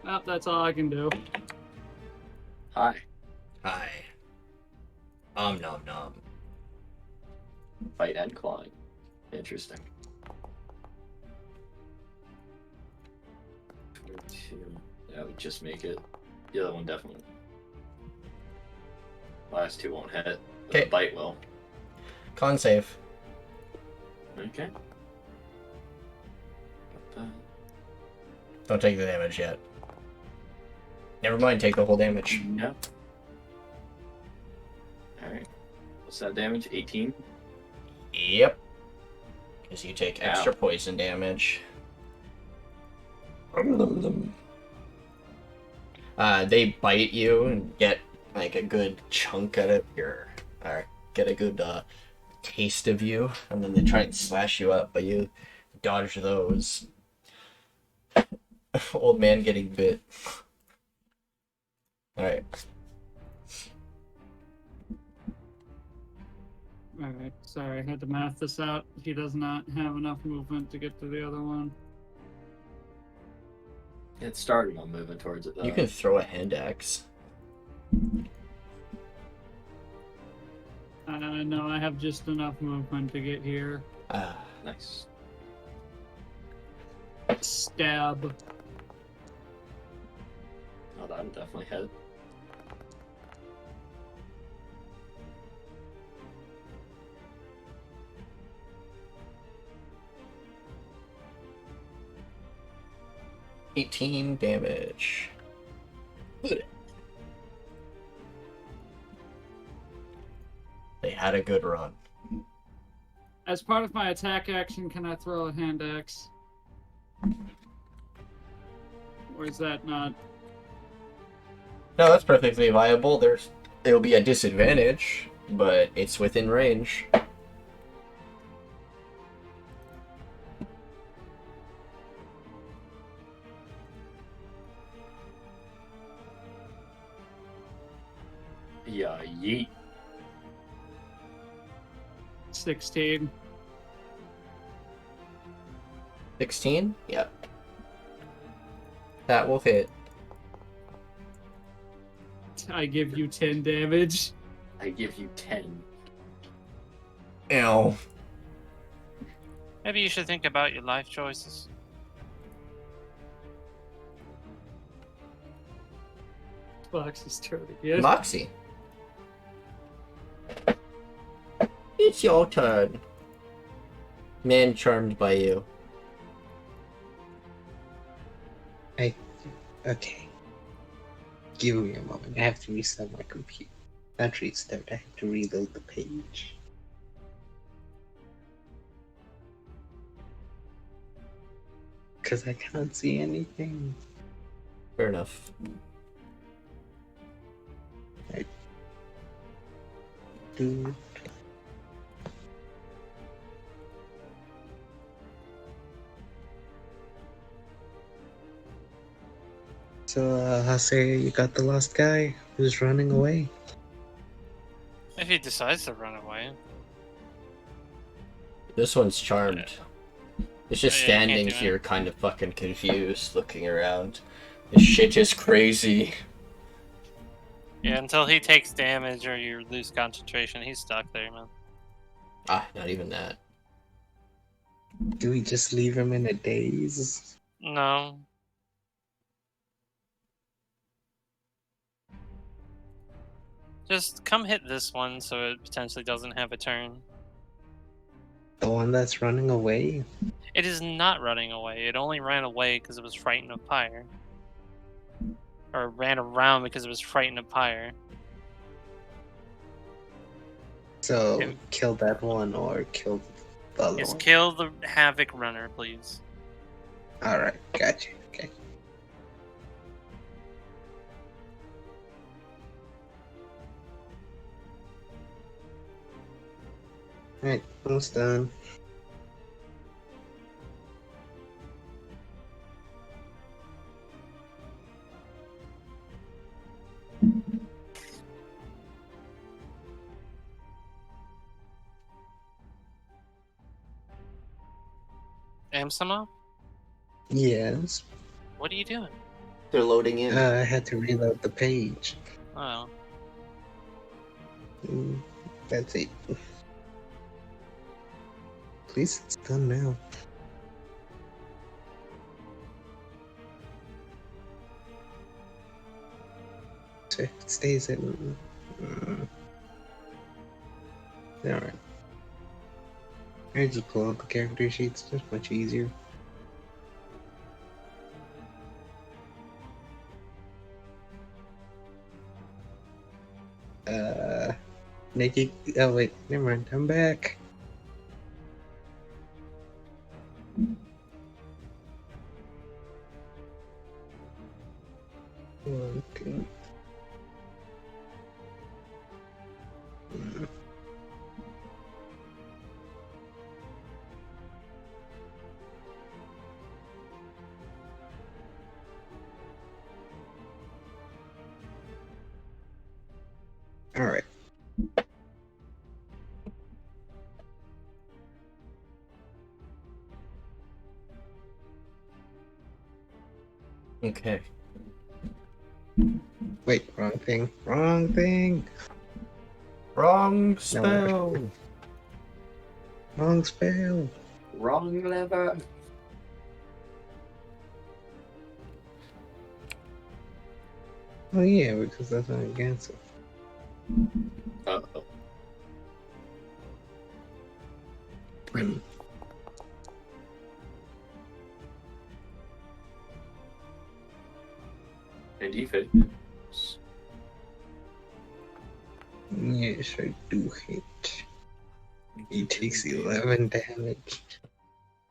Well, that's all I can do. Hi. Hi. Nom nom. Fight and clawing. Interesting. 22. That would just make it. The other one definitely. Last two won't hit. But the bite will. Con save. Okay. Don't take the damage yet. Never mind, take the whole damage. No. Alright. What's that damage? 18? Yep. Because you take extra poison damage. They bite you and get like a good chunk out of your, or get a good taste of you, and then they try and slash you up, but you dodge those. Old man getting bit. Alright. Alright, sorry, I had to math this out. He does not have enough movement to get to the other one. It started on moving towards it though. You can throw a hand axe. No, I have just enough movement to get here. Nice. Stab. Oh, that would definitely hit. $18 damage. They had a good run. As part of my attack action, can I throw a hand axe? Or is that not? No, that's perfectly viable. It'll be a disadvantage, but it's within range. Yeah, yeet. 16. 16? Yep. That will hit. I give you 10 damage. I give you 10. Ow. Maybe you should think about your life choices. Foxy's turn again. Moxie. It's your turn. Man charmed by you. Okay. Give me a moment. I have to restart my computer. Not restart, I have to reload the page. Because I can't see anything. Fair enough. Dude. So, Haseo, you got the last guy who's running away? If he decides to run away. This one's charmed. It's just Yeah, you can't standing do here kind of fucking confused, looking around. This shit is crazy. Yeah, until he takes damage or you lose concentration, he's stuck there, man. Ah, not even that. Do we just leave him in a daze? No. Just come hit this one so it potentially doesn't have a turn. The one that's running away? It is not running away. It only ran away because it was frightened of Pyre. Or ran around because it was frightened of Pyre. So, kill that one or kill the other Yes, one? kill the Havoc Runner, please. Alright, gotcha. Okay. Alright, almost done. times some up? Yes. What are you doing? They're loading in. I had to reload the page. Oh. That's it. Please, it's done now. So it stays in. Alright. I just pull out the character sheets, just much easier. Nikki. Oh, wait, never mind. I'm back. Okay. All right. Okay. Wait, wrong thing. Wrong thing. Wrong spell. Wrong spell. Wrong lever. Oh yeah, because that's not against it. Uh-oh. And he fit. Yes, I do hit. He takes 11 damage.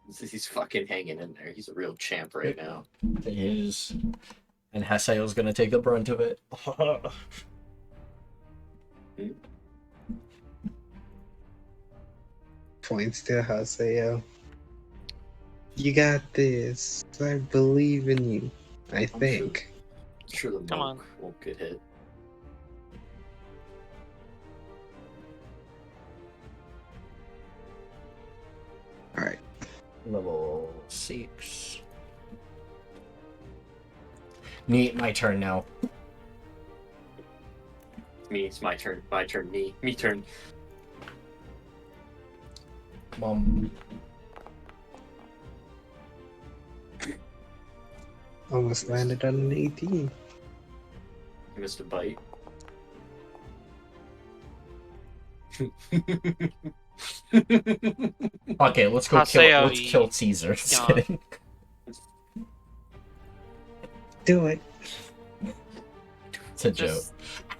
He's fucking hanging in there. He's a real champ right now. He is. And Haseo's gonna take the brunt of it. Points to Haseo. You got this. I believe in you. I think. Sure the Come monk won't get hit. Alright. Level 6. Neat, my turn now. Me, it's my turn. My turn. Me turn. Mom. Almost landed on an 18. I missed a bite. Okay, let's go Haseo, kill Caesar. Just yeah. kidding. Do it. It's a joke. Just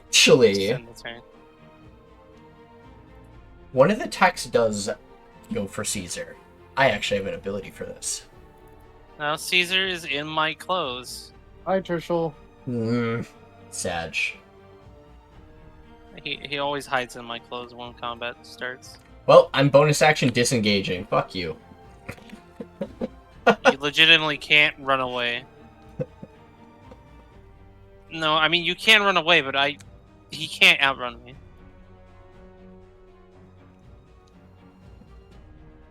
Actually, end the turn. one of the attacks does go for Caesar. I actually have an ability for this. Now Caesar is in my clothes. Hi, Tirsheal. Sag. He always hides in my clothes when combat starts. Well, I'm bonus action disengaging. Fuck you. You legitimately can't run away. No, I mean you can run away, but he can't outrun me.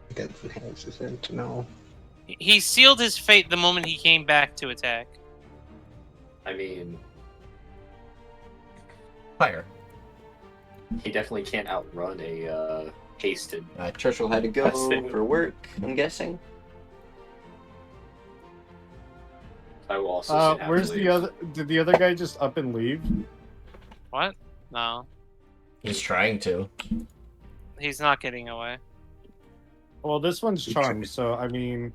He doesn't have sentinel. He sealed his fate the moment he came back to attack. I mean, Pyre. he definitely can't outrun a hasted. Tirsheal had to go Haseo. for work, I'm guessing. I will also. say Where's happily- the other? Did the other guy just up and leave? What? No, He's trying to. he's not getting away. Well, this one's charmed, so I mean,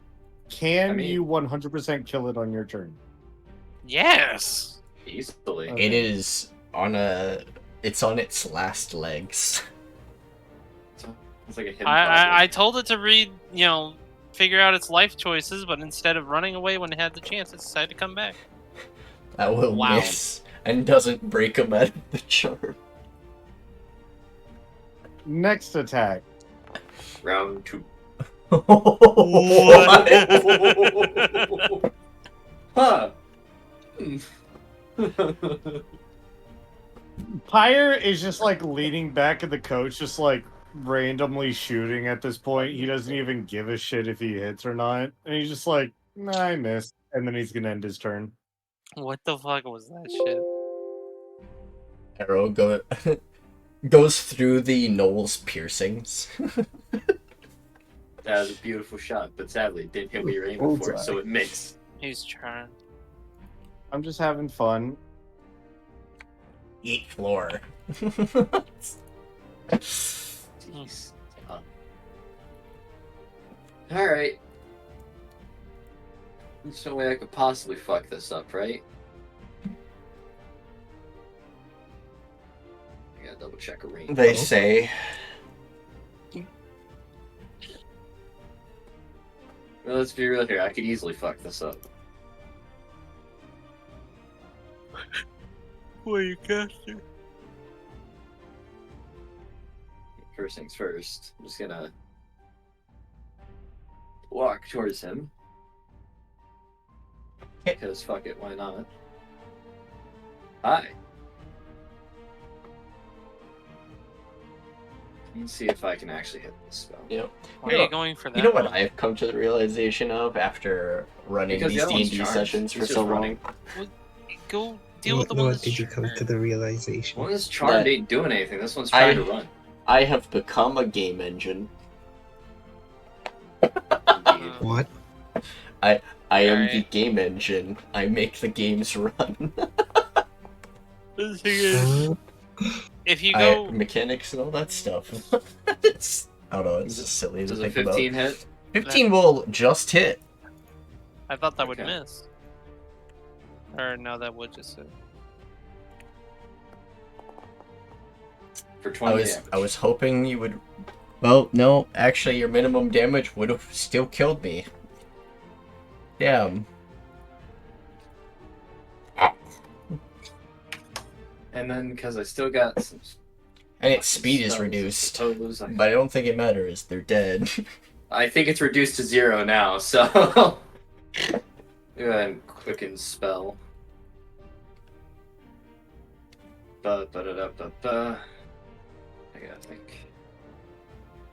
can you 100% kill it on your turn? Yes. Easily. Okay. It is on a. It's on its last legs. It's like a hidden I told it to read, figure out its life choices, but instead of running away when it had the chance, it decided to come back. That will Wow. miss and doesn't break him out of the charm. Next attack. Round 2. What? Huh. Pyre is just like leaning back in the coach, just like randomly shooting at this point. He doesn't even give a shit if he hits or not. And he's just like, nah, I missed. And then he's gonna end his turn. What the fuck was that shit? Arrow goes through the Knoll's piercings. That was a beautiful shot, but sadly it didn't hit what you were aiming for, so it missed. He's trying. I'm just having fun. Eat floor. Jeez. Alright. There's no way I could possibly fuck this up, right? I gotta double check a range. They say. Well, let's be real here. I could easily fuck this up. What are you casting? First things first, I'm just gonna walk towards him. Because fuck it, why not? Hi. Let's see if I can actually hit this spell. Yep. Why are you going for that? You know what I've come to the realization of after running Because these the other one's D&D charged. sessions for It's so just long? running. Go deal with the one What that's did you come to charmed. the realization? One is charmed, That- ain't doing anything. This one's trying to run. I have become a game engine. Indeed. What? I am the Alright. game engine. I make the games run. The thing is, if you I go, mechanics and all that stuff. It's, I don't know, it's just silly to Does a think 15 about. hit? 15 will just hit. I thought that would Okay. miss. Or no, that would just hit. For 20 damage. I was hoping you would. Well, no, actually, your minimum damage would have still killed me. Damn. And then, because I still got some... And its speed is spells, reduced, suppose I- but I don't think it matters. They're dead. I think it's reduced to 0 now, so... Go ahead and quicken spell. Ba-ba-da-da-ba-ba. I gotta think.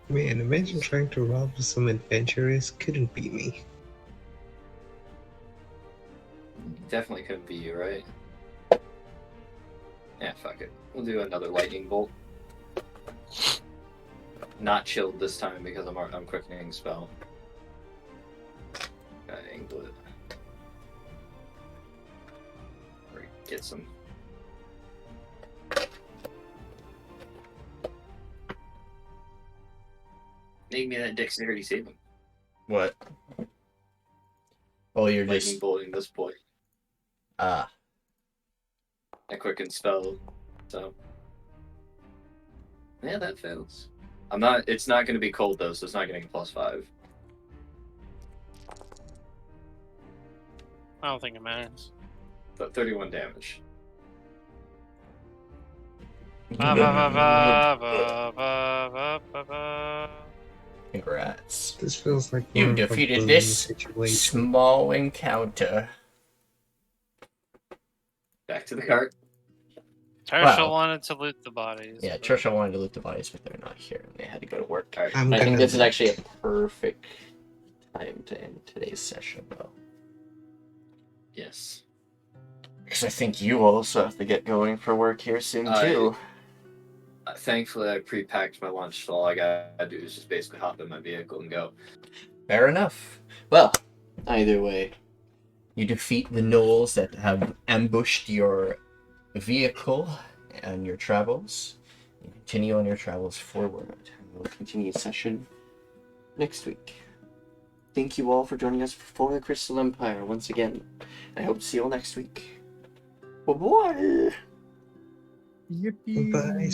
Man, imagine trying to rob some adventurers. Couldn't be me. Definitely couldn't be you, right? Yeah, fuck it. We'll do another lightning bolt. Not chilled this time because I'm quickening spell. Gotta angle it. Or get some. Make me that dexterity saving. What? Oh, you're Lightning just. bolting this point. Ah. I quicken spell, so yeah, that fails. I'm not. It's not going to be cold though, so it's not getting +5. I don't think it matters. But 31 damage. Ba, ba, ba, ba, ba, ba, ba, ba. Congrats. This feels like You more of a defeated bullying this situation. small encounter. Back to the cart. Tirsheal Wow. wanted to loot the bodies. Yeah, but- Tirsheal wanted to loot the bodies, but they're not here, and they had to go to work. All right. I'm I think gonna. this is actually a perfect time to end today's session, though. Yes. Because I think you also have to get going for work here soon, too. Thankfully, I pre-packed my lunch, so all I gotta do is just basically hop in my vehicle and go. Fair enough. Well, either way, you defeat the gnolls that have ambushed your vehicle and your travels. You continue on your travels forward. And we'll continue session next week. Thank you all for joining us for the Crystal Empire once again. I hope to see you all next week. Bye-bye! Bye,